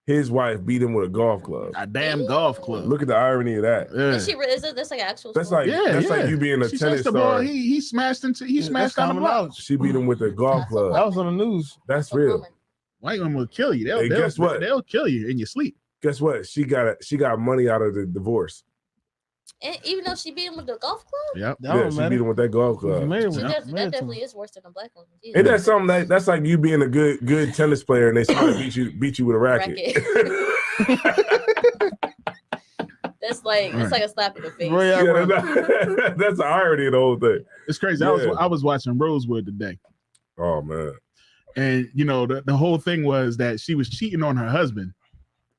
Speaker 1: his wife beat him with a golf club.
Speaker 5: A damn golf club.
Speaker 1: Look at the irony of that.
Speaker 5: Yeah.
Speaker 3: Is she really? That's like an actual.
Speaker 1: That's
Speaker 3: story?
Speaker 1: like like you being a
Speaker 5: She
Speaker 1: tennis
Speaker 5: touched the
Speaker 1: star.
Speaker 5: ball. He smashed out the
Speaker 2: common
Speaker 5: block.
Speaker 2: knowledge.
Speaker 1: She beat him with a golf
Speaker 3: That's
Speaker 1: club.
Speaker 2: That was on the news.
Speaker 1: That's real.
Speaker 5: White women will kill you.
Speaker 1: Hey, guess what?
Speaker 5: They'll kill you in your sleep.
Speaker 1: Guess what? She got money out of the divorce.
Speaker 3: And even though she beat him with the golf club,
Speaker 5: Yep.
Speaker 2: That
Speaker 1: Yeah,
Speaker 2: don't
Speaker 1: she
Speaker 2: matter.
Speaker 1: beat him with that golf club.
Speaker 2: Married
Speaker 3: she
Speaker 2: with-
Speaker 3: that
Speaker 2: married to
Speaker 3: definitely
Speaker 2: him.
Speaker 3: is worse than a black woman. Jesus.
Speaker 1: Ain't that something that's like you being a good tennis player and they somebody beat you with a racket.
Speaker 3: That's like a slap in the face.
Speaker 2: Roy
Speaker 1: Yeah, that's the irony of the whole thing.
Speaker 5: It's crazy.
Speaker 1: Yeah.
Speaker 5: I was watching Rosewood today.
Speaker 1: Oh man.
Speaker 5: And the whole thing was that she was cheating on her husband.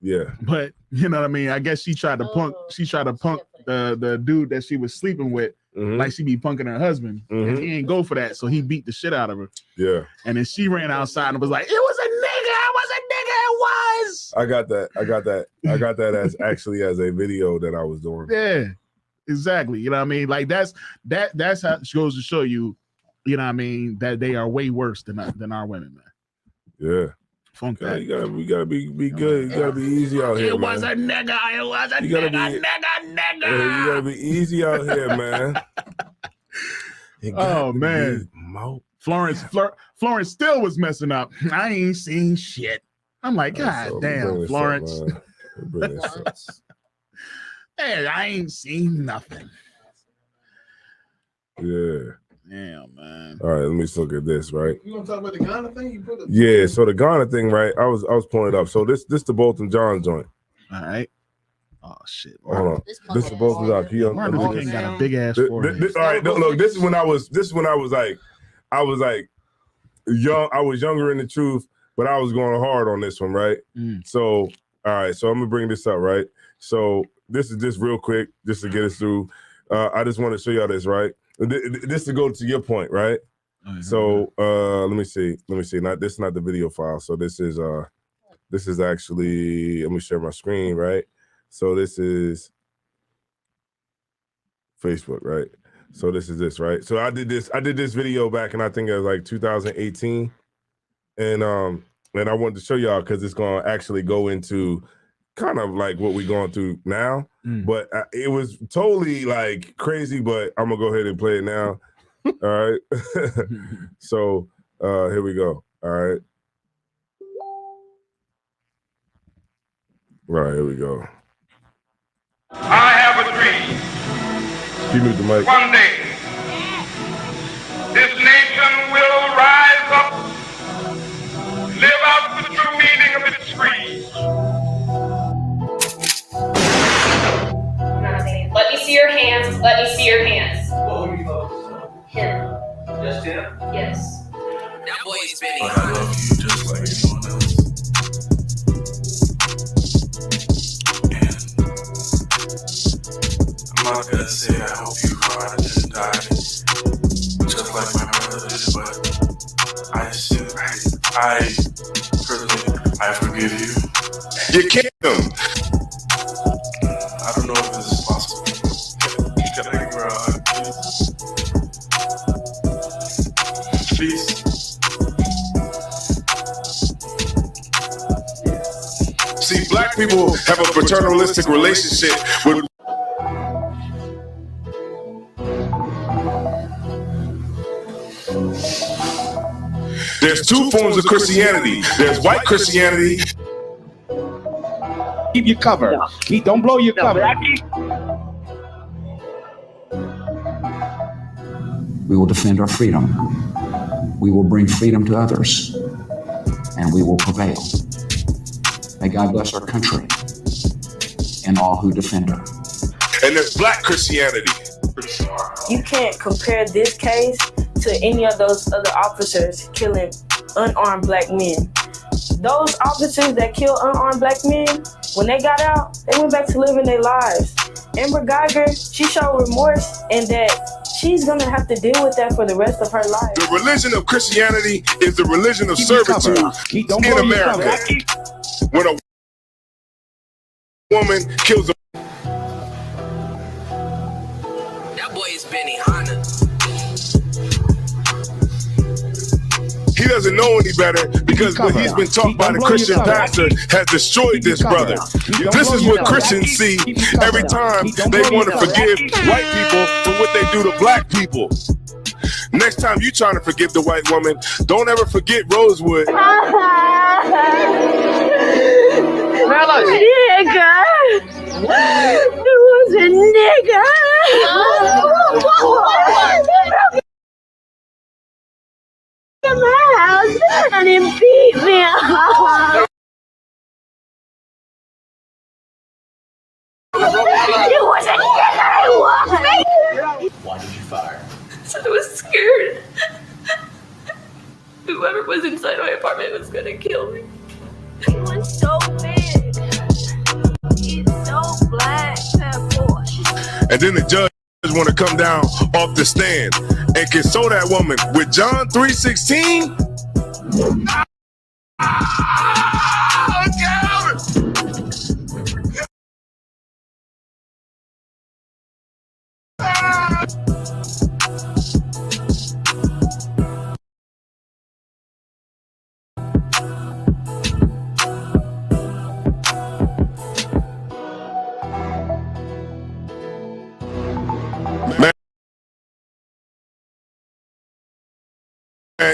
Speaker 1: Yeah.
Speaker 5: But you know what I mean? I guess she tried to punk the dude that she was sleeping with,
Speaker 1: Mhm.
Speaker 5: like she be punking her husband.
Speaker 1: Mhm.
Speaker 5: And he ain't go for that. So he beat the shit out of her.
Speaker 1: Yeah.
Speaker 5: And then she ran outside and was like, it was a nigga, it was.
Speaker 1: I got that as actually as a video that I was doing.
Speaker 5: Yeah, exactly. You know what I mean? Like that's how it goes to show you, you know what I mean, that they are way worse than our women, man.
Speaker 1: Yeah.
Speaker 5: Funk
Speaker 1: Yeah,
Speaker 5: that.
Speaker 1: you gotta be good. You gotta be easy out here,
Speaker 5: It was
Speaker 1: man.
Speaker 5: a nigga. It was a
Speaker 1: You gotta
Speaker 5: nigga.
Speaker 1: be-
Speaker 5: Nigga.
Speaker 1: Hey, you gotta be easy out here, man. It got
Speaker 5: Oh,
Speaker 1: to
Speaker 5: man.
Speaker 1: be Mo.
Speaker 5: Florence still was messing up. I ain't seen shit. I'm like,
Speaker 1: All right,
Speaker 5: God
Speaker 1: so bring
Speaker 5: damn,
Speaker 1: this
Speaker 5: Florence.
Speaker 1: up, man. Bring this up.
Speaker 5: Hey, I ain't seen nothing.
Speaker 1: Yeah.
Speaker 5: Damn, man.
Speaker 1: All right, let me just look at this, right?
Speaker 2: You gonna talk about the Ghana thing? You put
Speaker 1: Yeah, so the Ghana thing, right? I was pulling it up. So this the Bolton John joint.
Speaker 5: All right. Oh shit.
Speaker 1: Hold on.
Speaker 3: This
Speaker 1: This is Bolton John. Can you
Speaker 5: Martin Luther King got a big ass
Speaker 1: All
Speaker 5: forehead.
Speaker 1: right, look. This is when I was like young. I was younger in the truth, but I was going hard on this one, right? So, all right. So I'm gonna bring this up, right? So this is just real quick, just to get us through. I just want to show y'all this, right? This to go to your point, right? So let me see. Not this, not the video file. So this is actually. Let me share my screen, right? So this is Facebook, right? So this is this, right? So I did this video back in, I think it was like 2018, and I wanted to show y'all because it's gonna actually go into kind of like what we're going through now, but it was totally like crazy. But I'm gonna go ahead and play it now. All right. So here we go. All right. Right, here we go.
Speaker 4: I have a dream.
Speaker 1: Can you mute the mic?
Speaker 4: One day, this nation will rise up, live out the true meaning of its creed.
Speaker 7: Let me see your hands. Let me see your hands.
Speaker 6: What were you focused on?
Speaker 7: Him.
Speaker 6: Just him?
Speaker 7: Yes.
Speaker 8: That boy is Benny.
Speaker 9: But I love you just like anyone else. And I'm not gonna say I hope you ride and die, just like my brother did, but I personally, I forgive you.
Speaker 4: You can't do.
Speaker 9: I don't know if this is possible. Can I give her a hug, please? Please?
Speaker 4: See, black people have a paternalistic relationship with. There's two forms of Christianity. There's white Christianity.
Speaker 10: Keep your cover. Don't blow your cover.
Speaker 11: We will defend our freedom. We will bring freedom to others. And we will prevail. May God bless our country and all who defend her.
Speaker 4: And there's black Christianity.
Speaker 12: You can't compare this case to any of those other officers killing unarmed black men. Those officers that kill unarmed black men, when they got out, they went back to living their lives. Amber Geiger, she showed remorse and that she's gonna have to deal with that for the rest of her life.
Speaker 4: The religion of Christianity is the religion of servitude in America. When a woman kills a
Speaker 8: That boy is Benny Hanna.
Speaker 4: he doesn't know any better because what he's been taught by the Christian pastor has destroyed this brother. This is what Christians see every time they want to forgive white people for what they do to black people. Next time you trying to forgive the white woman, don't ever forget Rosewood.
Speaker 12: Nigga! It was a nigga! In my house and he beat me up. It was a nigga!
Speaker 6: Why did you fire?
Speaker 7: So I was scared. Whoever was inside my apartment was gonna kill me.
Speaker 12: He was so big. He's so black, that boy.
Speaker 4: And then the judge want to come down off the stand and console that woman with John 3:16.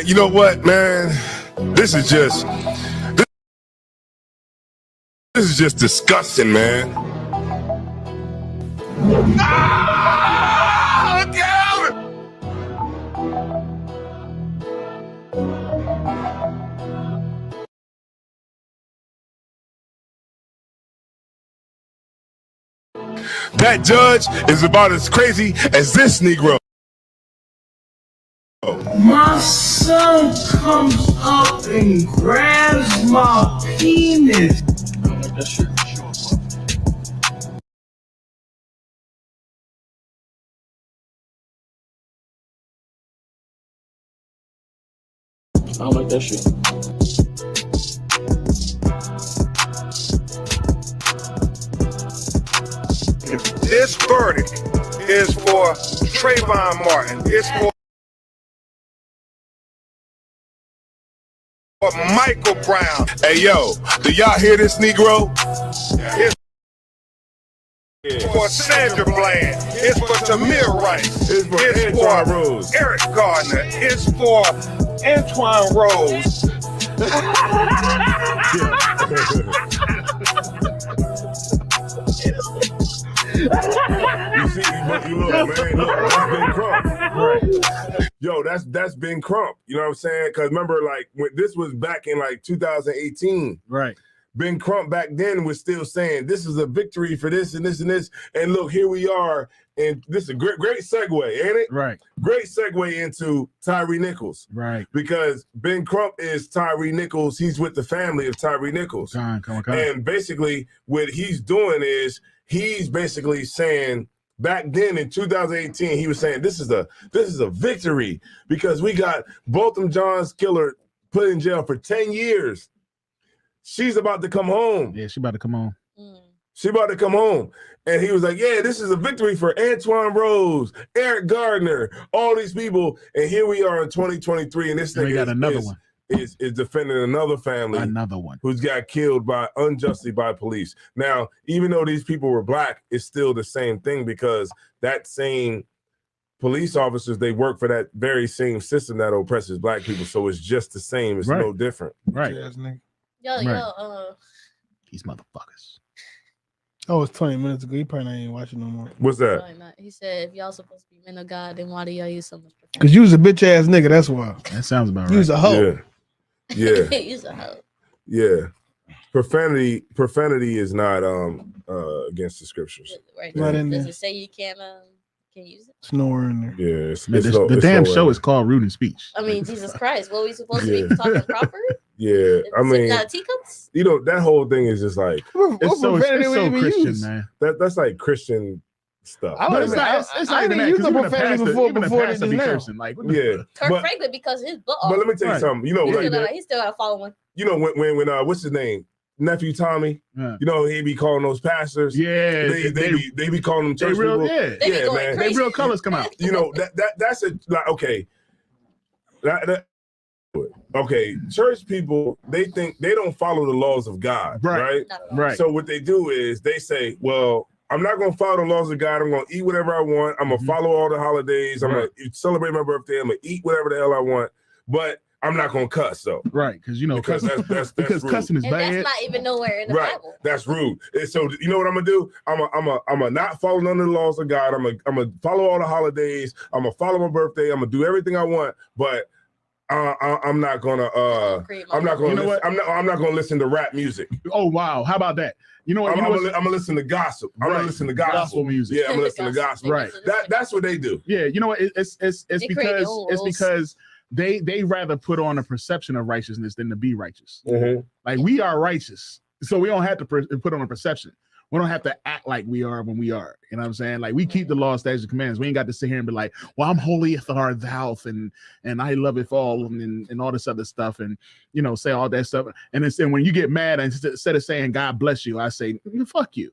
Speaker 1: Man, you know what, man? This is just disgusting, man. Ah, look out! That judge is about as crazy as this Negro.
Speaker 13: My son comes up and grabs my penis. That shit. I don't like that shit.
Speaker 14: This verdict is for Trayvon Martin. It's for Michael Brown.
Speaker 1: Hey, yo, do y'all hear this, Negro?
Speaker 14: It's for Sandra Bland. It's for Tamir Rice.
Speaker 1: It's for Antoine Rose.
Speaker 14: Eric Gardner. It's for Antoine Rose.
Speaker 1: You see, but you look, man, look, that's Ben Crump. Right. Yo, that's Ben Crump. You know what I'm saying? Because remember, like, when this was back in like 2018.
Speaker 5: Right.
Speaker 1: Ben Crump back then was still saying this is a victory for this and this and this. And look, here we are. And this is a great segue, ain't it?
Speaker 5: Right.
Speaker 1: Great segue into Tyree Nichols.
Speaker 5: Right.
Speaker 1: Because Ben Crump is Tyree Nichols. He's with the family of Tyree Nichols.
Speaker 5: Come on.
Speaker 1: And basically what he's doing is he's basically saying back then in 2018, he was saying this is a victory because we got Botham Jean's killer put in jail for 10 years. She's about to come home.
Speaker 5: Yeah, she's about to come home.
Speaker 1: She about to come home. And he was like, yeah, this is a victory for Antoine Rose, Eric Gardner, all these people. And here we are in 2023. And this
Speaker 5: we got another
Speaker 1: is,
Speaker 5: one.
Speaker 1: Is defending another family.
Speaker 5: Another one.
Speaker 1: Who's got killed unjustly by police. Now, even though these people were black, it's still the same thing because that same police officers, they work for that very same system that oppresses black people. So it's just the same. It's no different.
Speaker 5: Right.
Speaker 2: These motherfuckers. Oh, it's 20 minutes ago. You probably not even watching no more.
Speaker 1: What's that?
Speaker 3: Probably not. He said, if y'all supposed to be men of God, then why do y'all use so much profanity?
Speaker 2: Because you was a bitch ass nigga, that's why.
Speaker 5: That sounds about right.
Speaker 2: You was a hoe.
Speaker 1: Yeah.
Speaker 3: Use a hoe.
Speaker 1: Yeah. Profanity is not against the scriptures.
Speaker 3: Right.
Speaker 2: Not in
Speaker 3: Does
Speaker 2: there.
Speaker 3: it say you can't use it?
Speaker 2: Snore in there.
Speaker 1: Yeah.
Speaker 5: The damn show is called Rude and Speech.
Speaker 3: I mean, Jesus Christ, what are we supposed to be talking proper?
Speaker 1: Yeah, I mean,
Speaker 3: not teacups?
Speaker 1: you know, that whole thing is just like
Speaker 5: It's so Christian, man.
Speaker 1: That's like Christian stuff.
Speaker 5: But it's not even that.
Speaker 2: used
Speaker 5: Even
Speaker 2: the
Speaker 5: the
Speaker 2: profanity
Speaker 5: pastor,
Speaker 2: before
Speaker 5: even the pastor
Speaker 2: this
Speaker 5: be
Speaker 2: now.
Speaker 5: cursing. Like,
Speaker 1: Yeah,
Speaker 3: Kirk Franklin, because his book.
Speaker 1: but let me tell you something. You know,
Speaker 3: he still got to follow one.
Speaker 1: you know when what's his name? Nephew Tommy, you know, he be calling those pastors.
Speaker 5: Yeah,
Speaker 1: they be calling them church
Speaker 5: real,
Speaker 1: people.
Speaker 5: yeah,
Speaker 3: They be going
Speaker 1: man.
Speaker 3: crazy.
Speaker 5: They real colors come out.
Speaker 1: You know that's a like okay. Okay, church people, they think they don't follow the laws of God, right?
Speaker 5: Right.
Speaker 1: So what they do is they say, well, I'm not gonna follow the laws of God. I'm gonna eat whatever I want. I'm gonna follow all the holidays. I'm gonna celebrate my birthday. I'm gonna eat whatever the hell I want. But I'm not gonna cuss though.
Speaker 5: Right, because you know,
Speaker 1: because that's
Speaker 5: because
Speaker 1: rude.
Speaker 5: cussing is
Speaker 3: And
Speaker 5: bad.
Speaker 3: that's not even nowhere in the
Speaker 1: Right,
Speaker 3: Bible.
Speaker 1: that's rude. And so you know what I'm gonna do? I'm gonna not follow none of the laws of God. I'm gonna follow all the holidays. I'm gonna follow my birthday. I'm gonna do everything I want. But I'm not gonna. I'm not gonna.
Speaker 5: You know what?
Speaker 1: I'm not gonna listen to rap music.
Speaker 5: Oh wow, how about that? You know what?
Speaker 1: I'm gonna listen to gossip. I'm gonna listen to gospel
Speaker 5: music.
Speaker 1: Yeah, I'm gonna listen to gospel.
Speaker 5: Right.
Speaker 1: That's what they do.
Speaker 5: Yeah, you know what? It's
Speaker 3: They create their own rules.
Speaker 5: because they rather put on a perception of righteousness than to be righteous.
Speaker 1: Mhm.
Speaker 5: Like we are righteous, so we don't have to put on a perception. We don't have to act like we are when we are. You know what I'm saying? Like we keep the law, statutes, and commands. We ain't got to sit here and be like, well, I'm holy if art thou, and I love it all, and all this other stuff, and you know, say all that stuff. And then when you get mad, instead of saying God bless you, I say fuck you.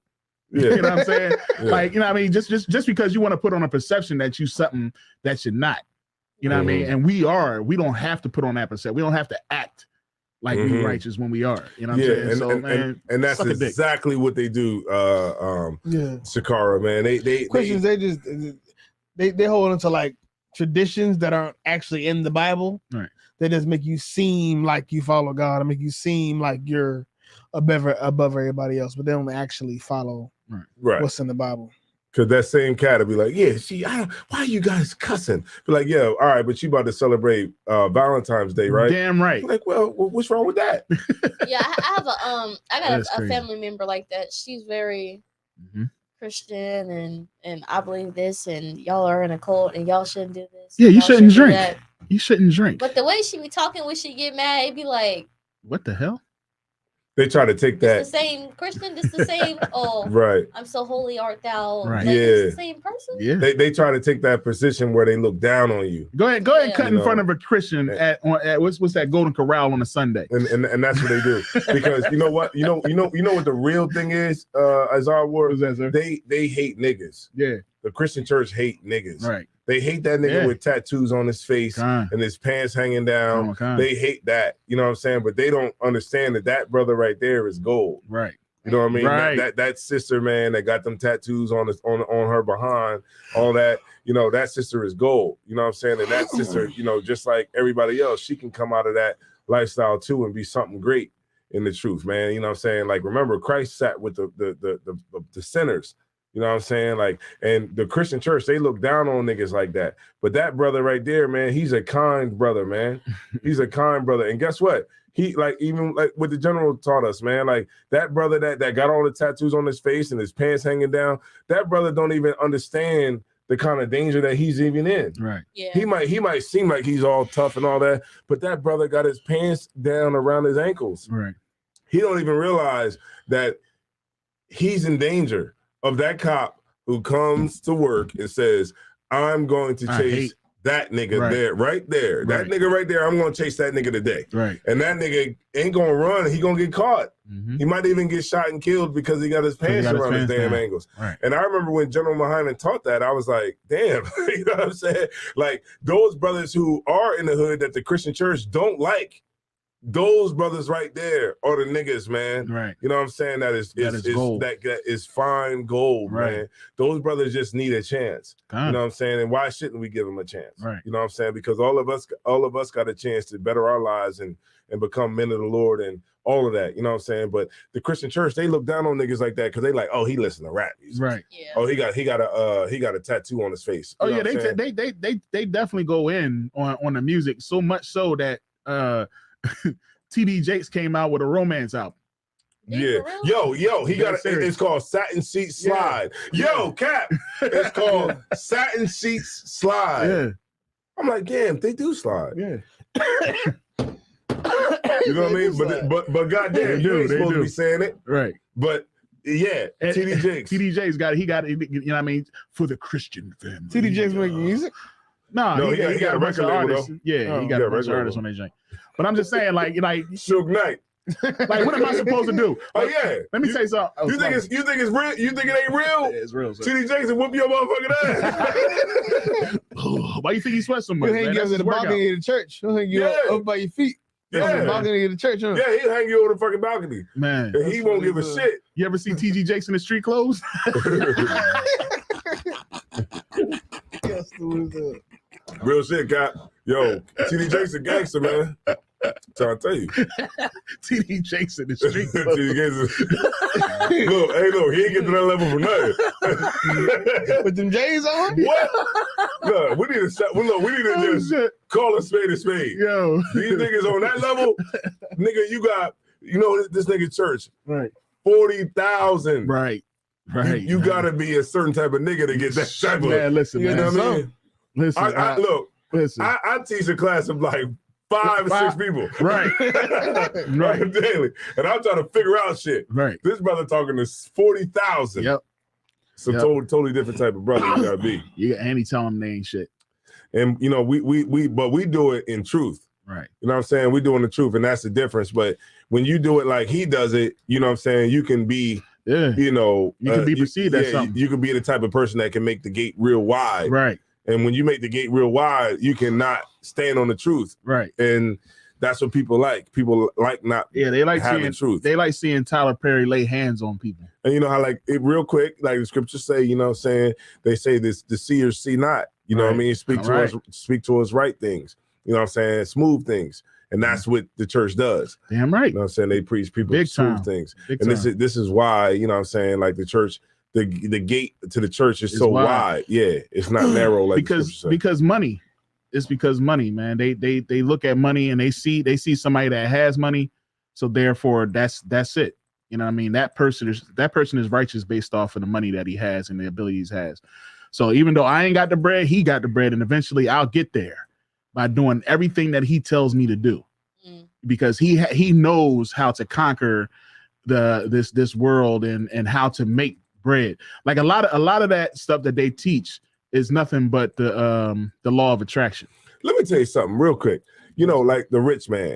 Speaker 1: Yeah.
Speaker 5: You know what I'm saying?
Speaker 1: Yeah.
Speaker 5: Like, you know what I mean? Just because you want to put on a perception that you something that you're not. You know what I mean? And we don't have to put on that perception. We don't have to act like we righteous when we are. You know what I'm saying?
Speaker 1: And,
Speaker 5: So, man,
Speaker 1: and that's
Speaker 5: suck a dick.
Speaker 1: exactly what they do. Sakara, man. They
Speaker 2: Christians, they hold into like traditions that aren't actually in the Bible.
Speaker 5: Right.
Speaker 2: They just make you seem like you follow God and make you seem like you're above everybody else, but they don't actually follow what's in the Bible.
Speaker 1: Because that same cat will be like, yeah, why are you guys cussing? Be like, yeah, all right, but you about to celebrate Valentine's Day, right?
Speaker 5: Damn right.
Speaker 1: Like, well, what's wrong with that?
Speaker 3: Yeah, I have I got a family member like that. She's very Christian and I believe this, and y'all are in a cult, and y'all shouldn't do this.
Speaker 5: Yeah, you shouldn't drink. You shouldn't drink.
Speaker 3: But the way she be talking when she get mad, it be like,
Speaker 5: what the hell?
Speaker 1: They try to take that.
Speaker 3: It's the same Christian. It's the same. Oh,
Speaker 1: right.
Speaker 3: I'm so holy art thou.
Speaker 1: Right.
Speaker 3: Like,
Speaker 1: Yeah.
Speaker 3: It's the same person.
Speaker 5: Yeah.
Speaker 1: They try to take that position where they look down on you.
Speaker 5: Go ahead, cut in front of a Christian at what's that Golden Corral on a Sunday,
Speaker 1: and that's what they do. Because you know what what the real thing is. As our word, they hate niggas.
Speaker 5: Yeah.
Speaker 1: The Christian church hate niggas.
Speaker 5: Right.
Speaker 1: They hate that nigga with tattoos on his face and his pants hanging down. They hate that. You know what I'm saying? But they don't understand that brother right there is gold.
Speaker 5: Right.
Speaker 1: You know what I mean?
Speaker 5: Right.
Speaker 1: That sister, man, that got them tattoos on her behind, all that, that sister is gold. You know what I'm saying? And that sister, just like everybody else, she can come out of that lifestyle too and be something great in the truth, man. You know what I'm saying? Like, remember, Christ sat with the sinners. You know what I'm saying? Like, and the Christian church, they look down on niggas like that. But that brother right there, man, he's a kind brother, man. He's a kind brother. And guess what? He, like, even like what the general taught us, man, like that brother that got all the tattoos on his face and his pants hanging down, that brother don't even understand the kind of danger that he's even in.
Speaker 5: Right.
Speaker 3: Yeah.
Speaker 1: He might seem like he's all tough and all that, but that brother got his pants down around his ankles.
Speaker 5: Right.
Speaker 1: He don't even realize that he's in danger of that cop who comes to work and says, I'm going to chase that nigga right there. That nigga right there, I'm going to chase that nigga today.
Speaker 5: Right.
Speaker 1: And that nigga ain't going to run. He going to get caught. He might even get shot and killed because he got his pants around his damn ankles.
Speaker 5: Right.
Speaker 1: And I remember when General Muhammad taught that, I was like, damn, you know what I'm saying? Like, those brothers who are in the hood that the Christian church don't like, those brothers right there are the niggas, man.
Speaker 5: Right.
Speaker 1: You know what I'm saying? That is gold. That is fine gold, man. Those brothers just need a chance. You know what I'm saying? And why shouldn't we give them a chance?
Speaker 5: Right.
Speaker 1: You know what I'm saying? Because all of us got a chance to better our lives and become men of the Lord and all of that. You know what I'm saying? But the Christian church, they look down on niggas like that because they like, oh, he listen to rap music.
Speaker 5: Right.
Speaker 3: Yeah.
Speaker 1: Oh, he got a tattoo on his face.
Speaker 5: Oh,
Speaker 1: You know
Speaker 5: yeah,
Speaker 1: what I'm saying?
Speaker 5: they definitely go in on the music so much so that TD Jakes came out with a romance album.
Speaker 1: Yeah, yo, he got it's called Satin Seats Slide. Yo, Cap, it's called Satin Seats Slide.
Speaker 5: Yeah.
Speaker 1: I'm like, damn, they do slide.
Speaker 5: Yeah.
Speaker 1: You know what I mean? But goddamn, you ain't supposed to be saying it.
Speaker 5: Right.
Speaker 1: But yeah, TD Jakes.
Speaker 5: TD Jakes got it, you know what I mean, for the Christian family.
Speaker 2: TD Jakes making music?
Speaker 5: No, he got a bunch of artists. Yeah, he got a bunch of artists on that joint. But I'm just saying, like
Speaker 1: Suge Knight.
Speaker 5: Like, what am I supposed to do?
Speaker 1: Oh yeah.
Speaker 5: Let me tell you something.
Speaker 1: You think it's real? You think it ain't real?
Speaker 5: Yeah, it's real.
Speaker 1: TD Jakes will whoop your motherfucking ass.
Speaker 5: Why you think he sweats so much?
Speaker 2: He'll hang you up in the balcony of the church. He'll hang you up by your feet.
Speaker 1: Yeah.
Speaker 2: The balcony of the church. Huh?
Speaker 1: Yeah, he'll hang you over the fucking balcony.
Speaker 5: Man.
Speaker 1: And he won't give a shit.
Speaker 5: You ever see TG Jakes in the street clothes?
Speaker 1: Real shit, Cap. Yo, TD Jakes a gangster, man. Trying to tell you.
Speaker 5: TD Jakes in the street clothes.
Speaker 1: TD Jakes look, he ain't get to that level for nothing.
Speaker 2: With them J's on?
Speaker 1: What? Look, we need to just call a spade a spade.
Speaker 5: Yo.
Speaker 1: These niggas on that level, nigga, this nigga church.
Speaker 5: Right.
Speaker 1: 40,000.
Speaker 5: Right.
Speaker 1: You gotta be a certain type of nigga to get that type of.
Speaker 5: Man, listen,
Speaker 1: you know what I mean?
Speaker 5: Listen,
Speaker 1: I teach a class of like 5 or 6 people.
Speaker 5: Right.
Speaker 1: Right. Daily. And I'm trying to figure out shit.
Speaker 5: Right.
Speaker 1: This brother talking to 40,000.
Speaker 5: Yep.
Speaker 1: Some totally different type of brother you gotta be.
Speaker 5: And he telling them they ain't shit.
Speaker 1: And we do it in truth.
Speaker 5: Right.
Speaker 1: You know what I'm saying? We doing the truth, and that's the difference. But when you do it like he does it, you know what I'm saying, you can be you
Speaker 5: can be perceived as something.
Speaker 1: You can be the type of person that can make the gate real wide.
Speaker 5: Right.
Speaker 1: And when you make the gate real wide, you cannot stand on the truth.
Speaker 5: Right.
Speaker 1: And that's what people like. People like not
Speaker 5: they like
Speaker 1: having
Speaker 5: seeing
Speaker 1: truth.
Speaker 5: They like seeing Tyler Perry lay hands on people.
Speaker 1: And you know how, like, it real quick, like the scriptures say, you know what I'm saying, they say this, the seers see not. You know what I mean? Speak to us right things. you know what I'm saying, smooth things. And that's what the church does.
Speaker 5: Damn right.
Speaker 1: You know what I'm saying? They preach people
Speaker 5: Big
Speaker 1: smooth
Speaker 5: time.
Speaker 1: things.
Speaker 5: Big
Speaker 1: and
Speaker 5: time.
Speaker 1: this is why, you know what I'm saying, like the church, the gate to the church is so wide. Yeah, it's not narrow like
Speaker 5: because money. It's because money, man. They look at money and they see somebody that has money, so therefore that's it. You know what I mean? That person is righteous based off of the money that he has and the abilities he has. So even though I ain't got the bread, he got the bread, and eventually I'll get there by doing everything that he tells me to do, because he knows how to conquer this world and how to make bread. Like a lot of that stuff that they teach is nothing but the law of attraction.
Speaker 1: Let me tell you something real quick. You know, like the rich man.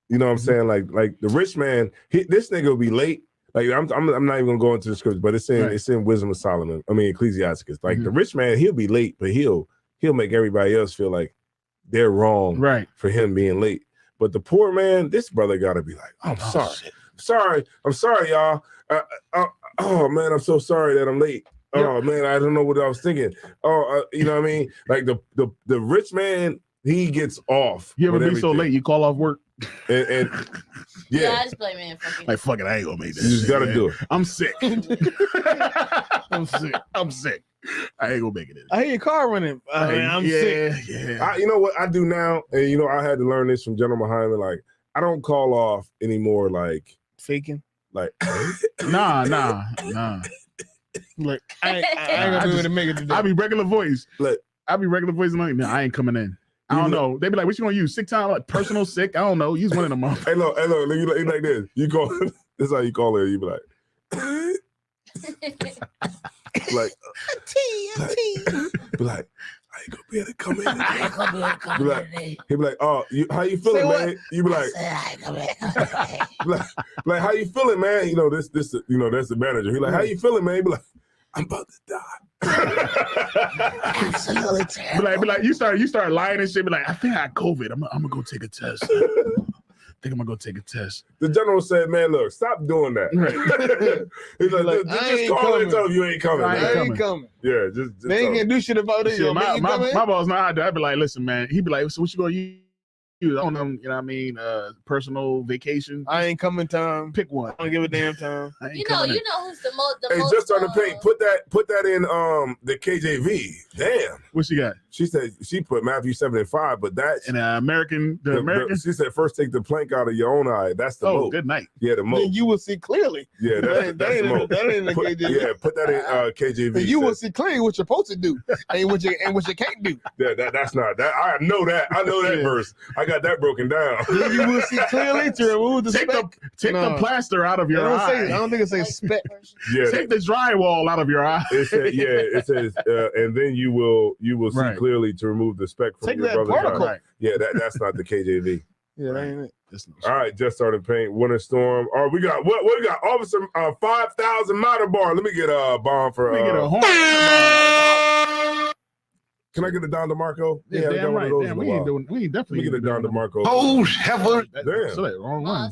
Speaker 1: You know what I'm saying? Like the rich man. This nigga will be late. Like I'm not even gonna go into the scripture, but it's in Wisdom of Solomon. I mean Ecclesiasticus. Like the rich man, he'll be late, but he'll make everybody else feel like they're wrong for him being late. But the poor man, this brother gotta be like, I'm sorry, y'all. Oh man, I'm so sorry that I'm late. Oh man, I don't know what I was thinking. You know what I mean? Like the rich man, he gets off.
Speaker 5: You ever be so late you call off work?
Speaker 1: And yeah,
Speaker 3: I just play, man.
Speaker 5: Like fuck it, I ain't gonna make that.
Speaker 1: You just gotta do it.
Speaker 5: I'm sick. I'm sick. I ain't gonna make it in.
Speaker 2: I hear your car running. I'm sick.
Speaker 5: Yeah.
Speaker 1: You know what I do now, and you know I had to learn this from General Muhammad. Like I don't call off anymore. Like
Speaker 2: faking.
Speaker 1: Like
Speaker 5: nah.
Speaker 2: Like I ain't gonna be able to make it today.
Speaker 5: I'll be regular voice.
Speaker 1: Like
Speaker 5: I'll be regular voice. And like, no, I ain't coming in. I don't know. They be like, what you gonna use? Sick time? Like personal sick? I don't know. Use one of them.
Speaker 1: Hey, look, you like this. You call. This is how you call it. You be like, be like, I ain't gonna be able to come in. He be like, oh, how you feeling, man? You be like, like, how you feeling, man? You know, this, you know, that's the manager. He like, how you feeling, man? He be like, I'm about to die.
Speaker 2: Absolutely terrible.
Speaker 5: Be like, you start lying and shit. Be like, I think I had COVID. I'm gonna go take a test. I think I'm gonna go take a test.
Speaker 1: The general said, man, look, stop doing that. He's like, just call and tell him you ain't coming.
Speaker 2: I ain't coming.
Speaker 1: Yeah, just
Speaker 2: they ain't gonna do shit about it.
Speaker 5: Shit, my boss know how to do. I'd be like, listen, man. He'd be like, so what you gonna use? On them, you know what I mean? Personal vacation.
Speaker 2: I ain't coming time.
Speaker 5: Pick one.
Speaker 2: I don't give a damn time.
Speaker 3: You know who's the most.
Speaker 1: Hey, just on the paint. Put that in the KJV. Damn.
Speaker 5: What she got?
Speaker 1: She said she put Matthew 7:5, but that's
Speaker 5: in American.
Speaker 1: She said first take the plank out of your own eye. That's the moat.
Speaker 5: Good night.
Speaker 1: Yeah, the moat.
Speaker 2: Then you will see clearly.
Speaker 1: Yeah, that's the moat.
Speaker 2: That ain't the KJV.
Speaker 1: Yeah, put that in KJV.
Speaker 2: And you will see clearly what you're supposed to do and what you can't do.
Speaker 1: Yeah, that's not that. I know that. I know that verse. I got that broken down.
Speaker 2: Then you will see clearly to remove the speck.
Speaker 5: Take the plaster out of your eye.
Speaker 2: I don't think it says speck.
Speaker 5: Yeah, take the drywall out of your eye.
Speaker 1: It said, it says, and then you will see clearly to remove the speck from your brother's eye. Yeah, that's not the KJV.
Speaker 2: Yeah, that ain't it.
Speaker 1: All right, just started paint. Winter storm. All right, we got what we got? Officer 5,000 Motor Bar. Let me get a bomb for.
Speaker 5: Let me get a horn.
Speaker 1: Can I get a Don DeMarco?
Speaker 5: Yeah, damn right. Damn, we ain't definitely.
Speaker 1: Let me get a Don DeMarco.
Speaker 14: Oh, heaven.
Speaker 1: Damn.
Speaker 5: So that wrong one.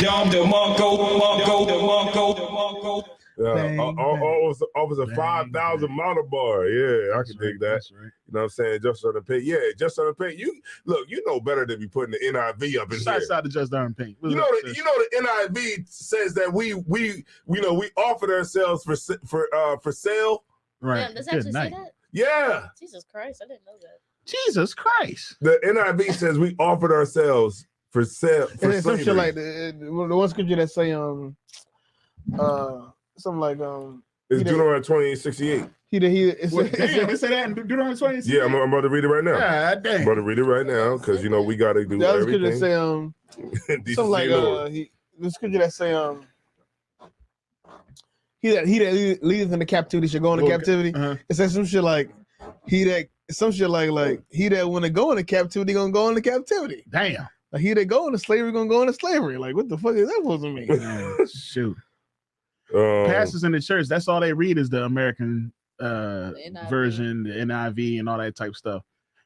Speaker 13: Don DeMarco.
Speaker 1: Officer 5,000 Motor Bar. Yeah, I can dig that.
Speaker 5: That's right.
Speaker 1: You know what I'm saying? Just on the paint. Yeah, just on the paint. You look, you know better than be putting the NIV up in here.
Speaker 5: Outside the just darn paint.
Speaker 1: You know the NIV says that we offered ourselves for sale.
Speaker 5: Right.
Speaker 3: Damn, does it actually say that?
Speaker 1: Yeah.
Speaker 3: Jesus Christ, I didn't know that.
Speaker 5: Jesus Christ.
Speaker 1: The NIV says we offered ourselves for sale. For
Speaker 2: and some shit like the one scripture that say something like
Speaker 1: it's Deuteronomy 28:68.
Speaker 5: It say that in Deuteronomy 28:68?
Speaker 1: Yeah, I'm about to read it right now.
Speaker 5: God dang.
Speaker 1: I'm about to read it right now because you know we got to do
Speaker 2: that
Speaker 1: everything.
Speaker 2: That say something like the scripture that say he that leadeth into captivity shall go into captivity. It says some shit like he that want to go into captivity gonna go into captivity.
Speaker 5: Damn.
Speaker 2: Like he that go into slavery gonna go into slavery. Like what the fuck is that supposed to mean?
Speaker 5: Shoot. Pastors in the church, that's all they read is the American version, the NIV, and all that type of stuff,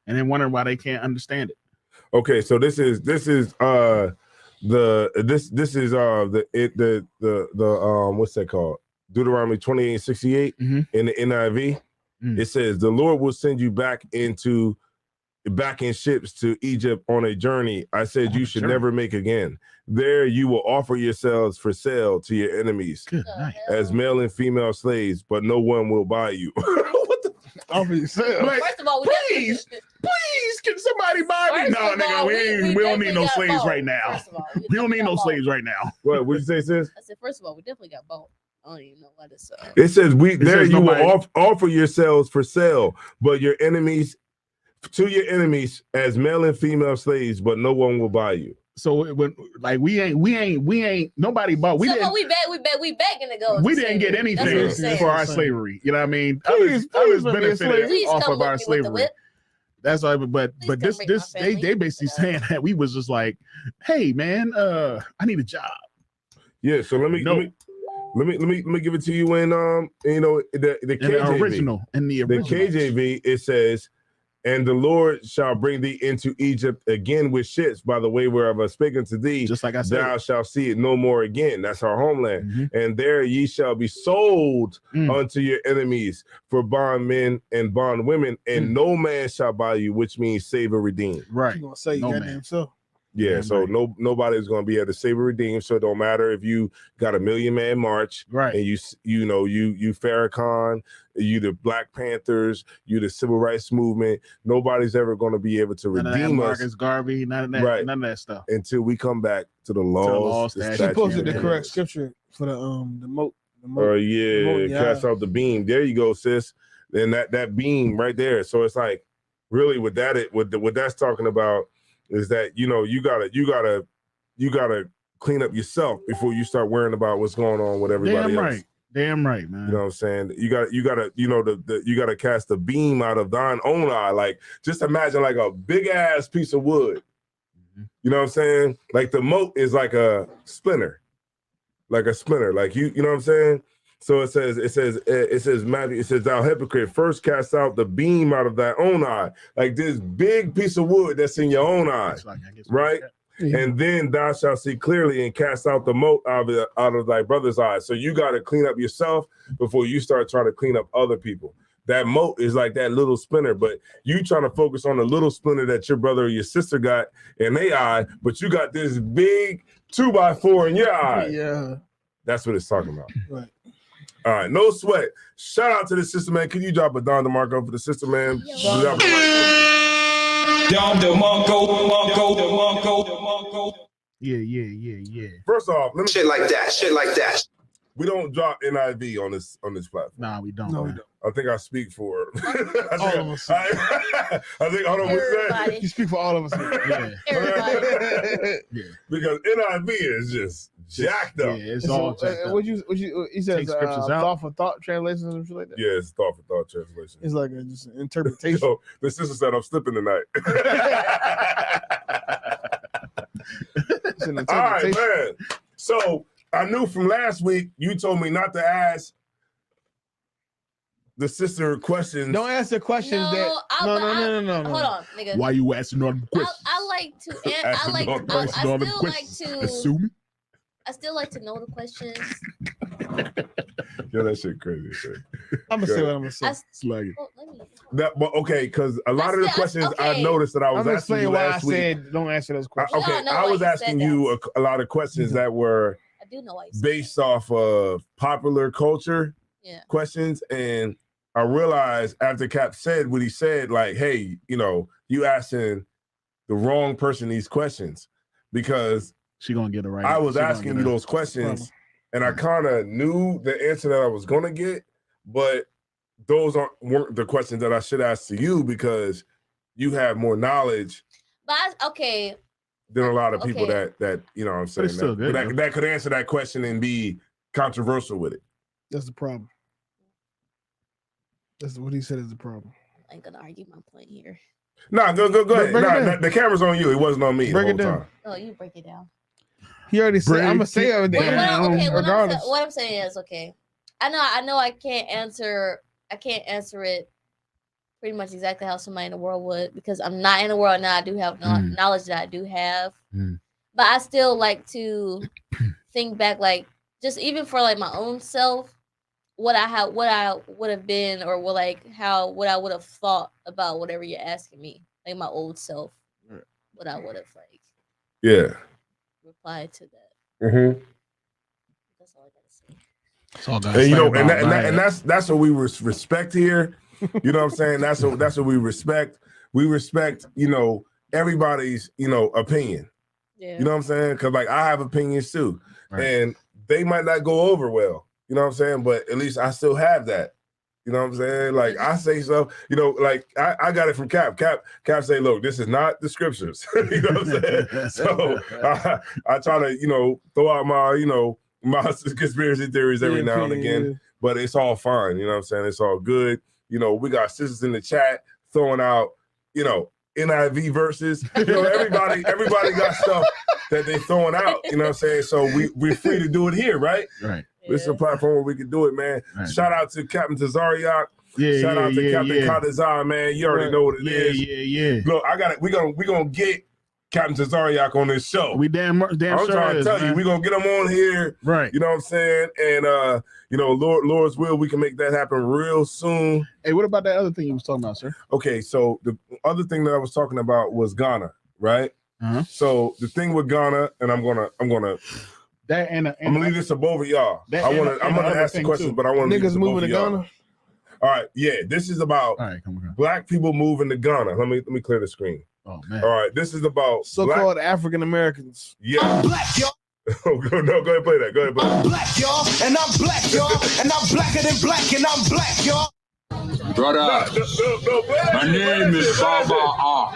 Speaker 5: and then wonder why they can't understand it.
Speaker 1: Okay, so this is the what's that called? Deuteronomy 28:68 in the NIV. It says the Lord will send you back in ships to Egypt on a journey I said you should never make again. There you will offer yourselves for sale to your enemies as male and female slaves, but no one will buy you. What the
Speaker 2: offer yourself?
Speaker 5: Like,
Speaker 3: First of all,
Speaker 5: please, can somebody buy me? No, nigga, we don't need no slaves right now. We don't need no slaves right now.
Speaker 1: What would you say, sis?
Speaker 3: I said, first of all, we definitely got both. I don't even know what it's.
Speaker 1: It says you
Speaker 5: nobody...
Speaker 1: will offer yourselves for sale, but your enemies to your enemies as male and female slaves, but no one will buy you.
Speaker 5: So when like we ain't nobody bought. We begging
Speaker 3: to go.
Speaker 5: We didn't get anything for our slavery. You know what I mean? Others benefited off of our slavery. That's why. But this they basically saying that we was just like, hey man, I need a job.
Speaker 1: Yeah. So let me give it to you in the KJV.
Speaker 5: Original.
Speaker 1: The KJV, it says, and the Lord shall bring thee into Egypt again with ships by the way whereof I speaking to thee.
Speaker 5: Just like I said,
Speaker 1: thou shalt see it no more again. That's our homeland. And there ye shall be sold unto your enemies for bondmen and bondwomen, and no man shall buy you, which means save or redeem.
Speaker 5: Right.
Speaker 2: You gonna say you goddamn so.
Speaker 1: Yeah, so nobody's gonna be able to save or redeem. So it don't matter if you got a Million Man March,
Speaker 5: right?
Speaker 1: And you Farrakhan, you the Black Panthers, you the Civil Rights Movement. Nobody's ever gonna be able to redeem us.
Speaker 5: Marcus Garvey, none of that,
Speaker 1: right?
Speaker 5: None of that stuff
Speaker 1: until we come back to the laws.
Speaker 2: She posted the correct scripture for the moat.
Speaker 1: Oh yeah, cast out the beam. There you go, sis. And that beam right there. So it's like really what that's talking about. Is that you gotta clean up yourself before you start worrying about what's going on with everybody else.
Speaker 5: Damn right, man.
Speaker 1: You know what I'm saying? You gotta cast the beam out of thine own eye. Like just imagine like a big ass piece of wood. You know what I'm saying? Like the moat is like a splinter. Like you know what I'm saying? So it says, Matthew, it says, thou hypocrite, first cast out the beam out of thy own eye, like this big piece of wood that's in your own eye, right? And then thou shalt see clearly and cast out the mote out of thy brother's eye. So you got to clean up yourself before you start trying to clean up other people. That mote is like that little splinter, but you trying to focus on the little splinter that your brother or your sister got in their eye, but you got this big 2x4 in your eye.
Speaker 2: Yeah.
Speaker 1: That's what it's talking about.
Speaker 2: Right.
Speaker 1: All right, no sweat. Shout out to the sister man. Can you drop a Don DeMarco for the sister man? Don
Speaker 5: DeMarco. Yeah.
Speaker 1: First off, let me
Speaker 8: shit like that.
Speaker 1: We don't drop NIV on this platform.
Speaker 5: Nah, we don't.
Speaker 2: No, we don't.
Speaker 1: I think I speak for
Speaker 2: all of us.
Speaker 1: I think hold on.
Speaker 2: Everybody. You speak for all of us.
Speaker 5: Yeah.
Speaker 2: Everybody.
Speaker 1: Because NIV is just jacked up.
Speaker 5: Yeah, it's all jacked up.
Speaker 2: What you he says
Speaker 5: scriptures out.
Speaker 2: thought for thought translations and shit like that.
Speaker 1: Yeah, it's thought for thought translation.
Speaker 2: It's like just an interpretation.
Speaker 1: Yo, the sister said I'm slipping tonight. All right, man. So I knew from last week you told me not to ask the sister questions.
Speaker 2: Don't answer questions No.
Speaker 3: Hold on, nigga.
Speaker 5: Why you asking all them questions?
Speaker 3: I like to. I still like to know the questions.
Speaker 1: Yo, that shit crazy.
Speaker 2: I'm gonna say what I'm gonna say.
Speaker 1: Okay, because a lot of the questions I noticed that I was asking you last week.
Speaker 2: Said don't answer those questions.
Speaker 1: I was asking you a lot of questions that were based off of popular culture questions, and I realized after Cap said what he said, like, hey, you asking the wrong person these questions because
Speaker 5: she gonna get it right.
Speaker 1: I was asking you those questions, and I kind of knew the answer that I was gonna get, but those weren't the questions that I should ask to you because you have more knowledge. Than a lot of people that you know what I'm saying that could answer that question and be controversial with it.
Speaker 2: That's the problem. That's what he said is the problem.
Speaker 3: I ain't gonna argue my point here.
Speaker 1: Nah, go ahead. Nah, the camera's on you. It wasn't on me.
Speaker 2: Break
Speaker 1: the
Speaker 2: it
Speaker 1: whole
Speaker 2: down.
Speaker 1: time.
Speaker 3: Oh, you break it down.
Speaker 2: He already said. I'm gonna say everything.
Speaker 3: Regardless. What I'm saying is okay. I know. I can't answer. I can't answer it pretty much exactly how somebody in the world would because I'm not in the world now. I do have knowledge that I do have, but I still like to think back, like just even for like my own self. what I would have been, or what I would have thought about whatever you're asking me, like my old self, what I would have replied to that.
Speaker 1: Mm-hmm.
Speaker 3: That's all I gotta say.
Speaker 5: It's all
Speaker 1: and that's what we respect here. You know what I'm saying? That's what we respect. We respect, everybody's, opinion.
Speaker 3: Yeah.
Speaker 1: You know what I'm saying? Because like I have opinions too, and they might not go over well. You know what I'm saying? But at least I still have that. You know what I'm saying? Like I say stuff, like I got it from Cap. Cap say, look, this is not the scriptures. You know what I'm saying? So I try to, throw out my, my conspiracy theories every now and again, but it's all fine. You know what I'm saying? It's all good. We got sisters in the chat throwing out, NIV verses. Everybody got stuff that they throwing out. You know what I'm saying? So we're free to do it here, right?
Speaker 5: Right.
Speaker 1: This is a platform where we can do it, man. Right. Shout out to Captain Tazariak. Shout out to Captain Kadazar, man. You already know what it is.
Speaker 5: Yeah.
Speaker 1: Look, I got it. We're gonna get Captain Tazariak on this show.
Speaker 5: We damn
Speaker 1: I'm
Speaker 5: sure
Speaker 1: trying to tell
Speaker 5: man.
Speaker 1: you, we're gonna get him on here.
Speaker 5: Right.
Speaker 1: You know what I'm saying? And Lord's will, we can make that happen real soon.
Speaker 5: Hey, what about that other thing you was talking about, sir?
Speaker 1: Okay, so the other thing that I was talking about was Ghana, right?
Speaker 5: Uh-huh.
Speaker 1: So the thing with Ghana, and I'm gonna
Speaker 5: that and
Speaker 1: I'm gonna leave this above y'all. I'm gonna ask the questions, but I want to
Speaker 2: niggas moving to Ghana.
Speaker 1: All right, yeah, this is about black people moving to Ghana. Let me clear the screen.
Speaker 5: Oh man.
Speaker 1: All right, this is about
Speaker 2: so-called African Americans.
Speaker 1: Yeah.
Speaker 15: I'm black, y'all.
Speaker 1: No, go ahead and play that. Go ahead and play that.
Speaker 15: I'm black, y'all, and I'm black, y'all, and I'm blacker than black, and I'm black, y'all.
Speaker 11: Brother, my name is Baba R.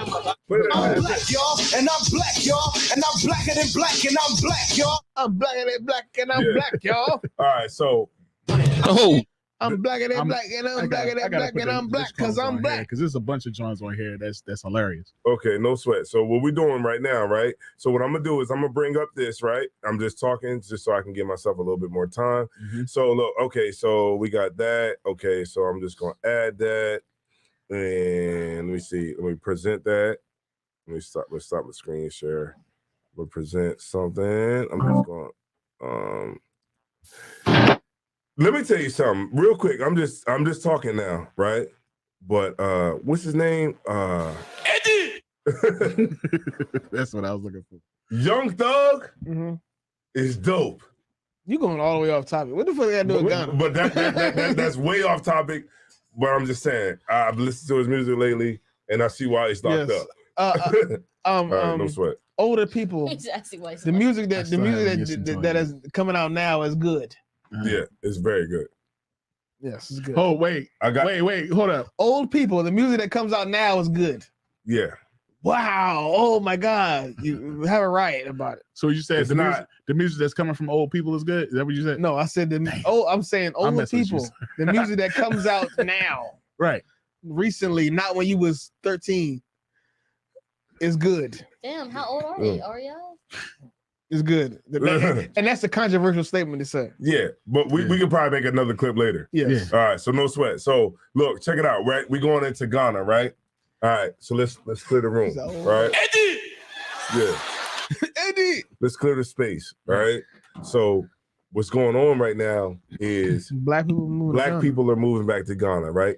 Speaker 15: I'm black, y'all, and I'm black, y'all, and I'm blacker than black, and I'm black, y'all.
Speaker 2: I'm blacker than black, and I'm black, y'all.
Speaker 1: All right, so
Speaker 2: I'm blacker than black, and I'm blacker than black, and I'm black because I'm black.
Speaker 5: Because there's a bunch of joints on here that's hilarious.
Speaker 1: Okay, no sweat. So what we're doing right now, right? So what I'm gonna do is I'm gonna bring up this, right? I'm just talking just so I can give myself a little bit more time.
Speaker 5: Mm-hmm.
Speaker 1: So look, okay, so we got that. Okay, so I'm just gonna add that, and let me see. Let me present that. Let's stop the screen share. We'll present something. I'm just going. Let me tell you something real quick. I'm just talking now, right? But what's his name?
Speaker 15: Eddie.
Speaker 5: That's what I was looking for.
Speaker 1: Young Thug is dope.
Speaker 2: You going all the way off topic. What the fuck I do with Ghana?
Speaker 1: But that's way off topic. But I'm just saying, I've listened to his music lately, and I see why he's locked up.
Speaker 2: All
Speaker 1: right, no sweat.
Speaker 2: Older people.
Speaker 3: Exactly why
Speaker 2: the music that is coming out now is good.
Speaker 1: Yeah, it's very good.
Speaker 2: Yes, it's good.
Speaker 5: Oh wait, wait, hold up.
Speaker 2: Old people, the music that comes out now is good.
Speaker 1: Yeah.
Speaker 2: Wow. Oh my God. You have a right about it.
Speaker 5: So you said the music that's coming from old people is good? Is that what you said?
Speaker 2: No, I said I'm saying older people. The music that comes out now.
Speaker 5: Right.
Speaker 2: Recently, not when you was 13, is good.
Speaker 3: Damn, how old are they? Are y'all?
Speaker 2: It's good. And that's a controversial statement to say.
Speaker 1: Yeah, but we can probably make another clip later.
Speaker 2: Yes.
Speaker 1: All right, so no sweat. So look, check it out, right? We're going into Ghana, right? All right, so let's clear the room, right?
Speaker 15: Eddie!
Speaker 1: Yeah.
Speaker 2: Eddie!
Speaker 1: Let's clear the space, right? So what's going on right now is
Speaker 2: black people
Speaker 1: are moving back to Ghana, right?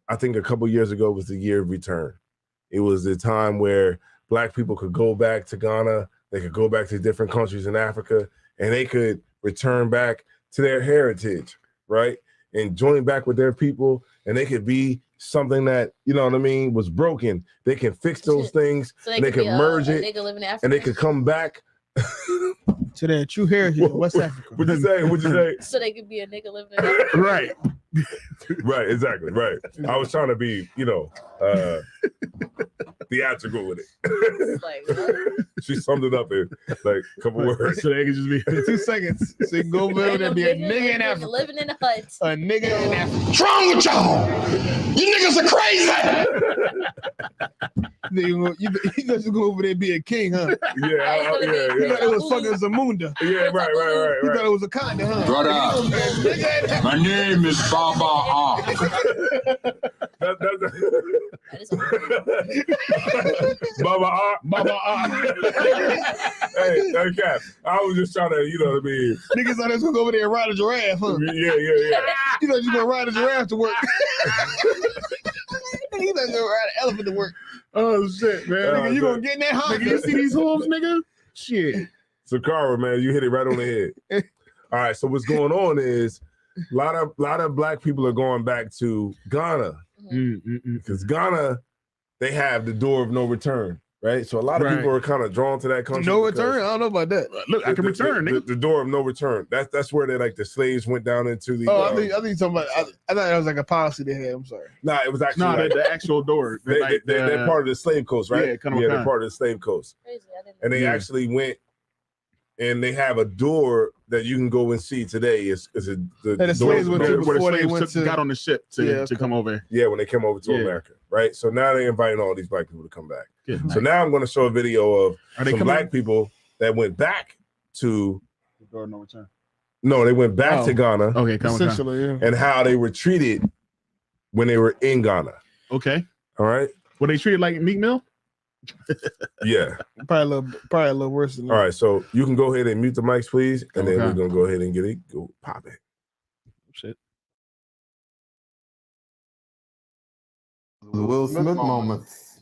Speaker 1: I think a couple years ago was the year of return. It was the time where black people could go back to Ghana. They could go back to different countries in Africa, and they could return back to their heritage, right? And join back with their people, and they could be something that, you know what I mean, was broken. They can fix those things,
Speaker 3: so
Speaker 1: and they can merge it, and they could come back
Speaker 2: to their true heritage in West Africa.
Speaker 1: What'd you say?
Speaker 3: So they could be a nigga living in Africa.
Speaker 1: Right. Right, exactly, right. I was trying to be, theatrical with it. She summed it up in like a couple words.
Speaker 5: So they can just be
Speaker 2: 2 seconds. So you can go over there and be a nigga in Africa.
Speaker 3: Living in a hut.
Speaker 2: A nigga in Africa.
Speaker 15: What's wrong with y'all? You niggas are crazy.
Speaker 2: You just go over there and be a king, huh?
Speaker 1: Yeah.
Speaker 2: You thought it was fucking Zamunda.
Speaker 1: Yeah, right.
Speaker 2: You thought it was a Wakanda, huh?
Speaker 11: Brother, my name is Baba R.
Speaker 3: That is
Speaker 1: Baba Hey, Cap. I was just trying to, you know what I mean?
Speaker 2: Niggas thought they was gonna go over there and ride a giraffe, huh?
Speaker 1: Yeah.
Speaker 2: You know you gonna ride a giraffe to work. You thought you gonna ride an elephant to work.
Speaker 5: Oh shit, man.
Speaker 2: Nigga, you gonna get in that hot.
Speaker 5: Nigga, you see these hooves, nigga? Shit.
Speaker 1: Sakara, man, you hit it right on the head. All right, so what's going on is a lot of black people are going back to Ghana because Ghana, they have the door of no return, right? So a lot of people are kind of drawn to that country.
Speaker 2: No return? I don't know about that.
Speaker 5: Look, I can return.
Speaker 1: The door of no return. That's where they like the slaves went down into the.
Speaker 2: I think you're talking about. I thought that was like a policy they had. I'm sorry.
Speaker 1: Nah, it was actually
Speaker 5: the actual door.
Speaker 1: They're part of the slave coast, right?
Speaker 5: Yeah,
Speaker 1: they're part of the slave coast. And they actually went. And they have a door that you can go and see today. It's the
Speaker 2: slaves went to
Speaker 5: where
Speaker 2: before
Speaker 5: the
Speaker 2: they
Speaker 5: slaves got on the ship to come over.
Speaker 1: Yeah, when they came over to America, right? So now they're inviting all these black people to come back. So now I'm going to show a video of some black people that went back to
Speaker 5: the door of no return.
Speaker 1: No, they went back to Ghana.
Speaker 5: Okay,
Speaker 2: essentially,
Speaker 1: and how they were treated when they were in Ghana.
Speaker 5: Okay,
Speaker 1: all right.
Speaker 5: Were they treated like Meek Mill?
Speaker 1: Yeah,
Speaker 2: probably a little worse than that.
Speaker 1: All right, so you can go ahead and mute the mics, please, and then we're gonna go ahead and go pop it.
Speaker 5: Shit.
Speaker 16: The Will Smith moments.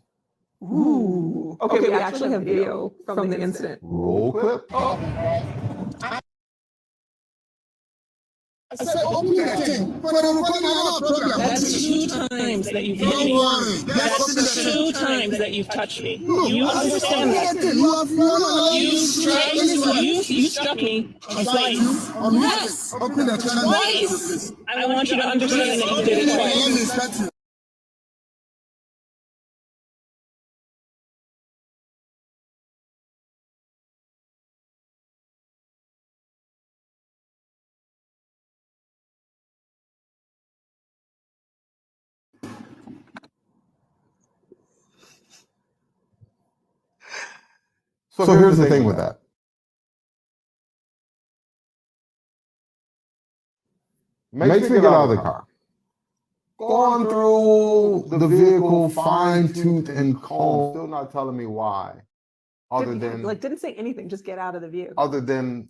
Speaker 17: Ooh. Okay, we actually have video from the incident.
Speaker 16: Roll clip.
Speaker 15: I said, open that thing. But I'm recording our program.
Speaker 18: That's 2 times that you've touched me.
Speaker 15: Don't worry.
Speaker 18: That's 2 times that you've touched me.
Speaker 15: Look,
Speaker 18: You understand that? You struck me twice.
Speaker 15: Yes. Open that channel.
Speaker 18: Twice. I want you to understand that you did it twice.
Speaker 16: So here's the thing with that. Make sure you get out of the car. Gone through the vehicle, fine tooth and comb. Still not telling me why.
Speaker 17: Didn't say anything. Just get out of the vehicle.
Speaker 16: Other than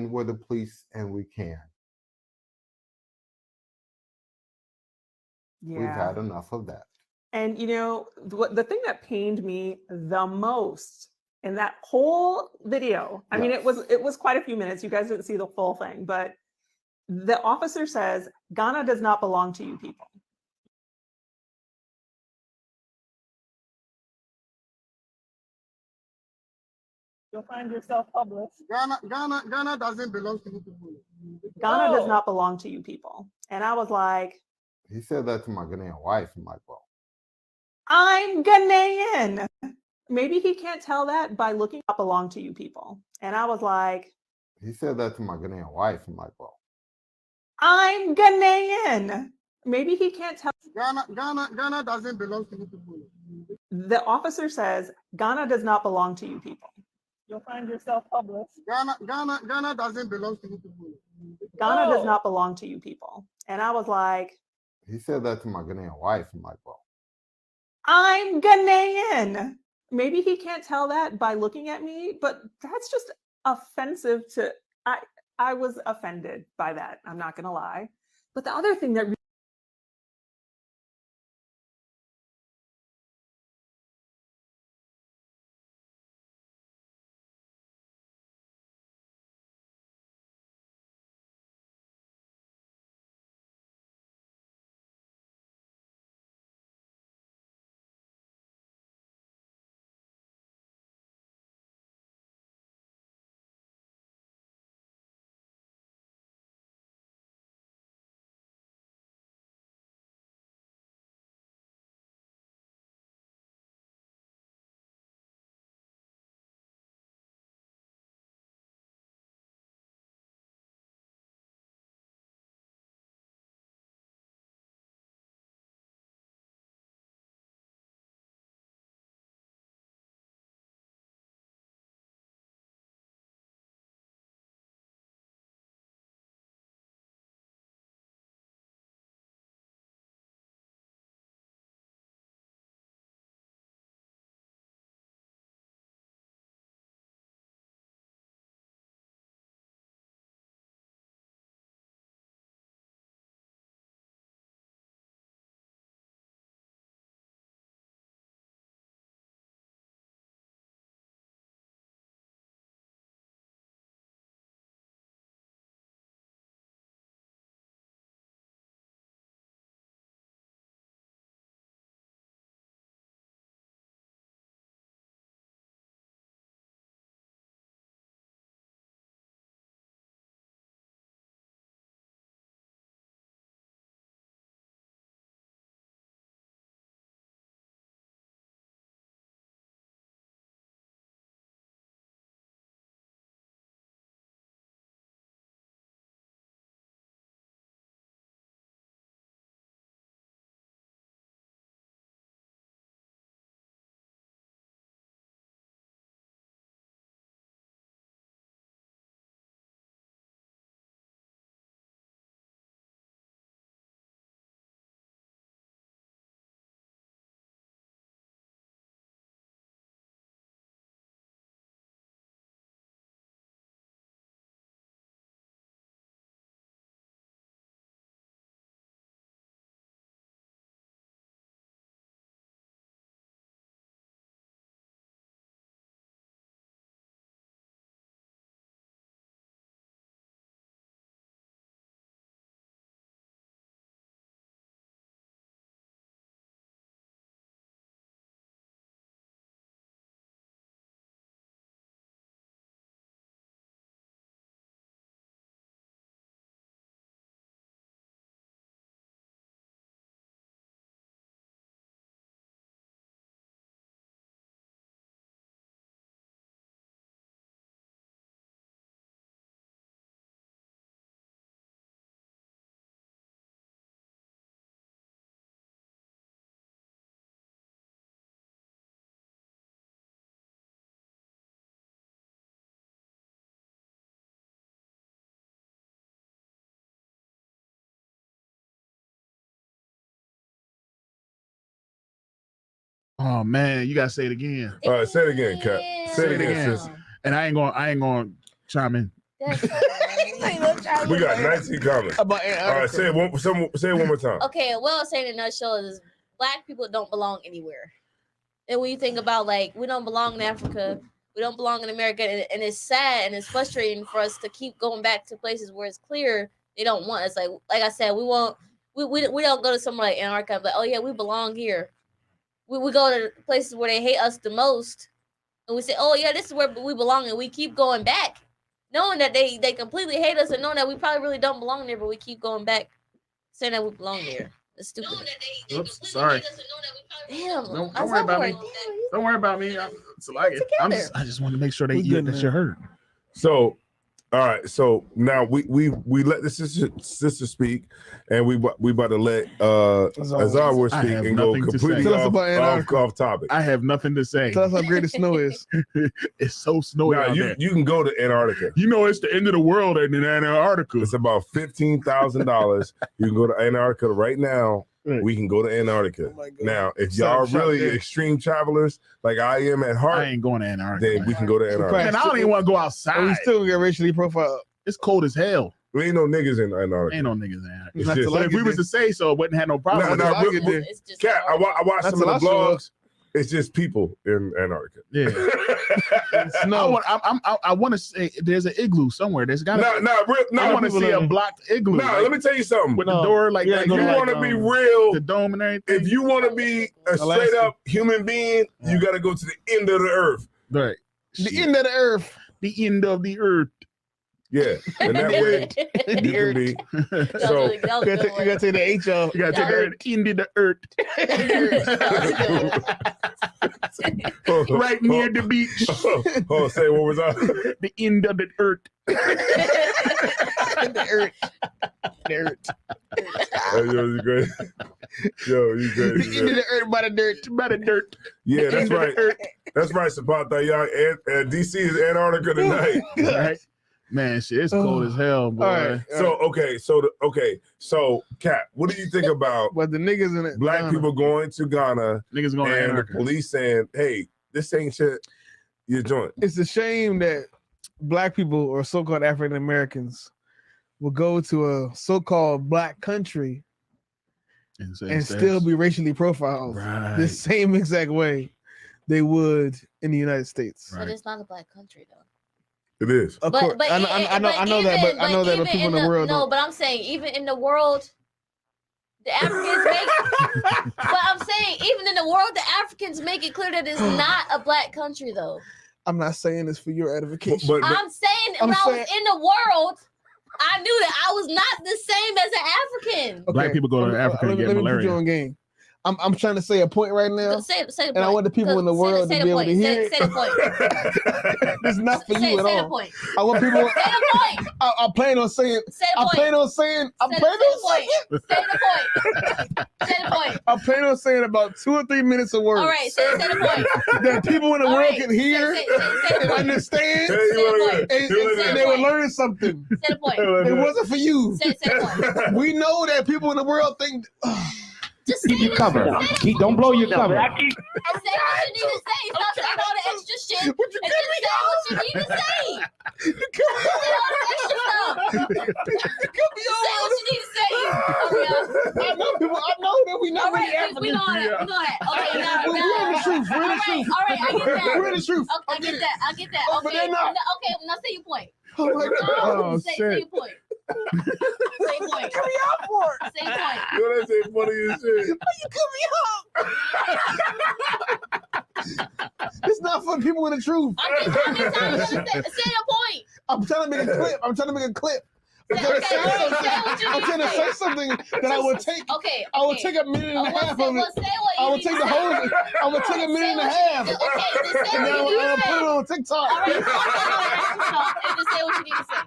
Speaker 16: we're the police and we can.
Speaker 17: Yeah.
Speaker 16: We've had enough of that.
Speaker 17: And you know, the thing that pained me the most in that whole video, I mean, it was quite a few minutes. You guys didn't see the full thing, but the officer says, Ghana does not belong to you people. You'll find yourself public.
Speaker 15: Ghana doesn't belong to you people.
Speaker 17: Ghana does not belong to you people. And I was like,
Speaker 16: he said that to my Ghanaian wife. I'm like, well,
Speaker 17: I'm Ghanaian. Maybe he can't tell that by looking up belong to you people. And I was like,
Speaker 16: he said that to my Ghanaian wife. I'm like, well,
Speaker 17: I'm Ghanaian. Maybe he can't tell.
Speaker 15: Ghana doesn't belong to you people.
Speaker 17: The officer says, Ghana does not belong to you people. You'll find yourself public.
Speaker 15: Ghana doesn't belong to you people.
Speaker 17: Ghana does not belong to you people. And I was like,
Speaker 16: he said that to my Ghanaian wife. I'm like, well,
Speaker 17: I'm Ghanaian. Maybe he can't tell that by looking at me, but that's just offensive to, I was offended by that. I'm not going to lie. But the other thing that
Speaker 5: Oh man, you gotta say it again.
Speaker 1: All right, say it again, Cap. Say it again, sis.
Speaker 5: And I ain't gonna chime in.
Speaker 1: We got 19 comments. All right, say it one more time.
Speaker 3: Okay, what I'll say in a nutshell is Black people don't belong anywhere. And when you think about like we don't belong in Africa, we don't belong in America, and it's sad and it's frustrating for us to keep going back to places where it's clear they don't want us. Like I said, we don't go to somewhere like Antarctica, but oh yeah, we belong here. We go to places where they hate us the most, and we say, oh yeah, this is where we belong, and we keep going back, knowing that they completely hate us, and knowing that we probably really don't belong there, but we keep going back, saying that we belong there. It's stupid.
Speaker 5: Oops, sorry.
Speaker 3: Damn,
Speaker 5: Don't worry about me. Don't worry about me. I just want to make sure that you heard.
Speaker 1: So, all right. So now we let the sister speak, and we about to let Azar speak and go completely off topic.
Speaker 5: I have nothing to say.
Speaker 2: Tell us how great the snow is.
Speaker 5: It's so snowy out there.
Speaker 1: You can go to Antarctica.
Speaker 5: You know it's the end of the world in Antarctica.
Speaker 1: It's about $15,000. You can go to Antarctica right now. We can go to Antarctica. Now, if y'all really extreme travelers like I am at heart,
Speaker 5: I ain't going to Antarctica.
Speaker 1: Then we can go to Antarctica.
Speaker 5: And I don't even want to go outside.
Speaker 2: We still get racially profiled.
Speaker 5: It's cold as hell.
Speaker 1: There ain't no niggas in Antarctica.
Speaker 5: Ain't no niggas in Antarctica. But if we was to say so, it wouldn't have no problem.
Speaker 1: Cat, I watched some of the vlogs. It's just people in Antarctica.
Speaker 5: Yeah.
Speaker 2: Snow.
Speaker 5: I want to say there's an igloo somewhere. There's got to I want to see a blocked igloo.
Speaker 1: Let me tell you something.
Speaker 5: With the door like that.
Speaker 1: If you want to be real,
Speaker 5: the dome and everything.
Speaker 1: If you want to be a straight up human being, you got to go to the end of the earth.
Speaker 5: Right.
Speaker 2: The end of the earth.
Speaker 5: The end of the earth.
Speaker 1: Yeah, and that way you can be. So
Speaker 2: you gotta take the H off.
Speaker 5: You gotta take the end of the earth. Right near the beach.
Speaker 1: Oh, say what was that?
Speaker 5: The end of the earth.
Speaker 2: The earth. The earth.
Speaker 1: Yo, you great. Yo, you great.
Speaker 2: The end of the earth by the dirt. By the dirt.
Speaker 1: Yeah, that's right. That's right, Sapata. Y'all, DC is Antarctica tonight.
Speaker 5: Right. Man, shit, it's cold as hell, boy.
Speaker 1: All right. So, Kat, what do you think about
Speaker 2: the niggas in it?
Speaker 1: Black people going to Ghana,
Speaker 5: niggas going
Speaker 1: and the police saying, "Hey, this ain't shit. You're joint."
Speaker 2: It's a shame that Black people or so-called African Americans will go to a so-called Black country and still be racially profiled the same exact way they would in the United States.
Speaker 3: But it's not a Black country, though.
Speaker 1: It is.
Speaker 2: Of course. I know that, but people in the world.
Speaker 3: No, but I'm saying even in the world, the Africans make. But I'm saying even in the world, the Africans make it clear that it's not a Black country, though.
Speaker 2: I'm not saying this for your edification.
Speaker 3: But I'm saying when I was in the world, I knew that I was not the same as an African.
Speaker 2: Okay.
Speaker 5: Black people go to Africa and get malaria.
Speaker 2: Put you on game. I'm trying to say a point right now.
Speaker 3: Say the point.
Speaker 2: And I want the people in the world to be able to hear it.
Speaker 3: Say the point.
Speaker 2: It's not for you at all.
Speaker 3: Say the point.
Speaker 2: I want people.
Speaker 3: Say the point.
Speaker 2: I plan on saying.
Speaker 3: Say the point.
Speaker 2: I plan on saying.
Speaker 3: Say the point. Say the point.
Speaker 2: I plan on saying about 2 or 3 minutes of words.
Speaker 3: All right, say the point.
Speaker 2: That people in the world can hear and understand, and they will learn something.
Speaker 3: Say the point.
Speaker 2: It wasn't for you.
Speaker 3: Say the point.
Speaker 2: We know that people in the world think.
Speaker 3: Just
Speaker 10: keep your cover. Don't blow your cover.
Speaker 3: Say what you need to say. Stop saying all the extra shit. And just say what you need to say. Say all the extra stuff. Say what you need to say.
Speaker 2: I know that we know.
Speaker 3: All right, we know that. We know that. Okay, now.
Speaker 2: We're in the truth. We're in the truth.
Speaker 3: All right, I get that.
Speaker 2: We're in the truth.
Speaker 3: I get that. I get that.
Speaker 2: But they're not.
Speaker 3: Okay, now say your point.
Speaker 2: Oh my God.
Speaker 3: Say your point. Say your point.
Speaker 2: Cut me out for it.
Speaker 3: Say your point.
Speaker 1: Yo, that's it funny as shit.
Speaker 2: Why you cut me out? It's not for people in the truth.
Speaker 3: Say your point.
Speaker 2: I'm trying to make a clip. I'm trying to say something that I will take.
Speaker 3: Okay.
Speaker 2: I will take a minute and a half of it. I will take the whole. I will take a minute and a half.
Speaker 3: Okay, just say
Speaker 2: and then I'll put it on TikTok.
Speaker 3: All right, and just say what you need to say.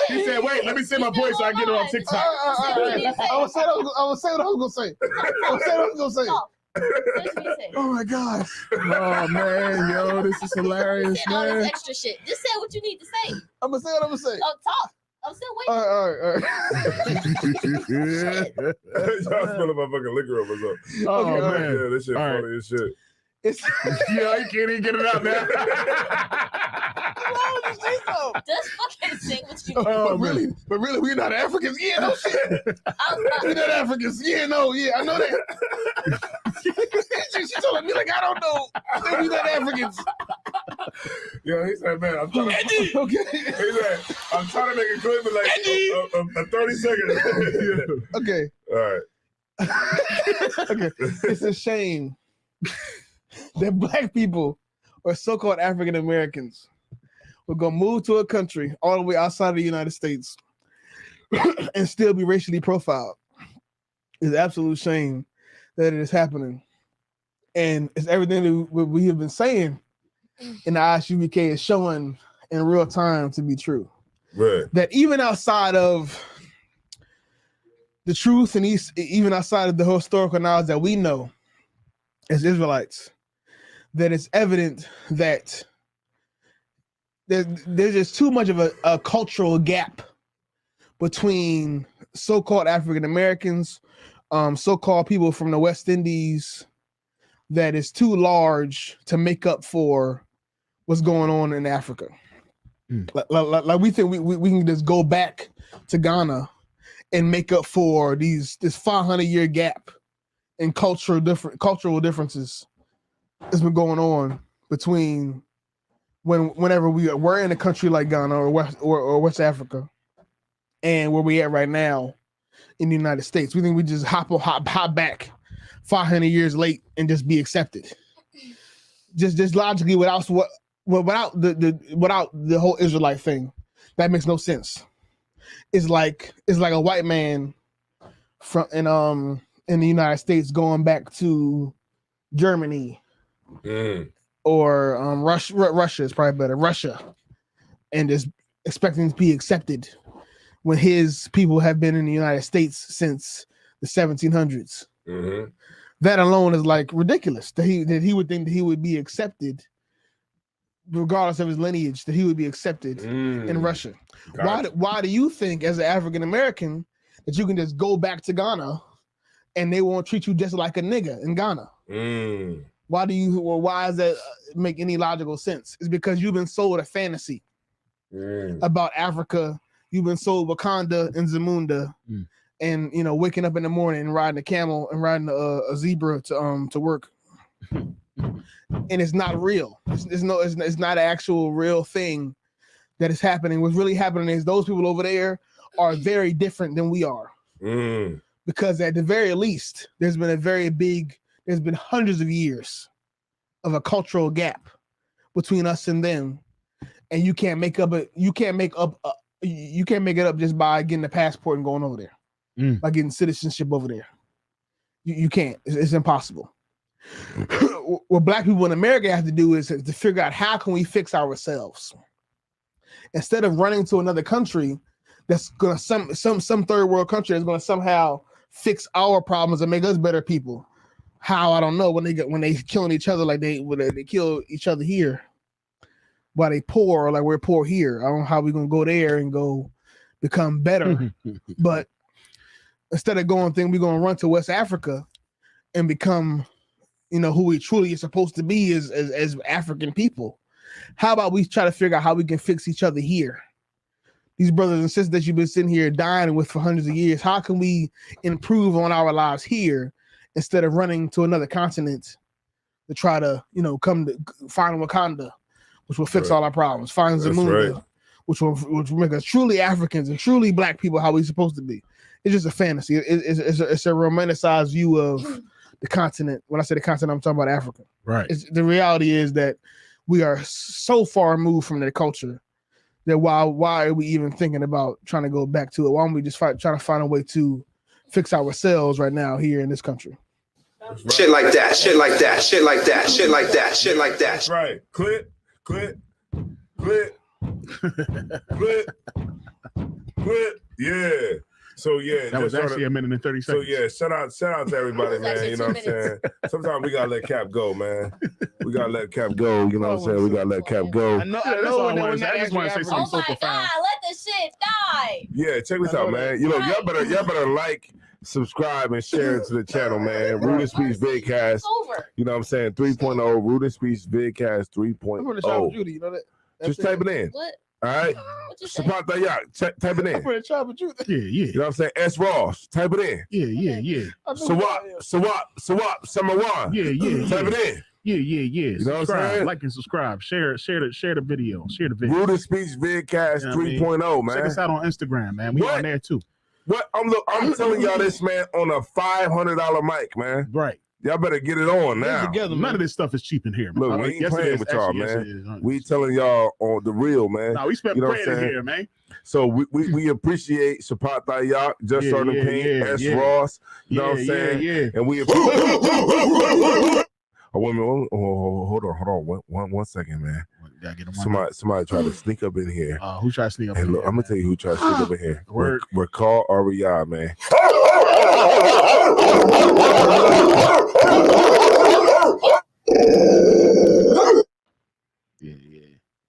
Speaker 5: He said, "Wait, let me say my point so I get it on TikTok."
Speaker 2: I will say what I was gonna say. Oh my gosh.
Speaker 5: Oh man, yo, this is hilarious,
Speaker 3: all
Speaker 5: man.
Speaker 3: this extra shit. Just say what you need to say.
Speaker 2: I'm gonna say what I'm gonna say.
Speaker 3: Oh, talk. I'm still waiting.
Speaker 2: All right.
Speaker 1: Y'all spilling my fucking liquor over something.
Speaker 5: Oh,
Speaker 2: Okay,
Speaker 5: man.
Speaker 1: Yeah, this shit
Speaker 5: All right.
Speaker 1: funny as shit.
Speaker 2: It's
Speaker 5: Yeah, you can't even get it out now.
Speaker 3: Just fucking say what you
Speaker 5: Oh,
Speaker 2: but really, we're not Africans. Yeah, no shit. We're not Africans. Yeah, no, yeah, I know that. she told me like I don't know. We're not Africans.
Speaker 1: Yeah, he said, man, I'm trying to.
Speaker 2: Okay.
Speaker 1: He said, I'm trying to make a clip in like a 30 seconds.
Speaker 2: Okay.
Speaker 1: All right.
Speaker 2: Okay. It's a shame that black people or so-called African Americans will go move to a country all the way outside of the United States and still be racially profiled. It's an absolute shame that it is happening. And it's everything that we have been saying in the ISUBK is showing in real time to be true.
Speaker 1: Right.
Speaker 2: That even outside of the truth and even outside of the historical knowledge that we know as Israelites, that it's evident that there's just too much of a cultural gap between so-called African Americans, so-called people from the West Indies, that is too large to make up for what's going on in Africa. Like we think we can just go back to Ghana and make up for this 500-year gap in cultural differences that's been going on between whenever we're in a country like Ghana or West Africa and where we at right now in the United States. We think we just hop back 500 years late and just be accepted. Just logically without the whole Israelite thing. That makes no sense. It's like a white man in the United States going back to Germany or Russia is probably better. Russia, and just expecting to be accepted when his people have been in the United States since the 1700s.
Speaker 1: Mm-hmm.
Speaker 2: That alone is like ridiculous. That he would think that he would be accepted, regardless of his lineage, that he would be accepted in Russia. Gotcha. Why do you think, as an African American, that you can just go back to Ghana and they won't treat you just like a nigga in Ghana? Why does that make any logical sense? It's because you've been sold a fantasy about Africa. You've been sold Wakanda and Zamunda, and waking up in the morning and riding a camel and riding a zebra to work, and it's not real. It's not an actual real thing that is happening. What's really happening is those people over there are very different than we are, because at the very least, there's been hundreds of years of a cultural gap between us and them, and you can't make it up just by getting a passport and going over there, by getting citizenship over there. You can't. It's impossible. What black people in America have to do is to figure out how can we fix ourselves instead of running to another country that's gonna some third world country that's gonna somehow fix our problems and make us better people. How? I don't know. When they killing each other like they kill each other here, while they poor or like we're poor here. I don't know how we're gonna go there and go become better. But instead of we're gonna run to West Africa and become, who we truly are supposed to be as African people. How about we try to figure out how we can fix each other here? These brothers and sisters that you've been sitting here dying with for hundreds of years, how can we improve on our lives here instead of running to another continent to try to, come to find Wakanda, which will fix all our problems. Find Zamunda, which will make us truly Africans and truly black people how we're supposed to be. It's just a fantasy. It's a romanticized view of the continent. When I say the continent, I'm talking about Africa.
Speaker 5: Right.
Speaker 2: The reality is that we are so far removed from their culture that why are we even thinking about trying to go back to it? Why don't we just try to find a way to fix ourselves right now here in this country?
Speaker 15: Shit like that, shit like that, shit like that, shit like that, shit like that.
Speaker 1: That's right. Clip. Yeah. So yeah,
Speaker 5: that was actually a minute and 30 seconds.
Speaker 1: So yeah, shout out to everybody, man. You know what I'm saying? Sometimes we gotta let Cap go, man. We gotta let Cap go. You know what I'm saying? We gotta let Cap go.
Speaker 2: I know.
Speaker 5: I just want to say something so profound.
Speaker 3: God, let the shit dead. Die.
Speaker 1: Yeah, check this out, man. You know, y'all better like, subscribe, and share it to the channel, man. Root and Speech Vidcast. You know what I'm saying? 3.0. Root and Speech Vidcast 3.0.
Speaker 2: I'm gonna shop with Judy. You know that?
Speaker 1: Just type it in.
Speaker 3: What?
Speaker 1: All right. Support that yacht. Type it in.
Speaker 2: I'm gonna shop with Judy.
Speaker 5: Yeah.
Speaker 1: You know what I'm saying? S Ross. Type it in.
Speaker 5: Yeah.
Speaker 1: Sawap, Samawan.
Speaker 5: Yeah.
Speaker 1: Type it in.
Speaker 5: Yeah.
Speaker 1: You know what I'm
Speaker 5: Subscribe,
Speaker 1: saying?
Speaker 5: like and subscribe. Share the video.
Speaker 1: Root and Speech Vidcast 3.0, man.
Speaker 5: Check us out on Instagram, man. We on there too.
Speaker 1: What? I'm telling y'all this, man, on a $500 mic, man.
Speaker 5: Right.
Speaker 1: Y'all better get it on now.
Speaker 5: Together, none of this stuff is cheap in here, man.
Speaker 1: Look, we ain't playing with y'all, man.
Speaker 5: Yes,
Speaker 1: We telling y'all on the real, man.
Speaker 5: No, we spent bread in here, man.
Speaker 1: So we appreciate Support That Yacht, Just Starting Pain, S Ross. You know what I'm saying?
Speaker 5: Yeah.
Speaker 1: And we appreciate. Oh, wait a minute. Hold on. One second, man. Somebody tried to sneak up in here.
Speaker 5: Who tried to sneak up in here?
Speaker 1: I'm gonna tell you who tried to sneak up in here. We're called REI, man.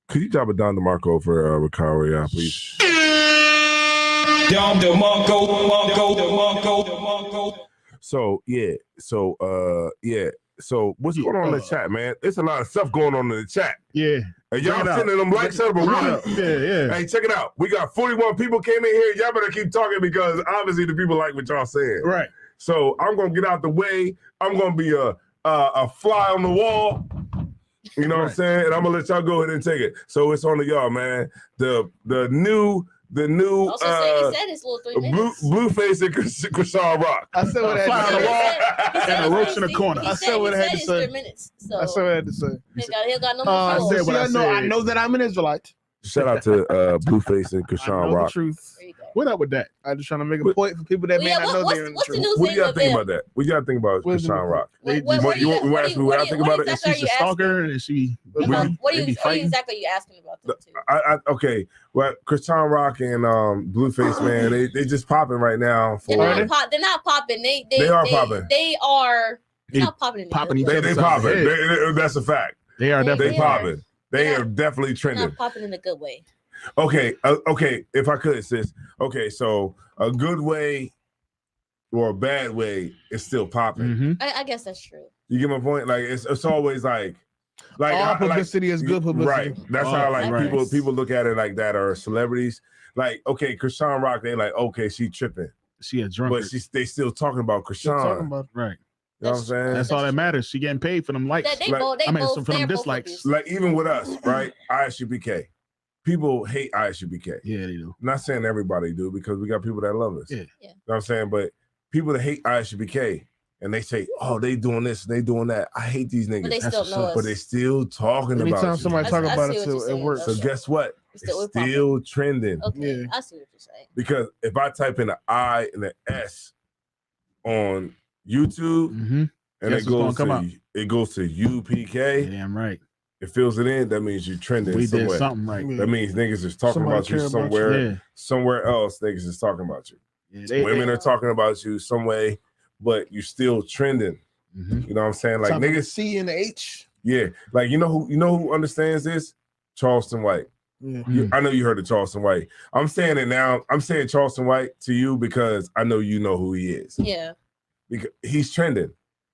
Speaker 1: Could you drop it down to Marco for Ricardo, please?
Speaker 13: Down to Marco.
Speaker 1: So what's going on in the chat, man? There's a lot of stuff going on in the chat.
Speaker 5: Yeah.
Speaker 1: And y'all sending them likes up or what?
Speaker 5: Yeah.
Speaker 1: Hey, check it out. We got 41 people came in here. Y'all better keep talking because obviously the people like what y'all saying.
Speaker 5: Right.
Speaker 1: So I'm gonna get out the way. I'm gonna be a fly on the wall. You know what I'm saying? And I'm gonna let y'all go ahead and take it. So it's on to y'all, man. The new
Speaker 3: Also he said his little 3 minutes.
Speaker 1: Blueface and Krishan Rock.
Speaker 2: I said what I had to say.
Speaker 5: And a roach in the corner.
Speaker 2: I said what I had to say.
Speaker 3: 3 minutes. So
Speaker 2: I said what I had to say.
Speaker 3: he got no more followers.
Speaker 2: I know that I'm an Israelite.
Speaker 1: Shout out to Blueface and Krishan Rock.
Speaker 2: The truth.
Speaker 5: What up with that?
Speaker 2: I'm just trying to make a point for people that may not know they're in the truth.
Speaker 1: What do you gotta think about that? What you gotta think about Krishan Rock? You ask me what I think about it?
Speaker 5: Is she a stalker? And she
Speaker 3: what exactly are you asking about them too?
Speaker 1: Okay, well, Krishan Rock and Blueface, man, they just popping right now.
Speaker 3: They're not popping. They are popping. They are not popping.
Speaker 1: They popping. That's a fact.
Speaker 5: They are definitely
Speaker 1: popping. They are definitely trending.
Speaker 3: Not popping in a good way.
Speaker 1: Okay, if I could, sis. Okay, so a good way or a bad way is still popping.
Speaker 5: Mm-hmm.
Speaker 3: I guess that's true.
Speaker 1: You get my point? Like it's always like
Speaker 2: all publicity is good publicity.
Speaker 1: Right. That's how people look at it like that, or celebrities. Like, okay, Krishan Rock, they like, okay, she tripping.
Speaker 5: She a drunkard.
Speaker 1: But they still talking about Krishan.
Speaker 5: Right.
Speaker 1: You know what I'm saying?
Speaker 5: That's all that matters. She getting paid for them likes.
Speaker 1: For them dislikes. Like even with us, right? ISUBK. People hate ISUBK.
Speaker 5: Yeah, they do.
Speaker 1: I'm not saying everybody do because we got people that love us.
Speaker 5: Yeah.
Speaker 1: You know what I'm saying? But people that hate ISUBK and they say, oh, they doing this, they doing that. I hate these niggas.
Speaker 3: But they still know us.
Speaker 1: But they still talking about
Speaker 2: Anytime
Speaker 1: you.
Speaker 2: somebody talk about it, it works.
Speaker 1: So guess what? It's still trending.
Speaker 3: Okay, yeah. I see what you're saying.
Speaker 1: Because if I type in an I and an S on YouTube, and it goes to UPK.
Speaker 5: Damn right.
Speaker 1: It fills it in. That means you're trending.
Speaker 5: We
Speaker 1: somewhere.
Speaker 5: did something right.
Speaker 1: That means niggas is talking about you somewhere. Somewhere else, niggas is talking about you. Yeah, Women are talking about you some way, but you still trending. You know what I'm saying? Like niggas
Speaker 2: C and H.
Speaker 1: Yeah, like you know who understands this? Charleston White.
Speaker 2: Yeah.
Speaker 1: I know you heard of Charleston White. I'm saying it now. I'm saying Charleston White to you because I know you know who he is.
Speaker 3: Yeah.
Speaker 1: Because he's trending.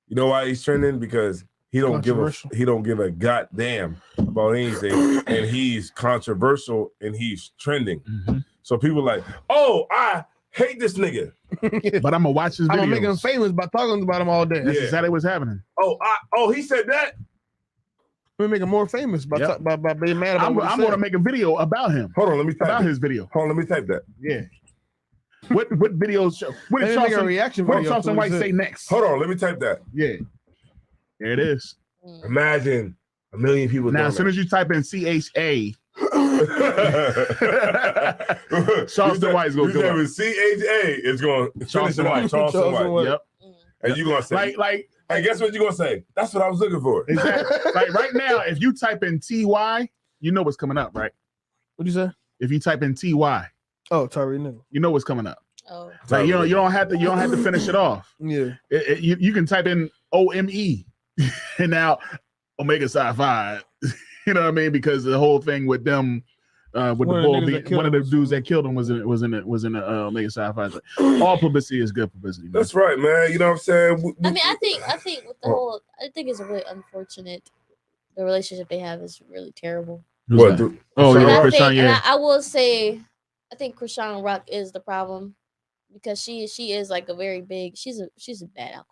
Speaker 1: You know why he's trending? Because he don't give a goddamn about anything, and he's controversial and he's trending. So people like, oh, I hate this nigga,
Speaker 5: but I'm gonna watch his videos.
Speaker 2: I'm gonna make him famous by talking about him all day.
Speaker 5: That's exactly what's happening.
Speaker 1: Oh, he said that.
Speaker 2: We're making him more famous by being mad about.
Speaker 5: I'm gonna make a video about him.
Speaker 1: Hold on, let me type
Speaker 5: about his video.
Speaker 1: Hold on, let me type that.
Speaker 5: Yeah. What videos? What did Charleston White say next?
Speaker 1: Hold on, let me type that.
Speaker 5: Yeah. There it is.
Speaker 1: Imagine a million people.
Speaker 5: Now, as soon as you type in CHA, Charleston White is going to come up.
Speaker 1: CHA is going to Charleston White.
Speaker 5: Yep.
Speaker 1: And you're going to say,
Speaker 5: like,
Speaker 1: hey, guess what you're going to say? That's what I was looking for.
Speaker 5: Exactly. Like right now, if you type in TY, you know what's coming up, right?
Speaker 2: What'd you say?
Speaker 5: If you type in TY,
Speaker 2: Tyree knew.
Speaker 5: You know what's coming up.
Speaker 3: Oh.
Speaker 5: Like you don't have to finish it off.
Speaker 2: Yeah.
Speaker 5: You can type in OME and now Omega Psi Phi. You know what I mean? Because the whole thing with them with
Speaker 2: One
Speaker 5: the
Speaker 2: of the
Speaker 5: bull
Speaker 2: niggas that
Speaker 5: beat.
Speaker 2: killed
Speaker 5: One of
Speaker 2: him
Speaker 5: the dudes that killed him was in the Mega Sci-Fi. All publicity is good publicity. Man.
Speaker 1: That's right, man. You know what I'm saying?
Speaker 3: I mean, I think with the whole, I think it's a really unfortunate. The relationship they have is really terrible.
Speaker 5: What? Oh,
Speaker 3: And
Speaker 5: yeah,
Speaker 3: Krishan,
Speaker 5: yeah.
Speaker 3: and I will say, I think Krishan Rock is the problem because she is like a very big. She's a bad alcoholic.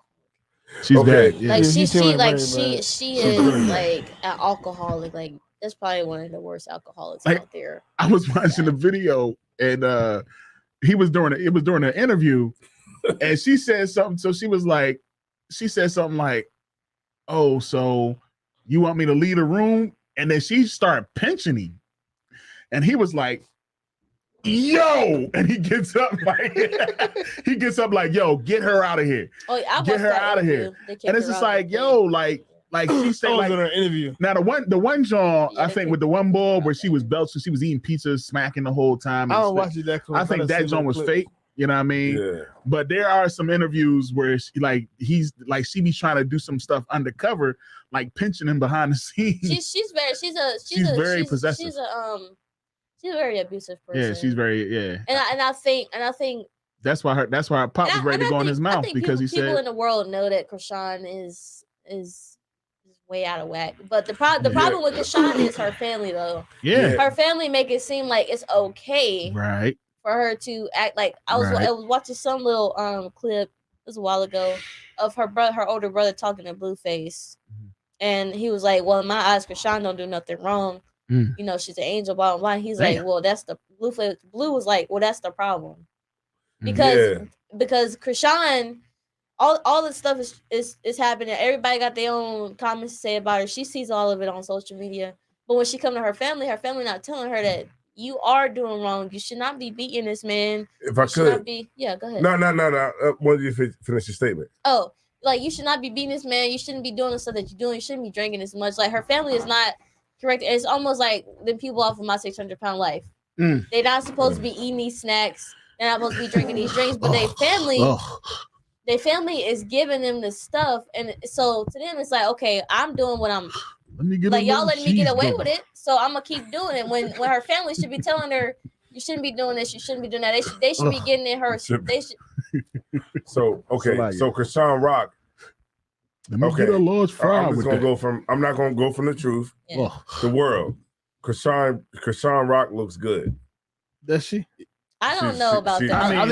Speaker 5: She's bad. Yeah.
Speaker 3: Like
Speaker 2: she
Speaker 3: she is
Speaker 5: really
Speaker 3: like an alcoholic. Like that's probably one of the worst alcoholics
Speaker 5: Like,
Speaker 3: out there.
Speaker 5: I was watching the video and it was during an interview and she said something. So she said something like, "Oh, so you want me to leave the room?" And then she started pinching him. And he was like, "Yo," and he gets up like, "Yo, get her out of here.
Speaker 3: Oh, yeah,
Speaker 5: Get her out of here." And it's just like, yo, like she said, like
Speaker 2: in her interview.
Speaker 5: Now the one John, I think with the one ball where she was belching, she was eating pizza, smacking the whole time.
Speaker 2: I don't watch it that close.
Speaker 5: I think that John was fake. You know what I mean?
Speaker 1: Yeah.
Speaker 5: But there are some interviews where she be trying to do some stuff undercover, like pinching him behind the scenes.
Speaker 3: She's very possessive. She's a very abusive person.
Speaker 5: Yeah, she's very
Speaker 3: And I think
Speaker 5: that's why her pop was ready to go in his mouth because he said
Speaker 3: people in the world know that Krishan is way out of whack. But the problem with Krishan is her family though.
Speaker 5: Yeah.
Speaker 3: Her family make it seem like it's okay.
Speaker 5: Right.
Speaker 3: For her to act like I was watching some little clip this a while ago of her older brother talking to Blueface, and he was like, "Well, in my eyes, Krishan don't do nothing wrong. You know, she's an angel." Blah blah blah. He's like, "Well, that's the Blueface." Blue was like, "Well, that's the problem," because Krishan, all this stuff is happening. Everybody got their own comments to say about her. She sees all of it on social media, but when she come to her family not telling her that. You are doing wrong. You should not be beating this man.
Speaker 1: If I could,
Speaker 3: go ahead.
Speaker 1: No. When did you finish your statement?
Speaker 3: Oh, like you should not be beating this man. You shouldn't be doing the stuff that you're doing. You shouldn't be drinking as much. Like her family is not correct. It's almost like the people off of My 600-Pound Life. They're not supposed to be eating these snacks. They're not supposed to be drinking these drinks. But their family is giving them the stuff, and so to them it's like, okay, I'm doing what I'm. Like y'all letting me get away with it, so I'm gonna keep doing it. When her family should be telling her, you shouldn't be doing this, you shouldn't be doing that. They should be getting in her. They should.
Speaker 1: So Krishan Rock.
Speaker 5: Get a large fry.
Speaker 1: I'm just gonna go from. I'm not gonna go from the truth.
Speaker 3: Yeah.
Speaker 1: The world. Krishan Rock looks good.
Speaker 2: Does she?
Speaker 3: I don't know about that.
Speaker 2: I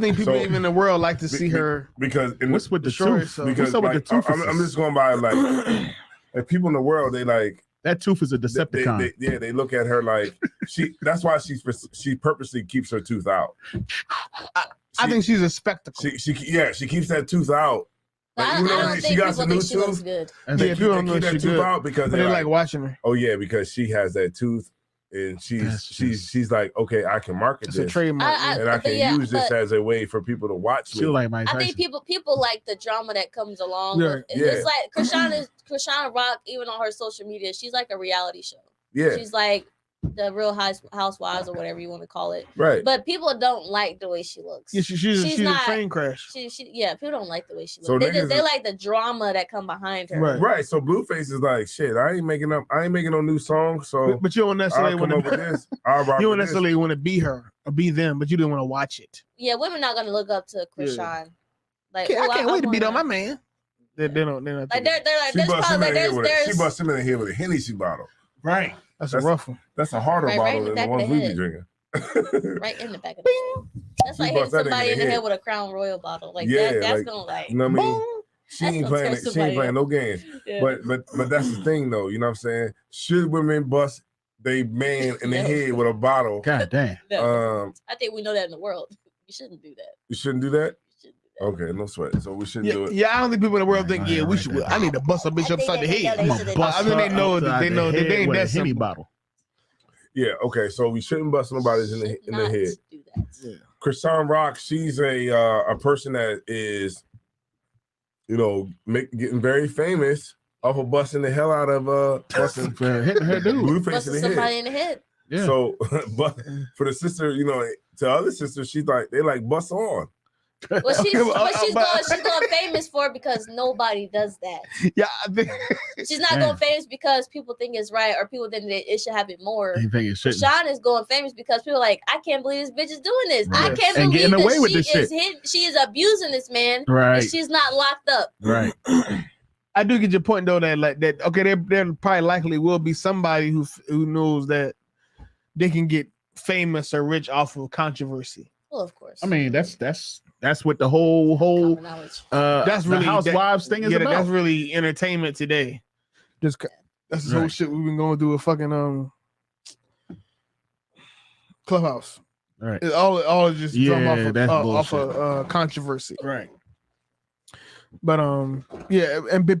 Speaker 2: think people even in the world like to see her
Speaker 1: because
Speaker 5: what's with the
Speaker 2: short,
Speaker 5: tooth?
Speaker 2: so-
Speaker 5: What's up with the tooth?
Speaker 1: I'm just going by like people in the world, they like
Speaker 5: that tooth is a Decepticon.
Speaker 1: They look at her like that's why she purposely keeps her tooth out.
Speaker 2: I think she's a spectacle.
Speaker 1: She keeps that tooth out. Like,
Speaker 3: I don't think people think she looks good.
Speaker 2: People don't know
Speaker 1: that
Speaker 2: she's
Speaker 1: tooth
Speaker 2: good
Speaker 1: out because
Speaker 2: they like watching her.
Speaker 1: Oh yeah, because she has that tooth. And she's like, okay, I can market
Speaker 2: It's
Speaker 1: this,
Speaker 2: a trademark,
Speaker 1: and I can use this as a way for people to watch me.
Speaker 3: I think people like the drama that comes along.
Speaker 1: Yeah.
Speaker 3: It's like Krishan Rock, even on her social media, she's like a reality show.
Speaker 1: Yeah,
Speaker 3: she's like the Real Housewives or whatever you want to call it.
Speaker 1: Right.
Speaker 3: But people don't like the way she looks.
Speaker 2: Yeah, she's not, a train crash.
Speaker 3: People don't like the way she looks.
Speaker 1: So
Speaker 3: they like the drama that come behind her.
Speaker 1: Right. So Blueface is like, shit, I ain't making no new songs. So
Speaker 2: but you don't necessarily want to you don't necessarily want to be her or be them, but you didn't want to watch it.
Speaker 3: Yeah, women not gonna look up to Krishan.
Speaker 2: Yeah.
Speaker 3: Like
Speaker 2: I can't wait to beat on my man. They're not
Speaker 3: like they're like
Speaker 1: she bust him in the head with a Hennessy bottle.
Speaker 5: Right.
Speaker 2: That's a rough one.
Speaker 1: That's a harder bottle than the ones we be drinking.
Speaker 3: Right in the back of the head. That's like hitting somebody in the head with a Crown Royal bottle. Like that's gonna like.
Speaker 1: You know what I mean? She ain't playing no games. Yeah. But that's the thing though. You know what I'm saying? Should women bust they man in the head with a bottle?
Speaker 5: God damn.
Speaker 3: I think we know that in the world. You shouldn't do that.
Speaker 1: You shouldn't do that. Okay, no sweat. So we shouldn't do it.
Speaker 2: Yeah, I don't think people in the world think, we should. I need to bust a bitch upside the head. I mean, they know that they ain't that Henny
Speaker 5: bottle.
Speaker 1: Yeah. Okay. So we shouldn't bust nobody's in the head.
Speaker 3: Do that.
Speaker 2: Yeah.
Speaker 1: Krishan Rock, she's a person that is, getting very famous off of busting the hell out of busting
Speaker 5: hitting her dude,
Speaker 1: Blueface in the
Speaker 3: somebody in the head.
Speaker 1: Yeah. So, but for the sister, to other sisters, she's like they like bust on.
Speaker 3: Well, she's going famous for it because nobody does that.
Speaker 2: Yeah,
Speaker 3: she's not going famous because people think it's right or people think that it should happen more.
Speaker 5: You think it should?
Speaker 3: Sean is going famous because people are like, I can't believe this bitch is doing this.
Speaker 5: Right.
Speaker 3: I can't
Speaker 5: And
Speaker 3: believe
Speaker 5: getting away
Speaker 3: that
Speaker 5: with this shit.
Speaker 3: she is abusing this man.
Speaker 5: Right.
Speaker 3: And she's not locked up.
Speaker 5: Right.
Speaker 2: I do get your point though that okay, there probably likely will be somebody who knows that they can get famous or rich off of controversy.
Speaker 3: Well, of course.
Speaker 5: I mean, that's what the whole
Speaker 2: that's really
Speaker 5: the Housewives thing is about.
Speaker 2: That's really entertainment today. That's the whole shit we've been going through with fucking Clubhouse.
Speaker 5: Right.
Speaker 2: All is just drum off
Speaker 5: bullshit.
Speaker 2: of controversy.
Speaker 5: Right.
Speaker 2: But and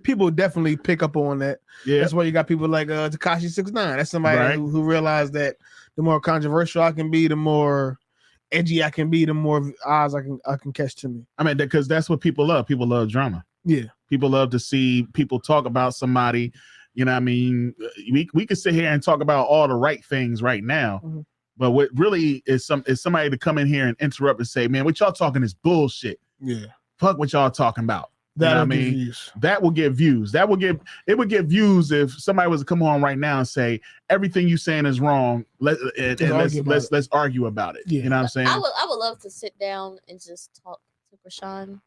Speaker 2: people definitely pick up on that.
Speaker 5: Yeah.
Speaker 2: That's why you got people like Tekashi 6ix9ine. That's somebody
Speaker 5: Right.
Speaker 2: who realized that the more controversial I can be, the more edgy I can be, the more eyes I can catch to me.
Speaker 5: I mean, because that's what people love. People love drama.
Speaker 2: Yeah.
Speaker 5: People love to see people talk about somebody. You know what I mean? We could sit here and talk about all the right things right now.
Speaker 2: Mm-hmm.
Speaker 5: But what really is somebody to come in here and interrupt and say, man, what y'all talking is bullshit.
Speaker 2: Yeah.
Speaker 5: Fuck what y'all talking about. You know what I mean?
Speaker 2: Views.
Speaker 5: That will get views. It would get views if somebody was to come on right now and say everything you saying is wrong. Let's argue about it.
Speaker 2: Yeah.
Speaker 5: You know what I'm saying?
Speaker 3: I would love to sit down and just talk to Rashawn.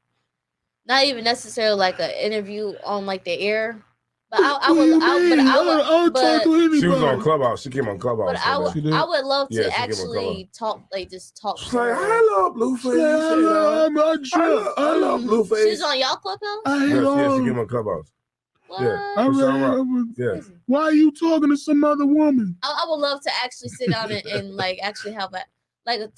Speaker 3: Not even necessarily like an interview on like the air. But I would talk to anybody.
Speaker 1: She was on Clubhouse. She came on Clubhouse.
Speaker 3: But I would love to actually talk. She's
Speaker 1: like, I love Blueface. I love Blueface.
Speaker 3: She's on y'all Clubhouse?
Speaker 1: Yes, she came on Clubhouse.
Speaker 3: What?
Speaker 1: Yeah.
Speaker 5: Why are you talking to some other woman?
Speaker 3: I would love to actually sit down and like actually have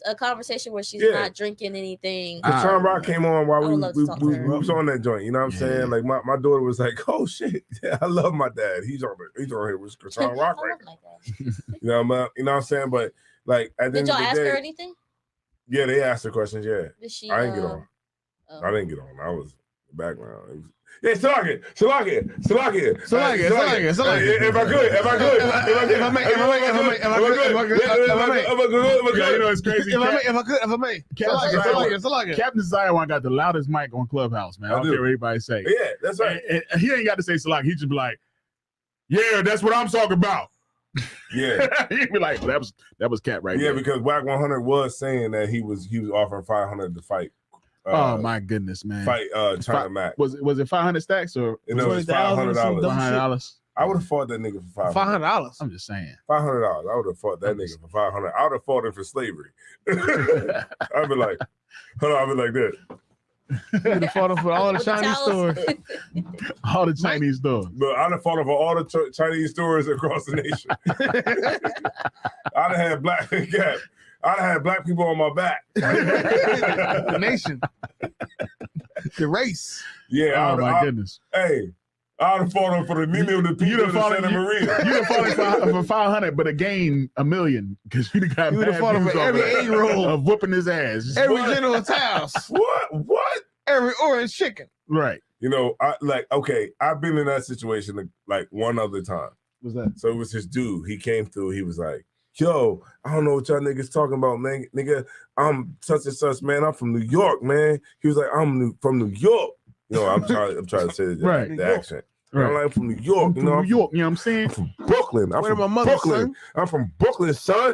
Speaker 3: a conversation where she's not drinking anything.
Speaker 1: Sean Rock came on while we was on that joint. You know what I'm
Speaker 5: Yeah.
Speaker 1: saying? Like my daughter was like, "Oh shit, yeah, I love my dad. He's on here with Sean Rock right now." You know what I'm saying? But like, at the
Speaker 3: Did
Speaker 1: end
Speaker 3: y'all
Speaker 1: of the
Speaker 3: ask
Speaker 1: day,
Speaker 3: her anything?
Speaker 1: Yeah, they asked her questions. Yeah,
Speaker 3: Did she?
Speaker 1: I didn't get on. I didn't get on. I was in the background. Yeah, Salakia. If
Speaker 2: I may.
Speaker 5: Captain Zion got the loudest mic on Clubhouse, man. I don't care what anybody say.
Speaker 1: Yeah, that's right.
Speaker 5: And he ain't got to say Salak. He just be like, yeah, that's what I'm talking about.
Speaker 1: Yeah.
Speaker 5: He'd be like, well, that was Cap right there.
Speaker 1: Yeah, because Wack 100 was saying that he was offering 500 to fight.
Speaker 5: Oh my goodness, man!
Speaker 1: Fight China Mac.
Speaker 5: Was it 500 stacks or
Speaker 1: it was $500?
Speaker 5: $500.
Speaker 1: I would have fought that nigga for
Speaker 2: $500.
Speaker 5: I'm just saying.
Speaker 1: $500. I would have fought that nigga for 500. I would have fought him for slavery. I'd be like, hold on, I'd be like that.
Speaker 2: You would have fought him for all the Chinese stores.
Speaker 5: All the Chinese stores.
Speaker 1: But I'd have fought him for all the Chinese stores across the nation. I'd have had black Cap. I'd have had black people on my back.
Speaker 2: The nation. The race.
Speaker 1: Yeah.
Speaker 5: Oh, my goodness.
Speaker 1: Hey, I'd have fought him for the Mimi of the people of Santa Maria.
Speaker 5: You'd have fought him for 500, but again, $1 million. Because you'd have got
Speaker 2: you would have fought him for every 8-year-old
Speaker 5: of whooping his ass.
Speaker 2: Every General Taos.
Speaker 1: What?
Speaker 2: Every orange chicken.
Speaker 5: Right.
Speaker 1: You know, I've been in that situation like one other time.
Speaker 5: What's that?
Speaker 1: So it was this dude. He came through. He was like, yo, I don't know what y'all niggas talking about, man. Nigga, I'm such and such, man. I'm from New York, man. He was like, I'm from New York. You know, I'm trying to say the accent. Right. I'm like, from New York.
Speaker 5: New York, you know what I'm saying?
Speaker 1: I'm from Brooklyn. I'm from Brooklyn.
Speaker 2: Son?
Speaker 1: I'm from Brooklyn, son.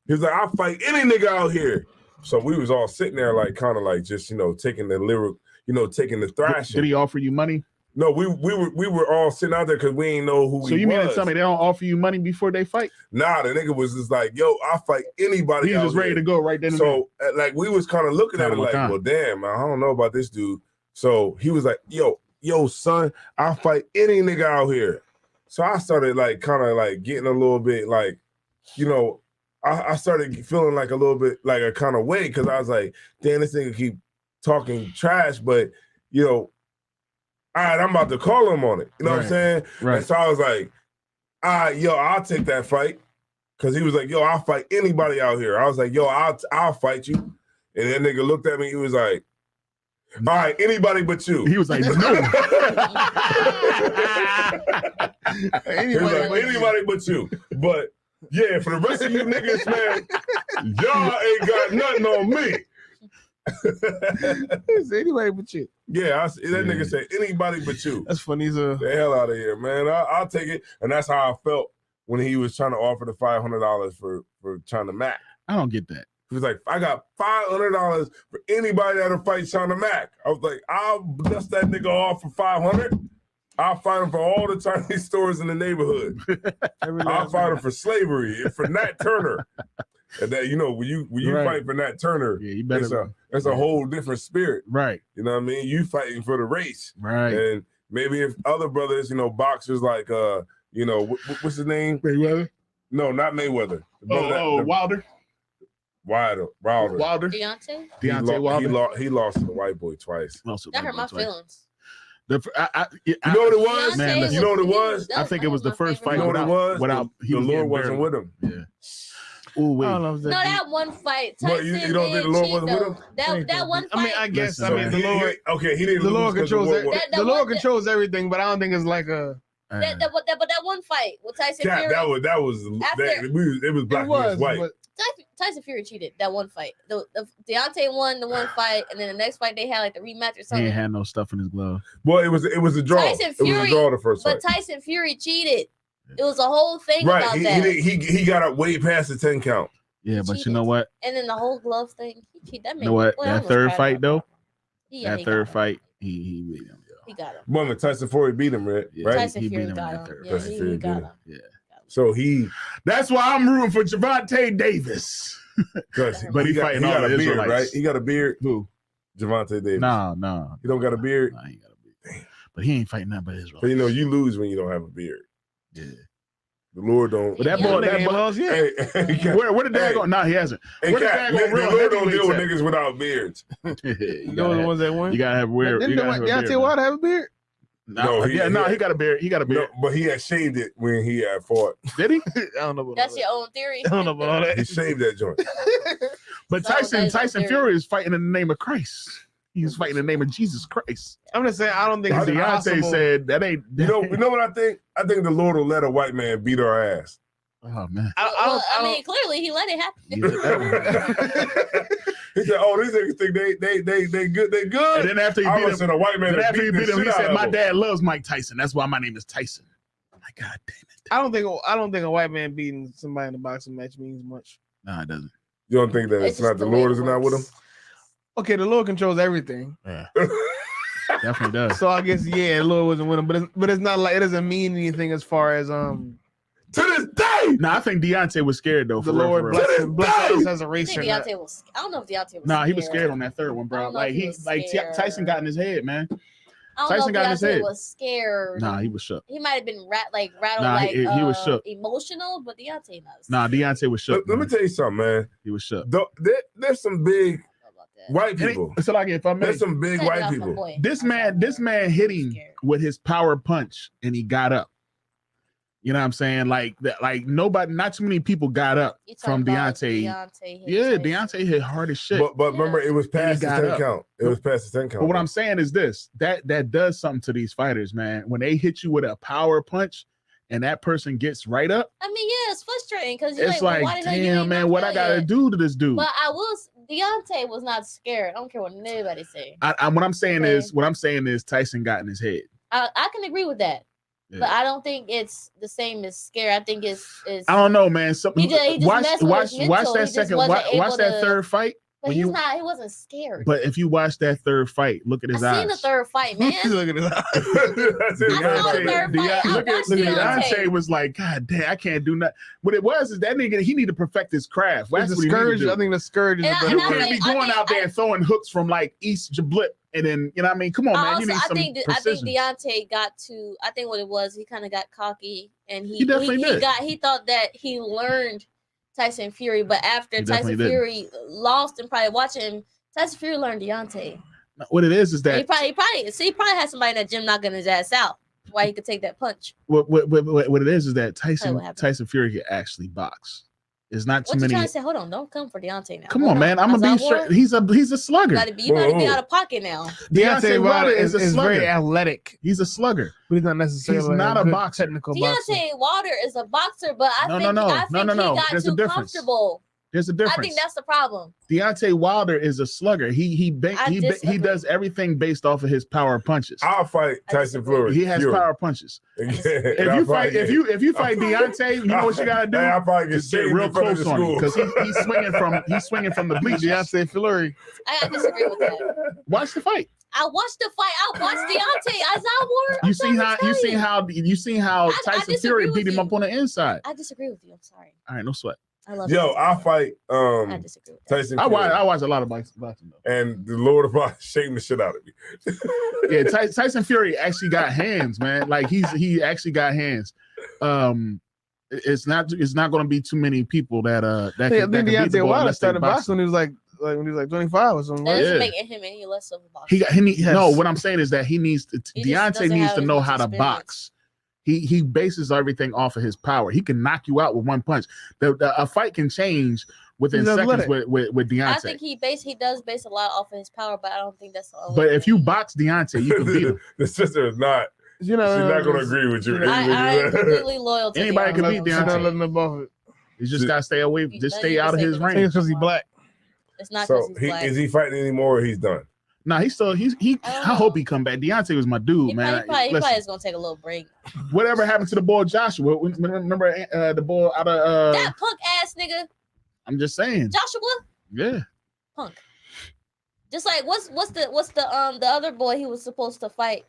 Speaker 1: He was like, I'll fight any nigga out here. So we was all sitting there like kind of like just, taking the lyric, taking the thrashing.
Speaker 5: Did he offer you money?
Speaker 1: No, we were all sitting out there because we ain't know who he was.
Speaker 5: So you mean to tell me they don't offer you money before they fight?
Speaker 1: Nah, the nigga was just like, yo, I'll fight anybody.
Speaker 5: He was just ready to go right then and there.
Speaker 1: So like we was kind of looking at it like, well, damn, man, I don't know about this dude. So he was like, yo, son, I'll fight any nigga out here. So I started like kind of like getting a little bit like, I started feeling like a little bit like a kind of way because I was like, damn, this nigga keep talking trash, but all right, I'm about to call him on it. You know what I'm saying?
Speaker 5: Right.
Speaker 1: And so I was like, all right, yo, I'll take that fight. Cause he was like, yo, I'll fight anybody out here. I was like, yo, I'll fight you. And that nigga looked at me, he was like, all right, anybody but you.
Speaker 5: He was like, no.
Speaker 1: Anybody but you. But yeah, for the rest of you niggas, man, y'all ain't got nothing on me.
Speaker 2: It's anybody but you.
Speaker 1: Yeah, that nigga said anybody but you.
Speaker 2: That's funny as a
Speaker 1: the hell out of here, man. I'll take it, and that's how I felt when he was trying to offer the $500 for China Mac.
Speaker 5: I don't get that.
Speaker 1: He was like, I got $500 for anybody that'll fight China Mac. I was like, I'll dust that nigga off for $500. I'll fight him for all the Chinese stores in the neighborhood. I'll fight him for slavery, for Nat Turner. And that, when you fight for Nat Turner,
Speaker 5: you better.
Speaker 1: It's a whole different spirit,
Speaker 5: right?
Speaker 1: You know what I mean? You fighting for the race,
Speaker 5: right?
Speaker 1: And maybe if other brothers, boxers like, what's his name?
Speaker 5: Mayweather?
Speaker 1: No, not Mayweather.
Speaker 5: Wilder.
Speaker 1: Wilder.
Speaker 3: Deontay
Speaker 5: Wilder.
Speaker 1: He lost to the white boy twice.
Speaker 3: That hurt my feelings.
Speaker 1: You know what it was?
Speaker 3: Man,
Speaker 1: you know what it was?
Speaker 5: I think it was the first fight.
Speaker 1: You know what it was?
Speaker 5: The
Speaker 1: Lord wasn't with him.
Speaker 5: Yeah. Ooh, wait.
Speaker 3: That one fight.
Speaker 1: But you don't think the Lord wasn't with him?
Speaker 3: That one fight.
Speaker 2: I mean, I guess. The Lord.
Speaker 1: He didn't.
Speaker 2: The Lord controls. The Lord
Speaker 3: one-
Speaker 2: controls everything, but I don't think it's like a.
Speaker 3: But that one fight with Tyson Fury.
Speaker 1: It was black versus white.
Speaker 3: Tyson Fury cheated that one fight. The Deontay won the one fight, and then the next fight they had like the rematch or something.
Speaker 5: He ain't had no stuff in his glove.
Speaker 1: Well, it was a draw.
Speaker 3: Tyson Fury,
Speaker 1: it was a draw the first fight.
Speaker 3: But Tyson Fury cheated. It was a whole thing
Speaker 1: right.
Speaker 3: about that.
Speaker 1: He got up way past the 10 count.
Speaker 5: Yeah, but you know what?
Speaker 3: And then the whole glove thing. He cheated. That
Speaker 5: you know what? That third fight though.
Speaker 3: Yeah,
Speaker 5: that third fight, he beat him.
Speaker 3: He got him.
Speaker 1: Well, Tyson Fury beat him, right?
Speaker 5: Yeah,
Speaker 3: Tyson
Speaker 5: he
Speaker 3: Fury
Speaker 5: beat him
Speaker 3: got
Speaker 5: in
Speaker 3: him.
Speaker 5: that third
Speaker 3: Yeah,
Speaker 1: Tyson Fury
Speaker 3: he got
Speaker 1: beat
Speaker 3: him.
Speaker 5: Yeah.
Speaker 1: So
Speaker 5: that's why I'm rooting for Gervonta Davis.
Speaker 1: But he got a beard,
Speaker 5: Israelites.
Speaker 1: right? He got a beard.
Speaker 5: Who?
Speaker 1: Gervonta Davis.
Speaker 5: No.
Speaker 1: He don't got a beard.
Speaker 5: Nah, he ain't got a beard. But he ain't fighting nothing but Israel.
Speaker 1: But you lose when you don't have a beard.
Speaker 5: Yeah.
Speaker 1: The Lord don't.
Speaker 5: But that boy,
Speaker 1: Hey,
Speaker 5: where the dad go? Nah, he hasn't.
Speaker 1: Hey,
Speaker 5: Where the
Speaker 1: Cat,
Speaker 5: dad go?
Speaker 1: the Lord don't deal with niggas without beards.
Speaker 2: You know the ones that won.
Speaker 5: You gotta have weird.
Speaker 2: Didn't Deontay Wilder have a beard?
Speaker 5: No, he got a beard. He got a beard.
Speaker 1: No, but he had shaved it when he had fought.
Speaker 5: Did he?
Speaker 2: I don't know about
Speaker 3: That's
Speaker 2: all
Speaker 3: your own theory.
Speaker 2: I don't know about all that.
Speaker 1: He shaved that joint.
Speaker 5: But Tyson Fury is fighting in the name of Christ. He's fighting in the name of Jesus Christ.
Speaker 2: I'm just saying, I don't think it's
Speaker 5: Deontay
Speaker 2: possible.
Speaker 5: said that ain't.
Speaker 1: You know what I think? I think the Lord will let a white man beat our ass.
Speaker 5: Oh man.
Speaker 3: I mean, clearly he let it happen.
Speaker 1: He said, "Oh, these niggas think they good. They good."
Speaker 5: And then after he beat him,
Speaker 1: a white man.
Speaker 5: then after he beat him, he said, "My
Speaker 1: dad."
Speaker 5: dad loves Mike Tyson. That's why my name is Tyson." Like, God damn it.
Speaker 2: I don't think a white man beating somebody in a boxing match means much.
Speaker 5: No, it doesn't.
Speaker 1: You don't think that it's not the Lord is not with him?
Speaker 2: Okay, the Lord controls everything.
Speaker 5: Yeah. Definitely does.
Speaker 2: So I guess the Lord wasn't with him, but it's not like it doesn't mean anything as far as
Speaker 1: to this day.
Speaker 5: No, I think Deontay was scared though.
Speaker 2: The Lord bless us as a
Speaker 3: I
Speaker 2: racer.
Speaker 3: think Deontay was. I don't know if Deontay was.
Speaker 5: Nah, he was scared on that third one, bro. Like Tyson got in his head, man. Tyson got in his head.
Speaker 3: Was scared.
Speaker 5: Nah, he was shook.
Speaker 3: He might have been rattled,
Speaker 5: Nah, he was shook.
Speaker 3: Emotional, but Deontay not.
Speaker 5: Nah, Deontay was shook.
Speaker 1: Let me tell you something, man.
Speaker 5: He was shook.
Speaker 1: There's some big white people.
Speaker 5: So like, if I may,
Speaker 1: there's some big white people.
Speaker 5: This man hit him with his power punch, and he got up. You know what I'm saying? Like that. Like not too many people got up from Deontay. Deontay hit hard as shit.
Speaker 1: But remember, it was past the 10 count. It was past the 10 count.
Speaker 5: But what I'm saying is this: that does something to these fighters, man. When they hit you with a power punch, and that person gets right up.
Speaker 3: I mean, yeah, it's frustrating because
Speaker 5: it's like, damn, man, what I gotta do to this dude?
Speaker 3: But Deontay was not scared. I don't care what anybody say.
Speaker 5: What I'm saying is Tyson got in his head.
Speaker 3: I can agree with that. Yeah. But I don't think it's the same as scare. I think it's
Speaker 5: I don't know, man.
Speaker 3: He just
Speaker 5: watch that third fight.
Speaker 3: But he wasn't scared.
Speaker 5: But if you watch that third fight, look at his eyes.
Speaker 3: I seen the third fight, man.
Speaker 2: Look at his eyes.
Speaker 5: Deontay was like, God damn, I can't do nothing. What it was is that nigga, he need to perfect his craft.
Speaker 2: That's the scourge. I think the scourge is
Speaker 5: you can't be going out there and throwing hooks from like East Jablit. And then, you know what I mean? Come on, man. You need some precision.
Speaker 3: I think Deontay got to, I think what it was, he kind of got cocky. And he thought that he learned Tyson Fury. But after Tyson Fury lost and probably watching him, Tyson Fury learned Deontay.
Speaker 5: What it is that
Speaker 3: he probably had somebody in that gym knocking his ass out. Why he could take that punch.
Speaker 5: What it is that Tyson Fury could actually box. It's not too many.
Speaker 3: What you trying to say? Hold on, don't come for Deontay now.
Speaker 5: Come on, man. I'm gonna be straight. He's a slugger.
Speaker 3: You gotta be out of pocket now.
Speaker 5: Deontay Wilder is
Speaker 2: very athletic.
Speaker 5: He's a slugger,
Speaker 2: but he's not necessarily.
Speaker 5: He's not a boxer.
Speaker 2: Technical
Speaker 3: Deontay Wilder is a boxer, but I think he got too
Speaker 5: There's a difference.
Speaker 3: comfortable.
Speaker 5: There's a difference.
Speaker 3: I think that's the problem.
Speaker 5: Deontay Wilder is a slugger. He does everything based off of his power punches.
Speaker 1: I'll fight Tyson Fury.
Speaker 5: He has power punches. If you fight Deontay, you know what you gotta do?
Speaker 1: I'll probably
Speaker 5: just get real close on him because he's swinging from the bleachers.
Speaker 2: Deontay Fury.
Speaker 3: I gotta disagree with that.
Speaker 5: Watch the fight.
Speaker 3: I watched the fight. I watched Deontay as I wore.
Speaker 5: You seen how Tyson Fury beat him up on the inside.
Speaker 3: I disagree with you. I'm sorry.
Speaker 5: All right, no sweat.
Speaker 3: I love
Speaker 1: I'll fight
Speaker 3: I disagree with that.
Speaker 1: Tyson
Speaker 5: I
Speaker 1: Fury.
Speaker 5: watch a lot of boxing though.
Speaker 1: And the Lord of God shaking the shit out of me.
Speaker 5: Yeah, Tyson Fury actually got hands, man. Like he actually got hands. It's not going to be too many people that can beat the
Speaker 2: Deontay
Speaker 5: boy
Speaker 2: Wilder
Speaker 5: unless they
Speaker 2: started
Speaker 5: box.
Speaker 2: boxing when he was like 25 or something.
Speaker 3: That
Speaker 2: Right?
Speaker 3: doesn't make him any less of a boxer.
Speaker 5: No, what I'm saying is that Deontay needs to know how to box. He bases everything off of his power. He can knock you out with one punch. A fight can change within seconds with Deontay.
Speaker 3: I think he does base a lot off of his power, but I don't think that's the only.
Speaker 5: But if you box Deontay, you can beat him.
Speaker 1: The sister is not.
Speaker 2: You know,
Speaker 1: she's not going to agree with you.
Speaker 3: I'm completely loyal to
Speaker 5: anybody can beat Deontay.
Speaker 2: Letting them above it.
Speaker 5: You just gotta stay away. Just stay out of his range.
Speaker 2: Because he's black.
Speaker 3: It's not
Speaker 1: So
Speaker 3: because he's black.
Speaker 1: is he fighting anymore or he's done?
Speaker 5: Nah, I hope he come back. Deontay was my dude, man.
Speaker 3: He probably is gonna take a little break.
Speaker 5: Whatever happened to the boy Joshua? Remember the boy out of
Speaker 3: that punk ass nigga?
Speaker 5: I'm just saying.
Speaker 3: Joshua?
Speaker 5: Yeah.
Speaker 3: Punk. Just like what's the other boy he was supposed to fight?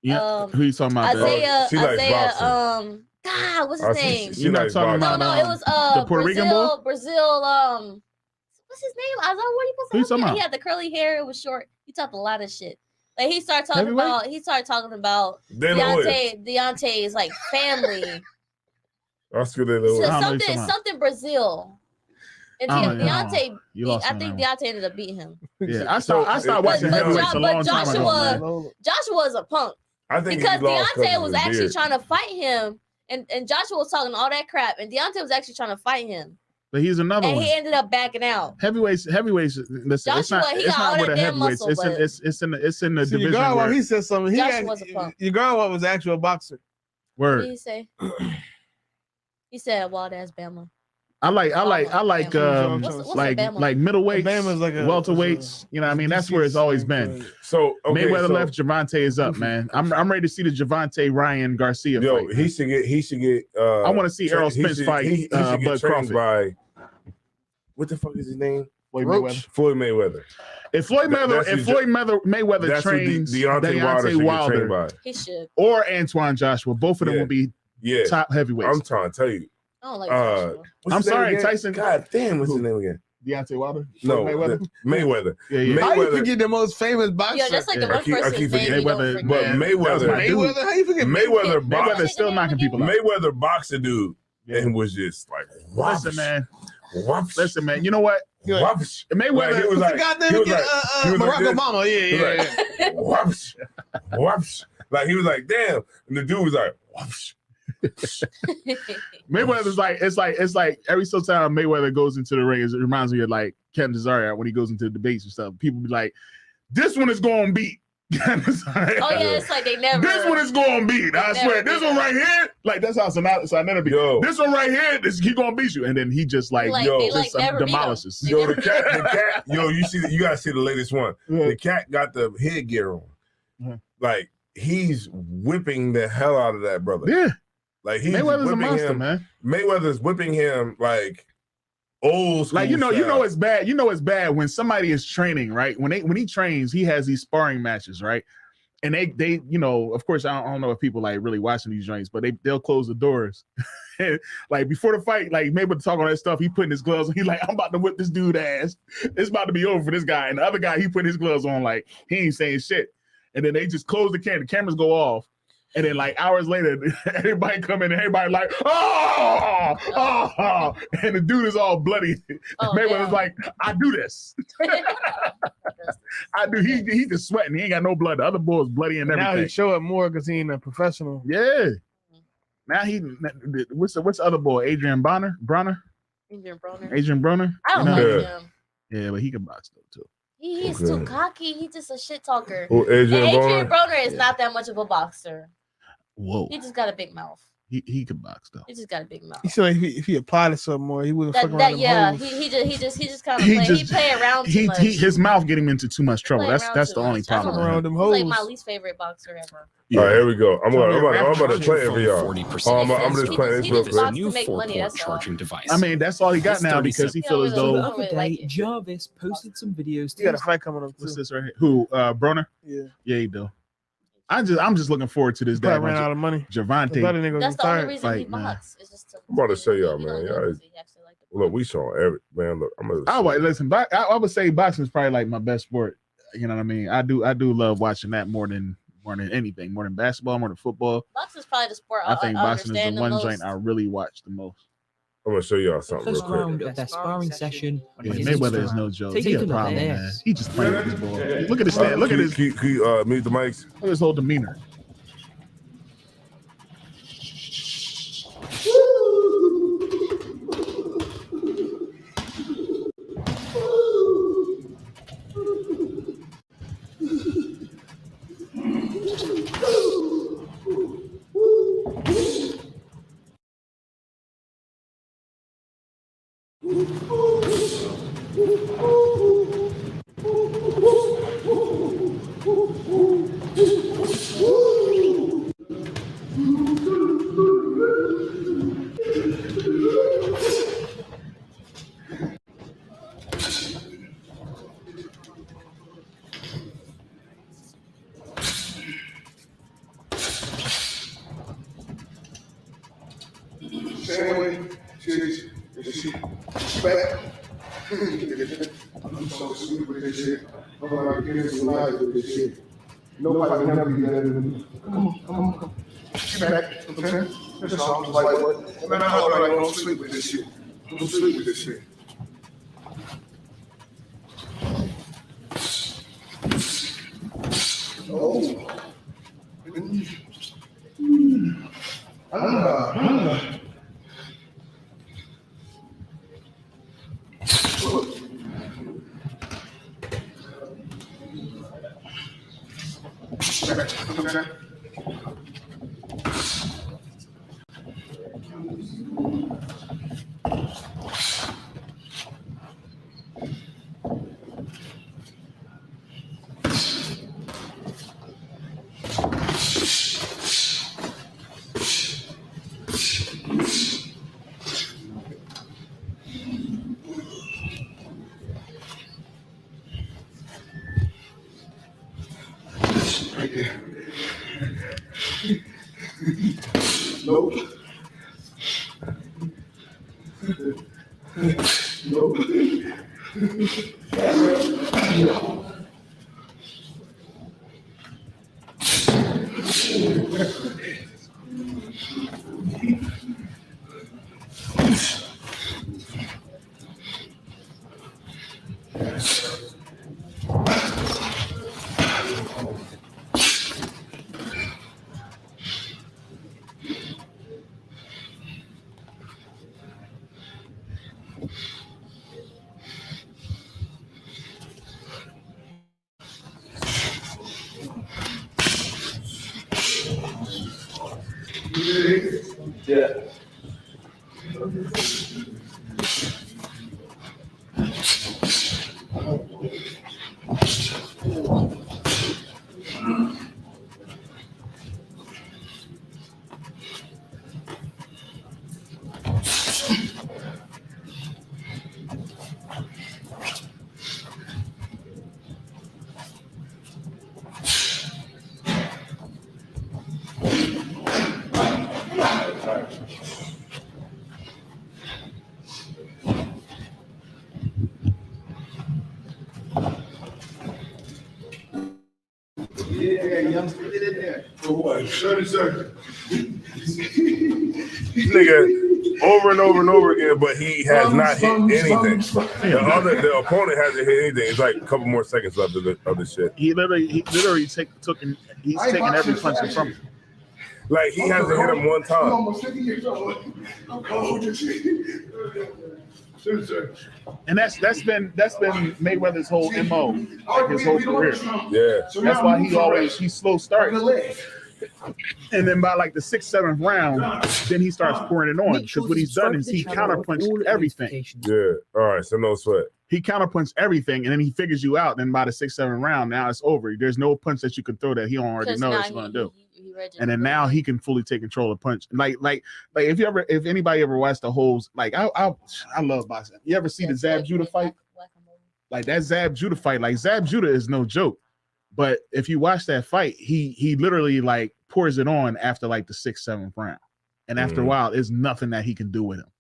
Speaker 5: Yeah. Who you talking about?
Speaker 3: Isaiah.
Speaker 1: She likes boxing.
Speaker 3: God, what's his name?
Speaker 5: You're not talking about
Speaker 3: No, it was
Speaker 5: the Puerto Rican boy?
Speaker 3: Brazil. What's his name? Isaiah, what are you supposed to?
Speaker 5: Who
Speaker 3: He had the curly hair. It was short. He talked a lot of shit. Like he started talking about Deontay's like family. Something Brazil. And Deontay, I think Deontay ended up beating him.
Speaker 5: Yeah, I started watching heavyweights a long time ago.
Speaker 3: Joshua is a punk.
Speaker 1: I think
Speaker 3: because Deontay was actually trying to fight him, and Joshua was talking all that crap, and Deontay was actually trying to fight him.
Speaker 5: But he's another one.
Speaker 3: And he ended up backing out.
Speaker 5: Heavyweights. Listen,
Speaker 3: Joshua,
Speaker 5: it's not with the heavyweights. It's in the division.
Speaker 2: Your he said something.
Speaker 3: Joshua's a punk.
Speaker 2: Your girl was actual boxer.
Speaker 5: Word.
Speaker 3: What did he say? He said wild ass Bama.
Speaker 5: I like middleweights, like welterweights. You know what I mean? That's where it's always been.
Speaker 1: So
Speaker 5: Mayweather left, Gervonta is up, man. I'm ready to see the Gervonta Ryan Garcia fight.
Speaker 1: He should get
Speaker 5: I want to see Errol Spence fight Bud Crawford.
Speaker 1: What the fuck is his name?
Speaker 5: Floyd Mayweather.
Speaker 1: Floyd Mayweather.
Speaker 5: If Floyd Mayweather trains Deontay Wilder,
Speaker 3: he should.
Speaker 5: Or Antoine Joshua, both of them will be top heavyweights.
Speaker 1: I'm trying to tell you.
Speaker 3: I don't like Joshua.
Speaker 5: I'm sorry, Tyson.
Speaker 1: God damn, what's his name again?
Speaker 5: Deontay Wilder?
Speaker 1: No,
Speaker 5: Mayweather.
Speaker 1: Yeah.
Speaker 2: How you forget the most famous boxer?
Speaker 3: Yeah, that's like the one person
Speaker 1: Mayweather. But Mayweather.
Speaker 2: How you forget
Speaker 5: Mayweather's still knocking people out.
Speaker 1: Mayweather boxed a dude and was just like,
Speaker 5: Listen, man. You know what? Mayweather.
Speaker 1: He was like,
Speaker 2: Barack Obama. Yeah.
Speaker 1: Like he was like, damn, and the dude was like, whoosh.
Speaker 5: Mayweather's like it's like every so time Mayweather goes into the ring, it reminds me of like Ken Nazarian when he goes into the debates and stuff. People be like, "This one is going to beat."
Speaker 3: It's like they never.
Speaker 5: This one is going to beat. I swear, this one right here, like that's how Sonata be. This one right here, he going to beat you, and then he just demolishes.
Speaker 1: The cat. You gotta see the latest one. Yeah. The cat got the headgear on. Mm-hmm. Like he's whipping the hell out of that brother.
Speaker 5: Yeah.
Speaker 1: Like he's
Speaker 5: Mayweather's a monster,
Speaker 1: him,
Speaker 5: man.
Speaker 1: Mayweather's whipping him like old school.
Speaker 5: Like you know it's bad. You know it's bad when somebody is training, right? When he trains, he has these sparring matches, right? And they of course I don't know if people like really watching these joints, but they'll close the doors. Like before the fight, like maybe to talk all that stuff, he putting his gloves on. He like, I'm about to whip this dude ass. It's about to be over for this guy. And the other guy, he put his gloves on, like he ain't saying shit. And then they just close the camera. The cameras go off. And then like hours later, everybody come in and everybody like, oh, and the dude is all bloody. Mayweather's like, I do this. I do. He just sweating. He ain't got no blood. The other boy's bloody and everything.
Speaker 2: Now he show it more because he ain't a professional.
Speaker 5: Yeah. Now what's the other boy? Adrian Bronner? Adrian Bronner?
Speaker 3: I don't like him.
Speaker 5: Yeah, but he can box though too.
Speaker 3: He's too cocky. He's just a shit talker.
Speaker 1: Adrian
Speaker 3: Broner is not that much of a boxer.
Speaker 5: Whoa.
Speaker 3: He just got a big mouth.
Speaker 5: He could box though.
Speaker 3: He just got a big mouth.
Speaker 2: He said like if he applied it some more, he wouldn't fuck around.
Speaker 3: He just kind of he play around too much.
Speaker 5: His mouth get him into too much trouble. That's the only problem.
Speaker 3: He's like my least favorite boxer ever.
Speaker 1: Yeah. All right, here we go. I'm about to play it for y'all. I'm just playing this real quick.
Speaker 3: New four-port charging
Speaker 5: device. I mean, that's all he got now because he feels as though.
Speaker 19: The other day, Jarvis posted some videos.
Speaker 2: He got a fight coming up too.
Speaker 5: What's this right here? Who? Broner?
Speaker 2: Yeah.
Speaker 5: Yeah, he do. I'm just looking forward to this day.
Speaker 2: Ran out of money.
Speaker 5: Javante.
Speaker 3: That's the only reason he boxed.
Speaker 1: I'm about to show y'all, man. Look, we saw every man. Look,
Speaker 5: listen. I would say boxing is probably like my best sport. You know what I mean? I do love watching that more than anything, more than basketball, more than football.
Speaker 3: Boxing is probably the sport
Speaker 5: I think boxing is the one joint I really watch the most.
Speaker 1: I'm gonna show y'all something real
Speaker 19: First
Speaker 1: quick.
Speaker 19: round of their sparring session.
Speaker 5: Mayweather is no joke. He a problem, man. He just playing with his ball. Look at his
Speaker 1: stand.
Speaker 5: Look at his.
Speaker 1: Mute the mics.
Speaker 5: Look at his whole demeanor.
Speaker 16: I'm so sweet with this shit. I'm like, give me some life with this shit. Nobody never do that to me. Come on. Get back. Okay? That's all. Just like what? Man, I don't sleep with this shit. I don't sleep with this shit. Oh. Okay. Right there. Nope. Nope. Yeah.
Speaker 1: Nigga, over and over and over again, but he has not hit anything. The opponent hasn't hit anything. It's like a couple more seconds left of the shit.
Speaker 5: He's taking every punch in front of him.
Speaker 1: Like he hasn't hit him one time.
Speaker 5: And that's been Mayweather's whole MO, like his whole career.
Speaker 1: Yeah.
Speaker 5: That's why he slow starts. And then by like the 6th, 7th round, then he starts pouring it on. Because what he's done is he counterpunched everything.
Speaker 1: Yeah. All right. So no sweat.
Speaker 5: He counterpunched everything, and then he figures you out. Then by the 6th, 7th round, now it's over. There's no punch that you can throw that he don't already know what you're gonna do. And then now he can fully take control of punch. Like if anybody ever watched the whole, like I love boxing. You ever see the Zab Judah fight? Like that Zab Judah fight, like Zab Judah is no joke. But if you watch that fight, he literally like pours it on after like the 6th, 7th round. And after a while, there's nothing that he can do with him.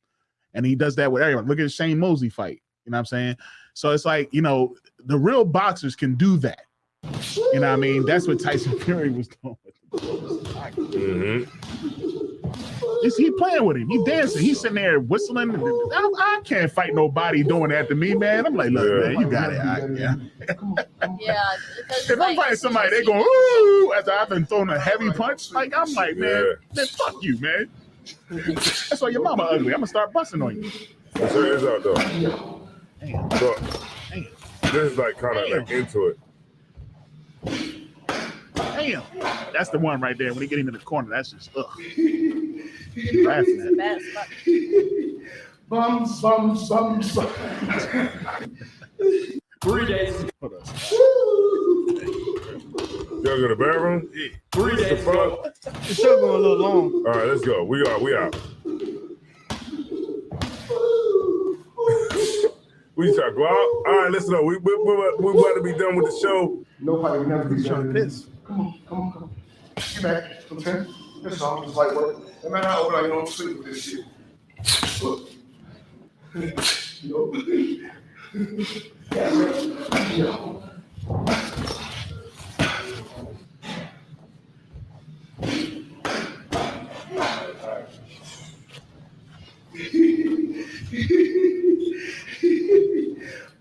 Speaker 5: And he does that with everyone. Look at the Shane Mosley fight. You know what I'm saying? So it's like, you know, the real boxers can do that. You know what I mean? That's what Tyson Fury was doing with him. He playing with him. He dancing. He's sitting there whistling. I can't fight nobody doing that to me, man. I'm like, look, man, you got it. If I'm fighting somebody, they go, ooh, after I've been throwing a heavy punch, like I'm like, man, fuck you, man. That's why your mama ugly. I'm gonna start busting on you.
Speaker 1: So check this out though. So this is like kind of like into it.
Speaker 5: Damn, that's the one right there. When he get him in the corner, that's just laughing at it.
Speaker 16: Bums, bums, bums, bums.
Speaker 6: 3 days.
Speaker 1: Y'all go to the bathroom?
Speaker 6: 3 days ago.
Speaker 2: The show going a little long.
Speaker 1: All right, let's go. We out. We try to go out. All right, listen up. We about to be done with the show.
Speaker 16: Nobody can never be done with this. Come on. Get back. Okay? That's all. Just like what? No matter how old I don't sleep with this shit. Look.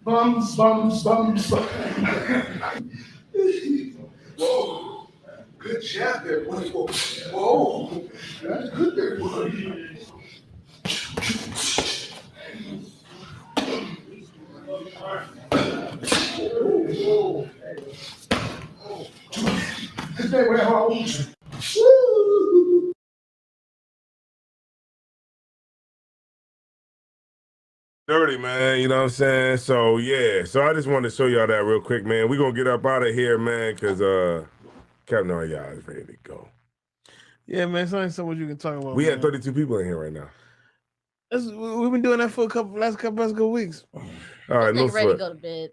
Speaker 16: Bums, bums, bums, bums. Whoa. Good job there, boy. Whoa. That's good there, boy.
Speaker 1: Dirty, man, you know what I'm saying? So yeah, so I just wanted to show y'all that real quick, man. We're gonna get up out of here, man, because Captain y'all is ready to go.
Speaker 2: Yeah, man, it's only so much you can talk about.
Speaker 1: We had 32 people in here right now.
Speaker 2: We've been doing that for last couple weeks.
Speaker 1: All right, no
Speaker 3: ready to
Speaker 1: sweat.
Speaker 3: go to bed.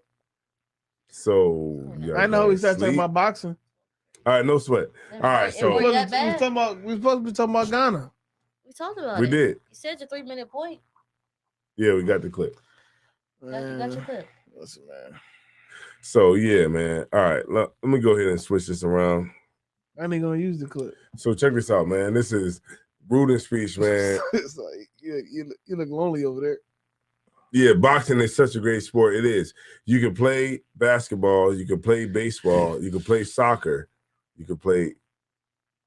Speaker 1: So
Speaker 2: I know we started talking about boxing.
Speaker 1: All right, no sweat. All right, so
Speaker 2: we supposed to be talking about Ghana.
Speaker 3: We talked about
Speaker 1: we
Speaker 3: it.
Speaker 1: did.
Speaker 3: You said your 3-minute point.
Speaker 1: Yeah, we got the clip.
Speaker 3: You got your clip.
Speaker 2: Listen, man.
Speaker 1: So yeah, man. All right, let me go ahead and switch this around.
Speaker 2: I ain't gonna use the clip.
Speaker 1: So check this out, man. This is Rude and Speech, man.
Speaker 2: It's like you look lonely over there.
Speaker 1: Yeah, boxing is such a great sport. It is. You can play basketball, you can play baseball, you can play soccer, you can play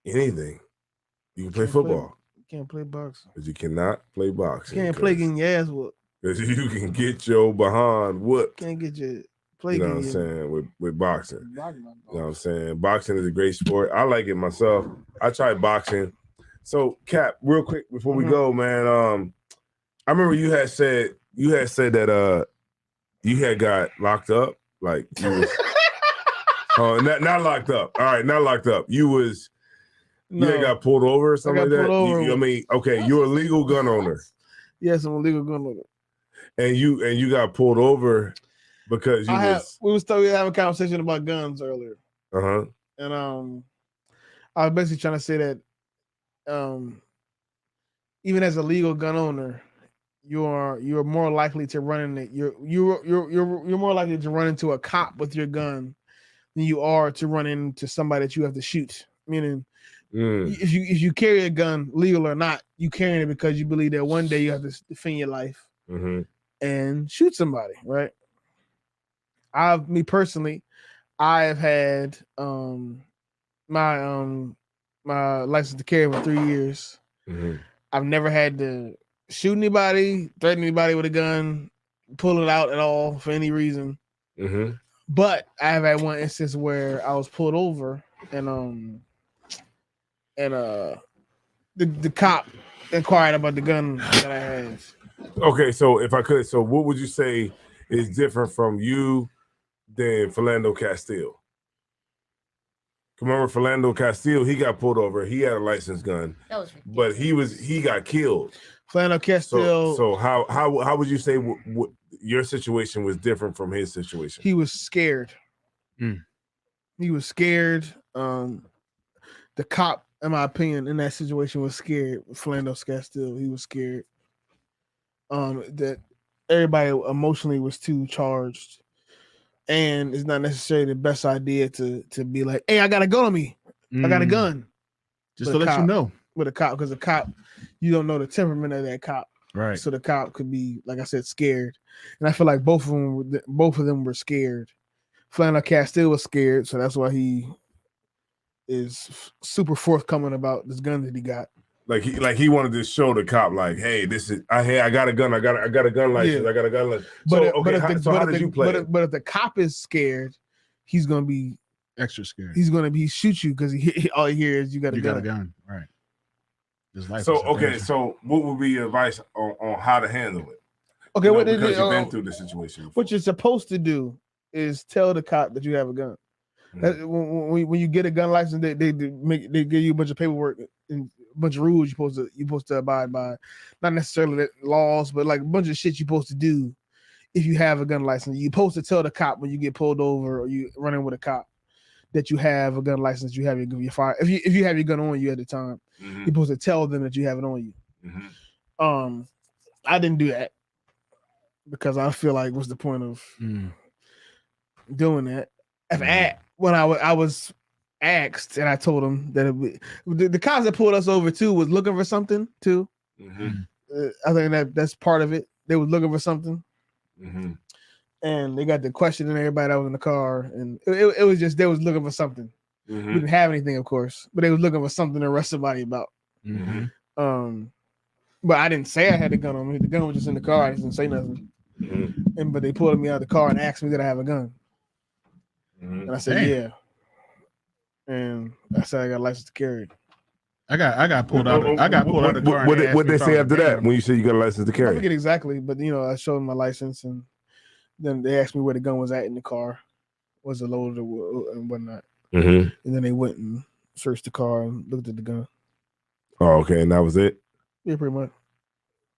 Speaker 1: anything. You can play football.
Speaker 2: You can't play boxing.
Speaker 1: But you cannot play boxing.
Speaker 2: You can't play getting your ass whooped.
Speaker 1: Because you can get your behind whooped.
Speaker 2: Can't get your play.
Speaker 1: You know what I'm saying? With boxing. You know what I'm saying? Boxing is a great sport. I like it myself. I tried boxing. So, Cap, real quick before we go, man. I remember you had said that you had got locked up. Like you was not locked up. All right, not locked up. You had got pulled over or something like that. I mean, okay, you're a legal gun owner.
Speaker 2: Yes, I'm a legal gun owner.
Speaker 1: And you got pulled over because we
Speaker 2: was having a conversation about guns earlier.
Speaker 1: Uh-huh.
Speaker 2: And I was basically trying to say that even as a legal gun owner, you're more likely to run in you're more likely to run into a cop with your gun than you are to run into somebody that you have to shoot. Meaning, if you carry a gun, legal or not, you carrying it because you believe that one day you have to defend your life and shoot somebody, right? Me personally, I have had my license to carry for 3 years. I've never had to shoot anybody, threaten anybody with a gun, pull it out at all for any reason. But I have had one instance where I was pulled over and and the cop inquired about the gun that I had.
Speaker 1: Okay, so if I could, so what would you say is different from you than Philando Castile? Remember Philando Castile? He got pulled over. He had a licensed gun, but he got killed.
Speaker 2: Philando Castile.
Speaker 1: So how would you say what your situation was different from his situation?
Speaker 2: He was scared. He was scared. The cop, in my opinion, in that situation was scared. Philando Castile, he was scared. That everybody emotionally was too charged, and it's not necessarily the best idea to be like, "Hey, I got a gun on me. I got a gun."
Speaker 5: Just to let you know.
Speaker 2: With a cop, because a cop, you don't know the temperament of that cop,
Speaker 5: right?
Speaker 2: So the cop could be, like I said, scared, and I feel like both of them were scared. Philando Castile was scared, so that's why he is super forthcoming about this gun that he got.
Speaker 1: Like he wanted to show the cop, like, hey, this is I got a gun. I got a gun license.
Speaker 2: Yeah.
Speaker 1: I got a gun license.
Speaker 2: But
Speaker 1: How did you play it?
Speaker 2: But if the cop is scared, he's gonna be
Speaker 5: extra scared.
Speaker 2: He's gonna be shoot you because all he hears is you got a gun.
Speaker 5: Right.
Speaker 1: So what would be your advice on how to handle it?
Speaker 2: Okay,
Speaker 1: because you've been through the situation.
Speaker 2: What you're supposed to do is tell the cop that you have a gun. When you get a gun license, they give you a bunch of paperwork and a bunch of rules you're supposed to abide by. Not necessarily laws, but like a bunch of shit you're supposed to do if you have a gun license. You're supposed to tell the cop when you get pulled over or you running with a cop that you have a gun license. You have your fire. If you have your gun on you at the time, you're supposed to tell them that you have it on you. I didn't do that because I feel like what's the point of doing that? When I was asked, and I told them that the cops that pulled us over too was looking for something too. I think that's part of it. They was looking for something, and they got the questioning everybody that was in the car, and it was just they was looking for something. We didn't have anything, of course, but they was looking for something to arrest somebody about. But I didn't say I had a gun on me. The gun was just in the car. I just didn't say nothing. But they pulled me out of the car and asked me did I have a gun. And I said, yeah. And I said I got a license to carry.
Speaker 5: I got pulled out. I got pulled out of the car.
Speaker 1: What they say after that when you say you got a license to carry?
Speaker 2: I forget exactly, but I showed them my license, and then they asked me where the gun was at in the car, was it loaded and whatnot. And then they went and searched the car and looked at the gun.
Speaker 1: Oh, okay, and that was it.
Speaker 2: Yeah, pretty much.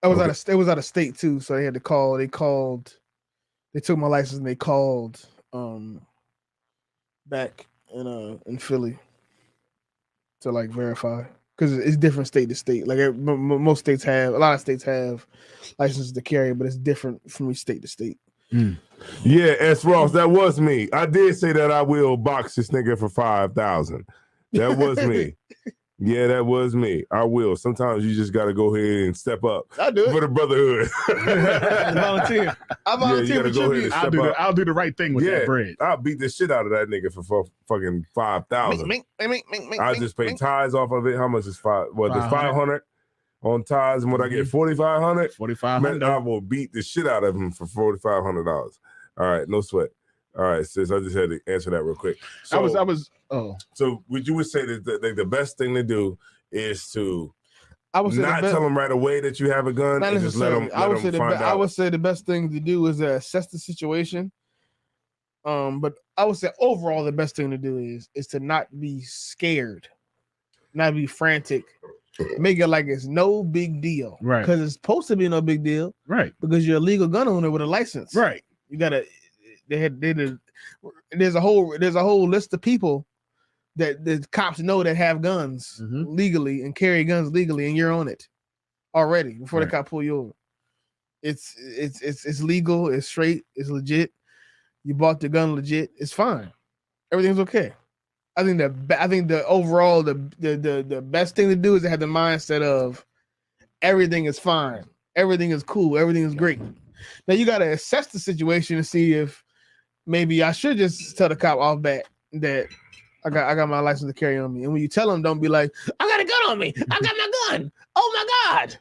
Speaker 2: It was out of state too, so they had to call. They took my license and they called back in Philly to like verify, because it's different state to state. Like most states have, a lot of states have licenses to carry, but it's different from state to state.
Speaker 1: Yeah, S. Ross, that was me. I did say that I will box this nigga for 5,000. That was me. Yeah, that was me. I will. Sometimes you just got to go ahead and step up.
Speaker 2: I do it
Speaker 1: for the brotherhood.
Speaker 2: Volunteer. I volunteer for tribute.
Speaker 5: I'll do the right thing with that bread.
Speaker 1: I'll beat the shit out of that nigga for fucking 5,000. I'll just pay tithes off of it. How much is five? Well, there's 500 on tithes, and when I get 4,500,
Speaker 5: 4,500,
Speaker 1: I will beat the shit out of him for $4,500. All right, no sweat. All right, sis, I just had to answer that real quick. So, So would you say that the best thing to do is to not tell them right away that you have a gun and just let them
Speaker 2: I would say the best thing to do is assess the situation. But I would say overall the best thing to do is to not be scared, not be frantic. Make it like it's no big deal.
Speaker 5: Right.
Speaker 2: Because it's supposed to be no big deal.
Speaker 5: Right.
Speaker 2: Because you're a legal gun owner with a license.
Speaker 5: Right.
Speaker 2: You gotta there's a whole list of people that the cops know that have guns legally and carry guns legally, and you're on it already before the cop pull you over. It's legal, it's straight, it's legit. You bought the gun legit, it's fine. Everything's okay. I think the overall the best thing to do is to have the mindset of everything is fine, everything is cool, everything is great. Now you got to assess the situation and see if maybe I should just tell the cop off bat that I got my license to carry on me. And when you tell them, don't be like, I got a gun on me, I got my gun. Oh my God!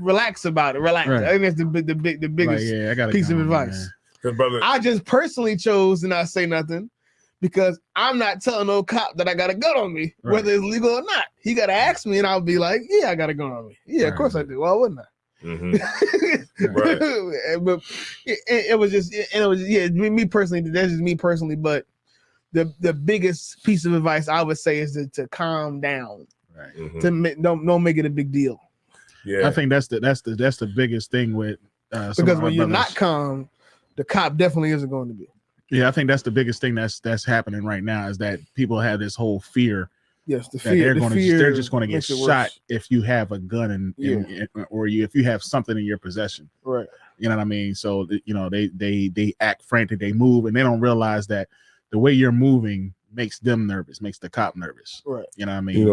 Speaker 2: Relax about it. Relax.
Speaker 5: Right.
Speaker 2: I think that's the biggest
Speaker 5: I got
Speaker 2: piece of advice.
Speaker 1: Brother,
Speaker 2: I just personally chose to not say nothing because I'm not telling no cop that I got a gun on me, whether it's legal or not. He got to ask me, and I'll be like, yeah, I got a gun on me. Yeah, of course I do. Why wouldn't I?
Speaker 1: Right.
Speaker 2: But it was just, and it was, yeah, me personally, that's just me personally, but the biggest piece of advice I would say is to calm down.
Speaker 5: Right.
Speaker 2: Don't make it a big deal.
Speaker 5: Yeah, I think that's the biggest thing with
Speaker 2: because when you're not calm, the cop definitely isn't going to be.
Speaker 5: Yeah, I think that's the biggest thing that's happening right now is that people have this whole fear.
Speaker 2: Yes, the fear.
Speaker 5: They're just going to get shot if you have a gun or if you have something in your possession.
Speaker 2: Right.
Speaker 5: You know what I mean? So they act frantic, they move, and they don't realize that the way you're moving makes them nervous, makes the cop nervous.
Speaker 2: Right.
Speaker 5: You know what I mean?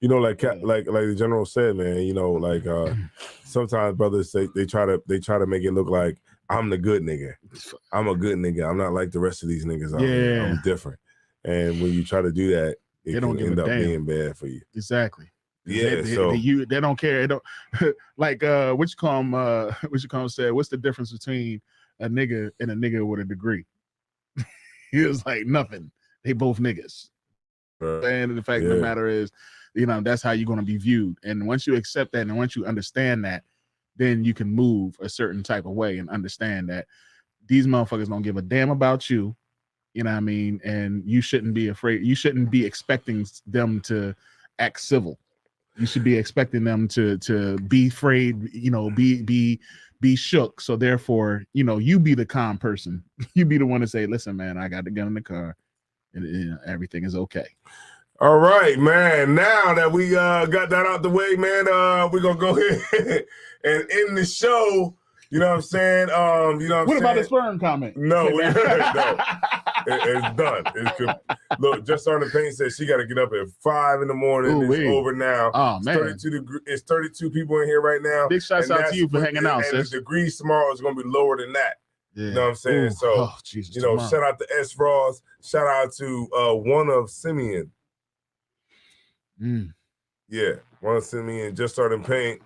Speaker 1: Like the general said, man. Sometimes brothers say they try to make it look like I'm the good nigga. I'm a good nigga. I'm not like the rest of these niggas out here. I'm different. And when you try to do that, it can end up being bad for you.
Speaker 5: Exactly.
Speaker 1: Yeah.
Speaker 5: They don't care. They don't like Witchcom said, what's the difference between a nigga and a nigga with a degree? He was like, nothing. They both niggas. Right. And the fact of the matter is, that's how you're going to be viewed. And once you accept that and once you understand that, then you can move a certain type of way and understand that these motherfuckers don't give a damn about you. You know what I mean? And you shouldn't be afraid. You shouldn't be expecting them to act civil. You should be expecting them to be afraid, be shook. So therefore, you be the calm person. You be the one to say, listen, man, I got the gun in the car and everything is okay.
Speaker 1: All right, man. Now that we got that out the way, man, we're gonna go ahead and end the show. You know what I'm saying?
Speaker 5: What about the sperm comment?
Speaker 1: No, no. It's done. Look, Just Starting to Paint said she got to get up at 5 a.m. It's over now.
Speaker 5: Oh, man.
Speaker 1: It's 32 people in here right now.
Speaker 5: Big shouts out to you for hanging out, sis.
Speaker 1: And the degrees tomorrow is going to be lower than that. Yeah. You know what I'm saying?
Speaker 5: Ooh.
Speaker 1: So,
Speaker 5: tomorrow.
Speaker 1: Shout out to S. Ross. Shout out to one of Simeon. Yeah, one of Simeon, Just Starting Paint.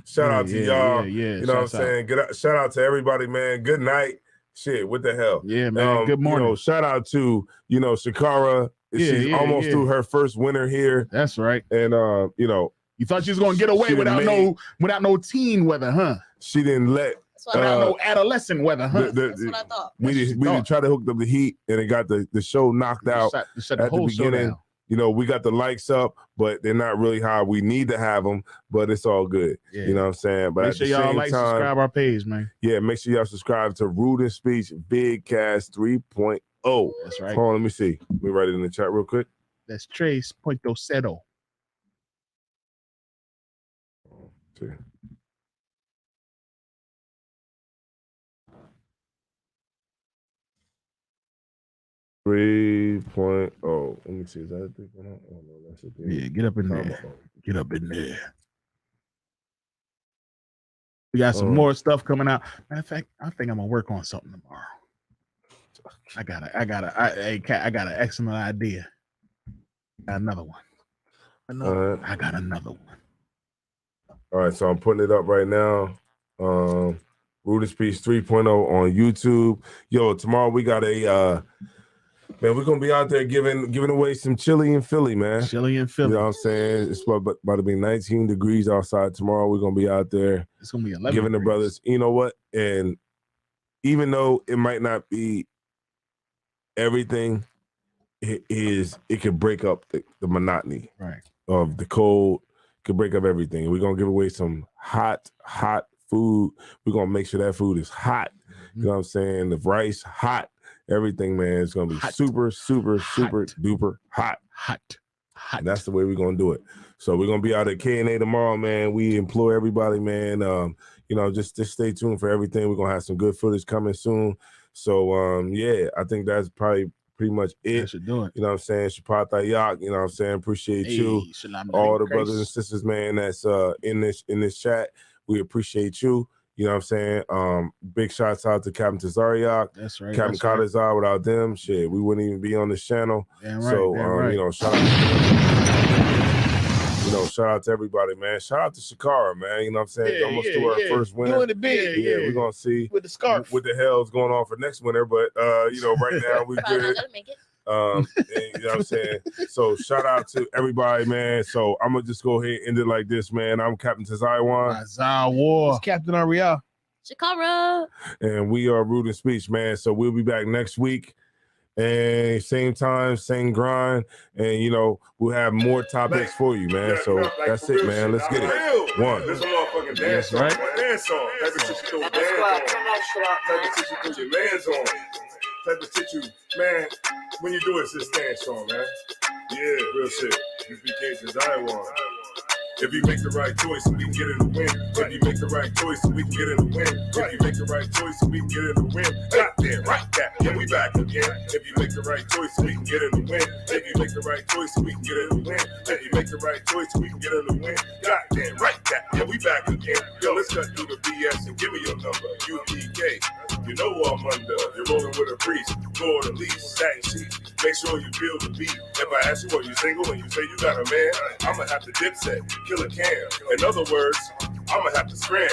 Speaker 1: Shout out to y'all.
Speaker 5: Yeah.
Speaker 1: You know what I'm saying? Shout out to everybody, man. Good night. Shit, what the hell?
Speaker 5: Yeah, man. Good morning.
Speaker 1: Shout out to, Shakara. She's almost through her first winter here.
Speaker 5: That's right.
Speaker 1: And
Speaker 5: you thought she was gonna get away without no teen weather, huh?
Speaker 1: She didn't let
Speaker 5: without no adolescent weather, huh?
Speaker 3: That's what I thought.
Speaker 1: We didn't try to hook up the heat and it got the show knocked out at the beginning. We got the likes up, but they're not really how we need to have them, but it's all good. Yeah. You know what I'm saying? But
Speaker 5: make sure y'all subscribe our page, man.
Speaker 1: Yeah, make sure y'all subscribe to Rude and Speech Vidcast 3.0.
Speaker 5: That's right.
Speaker 1: Hold on, let me see. Let me write it in the chat real quick.
Speaker 5: That's Trace Pointosetto.
Speaker 1: See. .0. Let me see. Is that a 3.0? Oh no, that's a 3.
Speaker 5: Yeah, get up in there. Get up in there. We got some more stuff coming out. Matter of fact, I think I'm gonna work on something tomorrow. I got an excellent idea. Got another one. I got another one.
Speaker 1: All right, so I'm putting it up right now. Rude and Speech 3.0 on YouTube. Yo, tomorrow we got a man, we're gonna be out there giving away some chili in Philly, man.
Speaker 5: Chili in Philly.
Speaker 1: You know what I'm saying? It's about to be 19 degrees outside tomorrow. We're gonna be out there.
Speaker 5: It's gonna be 11
Speaker 1: giving
Speaker 5: degrees.
Speaker 1: The brothers. You know what? And even though it might not be everything, it could break up the monotony of the cold. Could break up everything. We're gonna give away some hot food. We're gonna make sure that food is hot. You know what I'm saying? The rice hot. Everything, man, is gonna be super duper hot. And that's the way we're gonna do it. So we're gonna be out at K&A tomorrow, man. We implore everybody, man. Just stay tuned for everything. We're gonna have some good footage coming soon. So yeah, I think that's probably pretty much it.
Speaker 5: Should do it.
Speaker 1: You know what I'm saying? Shapata Yak, you know what I'm saying? Appreciate you. All the brothers and sisters, man, that's in this chat. We appreciate you. You know what I'm saying? Big shouts out to Captain Tazariak.
Speaker 5: That's right.
Speaker 1: Captain Kadazar. Without them, shit, we wouldn't even be on this channel.
Speaker 5: Damn right,
Speaker 1: So shout out to everybody, man. Shout out to Shakara, man. You know what I'm saying? Almost to our first winter.
Speaker 2: Doing the big.
Speaker 1: Yeah, we're gonna see
Speaker 2: with the scarf.
Speaker 1: What the hell's going on for next winter, but right now we good. And, you know what I'm saying? So shout out to everybody, man. So I'm gonna just go ahead and end it like this, man. I'm Captain Tazaiwan.
Speaker 2: It's Captain Ariel.
Speaker 3: Shakara.
Speaker 1: And we are Rude and Speech, man. So we'll be back next week. And same time, same grind. And you know, we'll have more topics for you, man. So that's it, man. Let's get it. One.
Speaker 14: This is a motherfucking dance song.
Speaker 1: Right?
Speaker 14: Dance song. Type of shit you throw bands on. Type of shit you put your mans on. Type of shit you, man, when you do it, it's this dance song, man. Yeah, real shit. You BK says I want. If you make the right choice, we can get in the win. If you make the right choice, we can get in the win. If you make the right choice, we can get in the win. Goddamn right, that. Yeah, we back again. If you make the right choice, we can get in the win. If you make the right choice, we can get in the win. If you make the right choice, we can get in the win. Goddamn right, that. Yeah, we back again. Yo, let's cut through the BS and give me your number. UPK. You know I'm under. You're rolling with a priest. Floor the least, satin sheets. Make sure you feel the beat. If I ask you, are you single and you say you got a man, I'ma have to dipset. Kill a can. In other words, I'ma have to scram.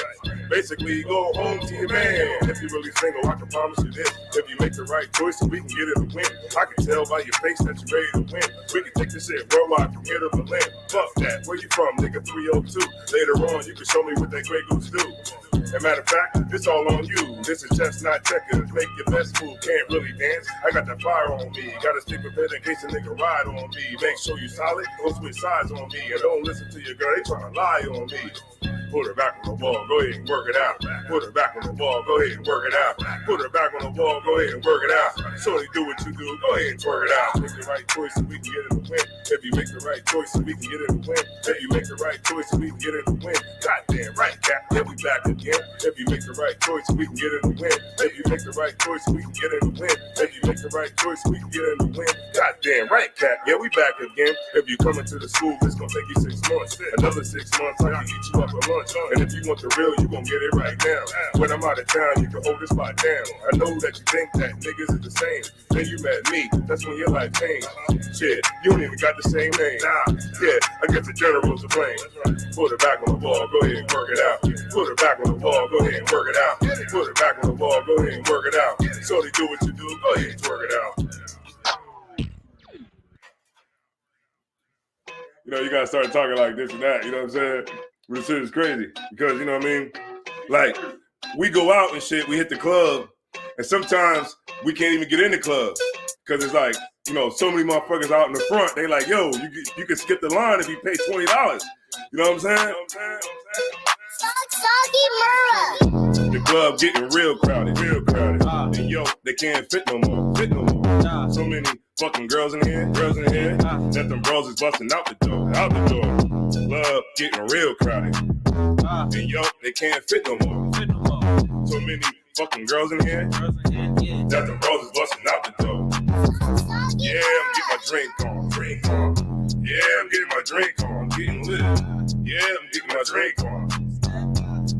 Speaker 14: Basically, go home to your man. If you're really single, I can promise you this. If you make the right choice, we can get in the win. I can tell by your face that you're ready to win. We can take this shit worldwide from here to Berlin. Fuck that. Where you from, nigga? 302. Later on, you can show me what that Grey Goose do. As a matter of fact, it's all on you. This is just not checkers. Make your best move. Can't really dance. I got that fire on me. Gotta stick prepared in case a nigga ride on me. Make sure you solid. Don't switch sides on me. And don't listen to your girl. They tryna lie on me. Put her back on the wall, go ahead and work it out. Put her back on the wall, go ahead and work it out. Put her back on the wall, go ahead and work it out. So they do what you do, go ahead and work it out. Make the right choice so we can get in the win. If you make the right choice so we can get in the win. If you make the right choice so we can get in the win. Goddamn right, Cap, yeah, we back again. If you make the right choice so we can get in the win. If you make the right choice so we can get in the win. If you make the right choice so we can get in the win. Goddamn right, Cap, yeah, we back again. If you come into the school, it's gonna take you 6 months. Another 6 months, I can eat you up a lunch. And if you want the real, you gon' get it right now. When I'm out of town, you can hold this spot down. I know that you think that niggas is the same. Then you met me, that's when your life changed. Shit, you don't even got the same name. Nah, yeah, I guess the general's to blame. Put her back on the wall, go ahead and work it out. Put her back on the wall, go ahead and work it out. Put her back on the wall, go ahead and work it out. So they do what you do, go ahead and work it out. You know, you gotta start talking like this and that, you know what I'm saying? This shit is crazy because, you know what I mean? Like, we go out and shit, we hit the club, and sometimes we can't even get in the club because it's like, you know, so many motherfuckers out in the front, they like, yo, you can skip the line if you pay $20. You know what I'm saying? The club getting real crowded. And yo, they can't fit no more. So many fucking girls in here, that them bros is busting out the door. Club getting real crowded. And yo, they can't fit no more. So many fucking girls in here, that them bros is busting out the door. Yeah, I'm getting my drink on. Yeah, I'm getting my drink on. I'm getting lit. Yeah, I'm getting my drink on.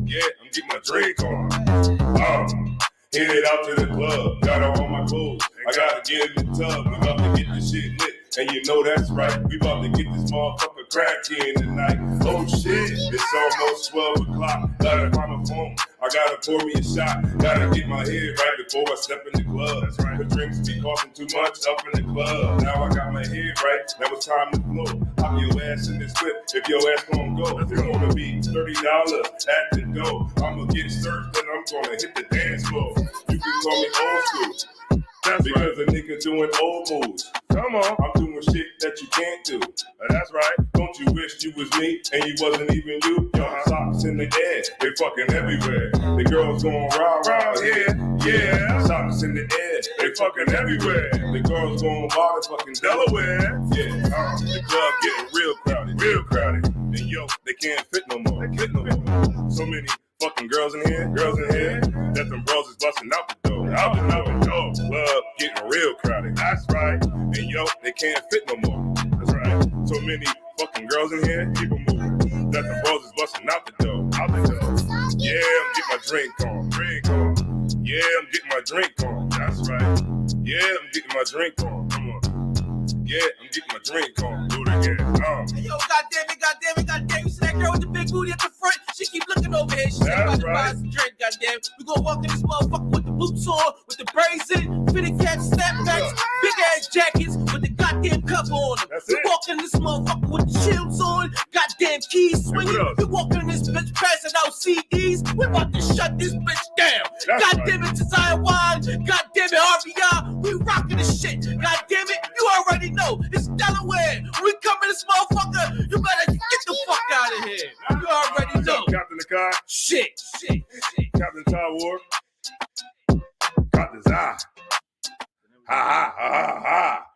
Speaker 14: Yeah, I'm getting my drink on. Headed out to the club, got on all my clothes. I gotta get in the tub, we about to get this shit lit. And you know that's right, we about to get this motherfucker crack in tonight. Oh shit, it's almost 12 o'clock. Gotta find my phone, I gotta pour me a shot. Gotta get my head right before I step in the club. That's right, the drinks be costing too much up in the club. Now I got my head right, now it's time to flow. Pop your ass in this whip, if your ass gon' go. It's gonna be $30 at the door. I'ma get searched and I'm gonna hit the dance floor. You can call me old school. That's because a nigga doing old moves. Come on, I'm doing shit that you can't do. That's right. Don't you wish you was me and you wasn't even you? Your socks in the air, they fucking everywhere. The girls going rah yeah. Socks in the air, they fucking everywhere. The girls going wild fucking Delaware. Yeah, the club getting real crowded. And yo, they can't fit no more. So many fucking girls in here, that them bros is busting out the door. Club getting real crowded. That's right. And yo, they can't fit no more. That's right. So many fucking girls in here, keep them moving. That them bros is busting out the door. Yeah, I'm getting my drink on. Yeah, I'm getting my drink on. That's right. Yeah, I'm getting my drink on. Come on. Yeah, I'm getting my drink on. Do it again.
Speaker 15: Yo, goddamn it. You see that girl with the big booty at the front?
Speaker 8: She keep looking over here. She said about to buy us a drink, goddamn. We gonna walk in this motherfucker with the boots on, with the braids in, fitted caps, snapbacks, big ass jackets with the goddamn cover on them. We walk in this motherfucker with the shields on, goddamn keys swinging. We walk in this bitch passing out CDs. We about to shut this bitch down. Goddamn it, Desire Wine. Goddamn it, RBI. We rocking this shit. Goddamn it, you already know. It's Delaware. When we come in this motherfucker, you better get the fuck out of here. You already know.
Speaker 14: Captain the car.
Speaker 8: Shit.
Speaker 14: Captain Ty Ward. Captain Zai. Ha ha ha ha ha.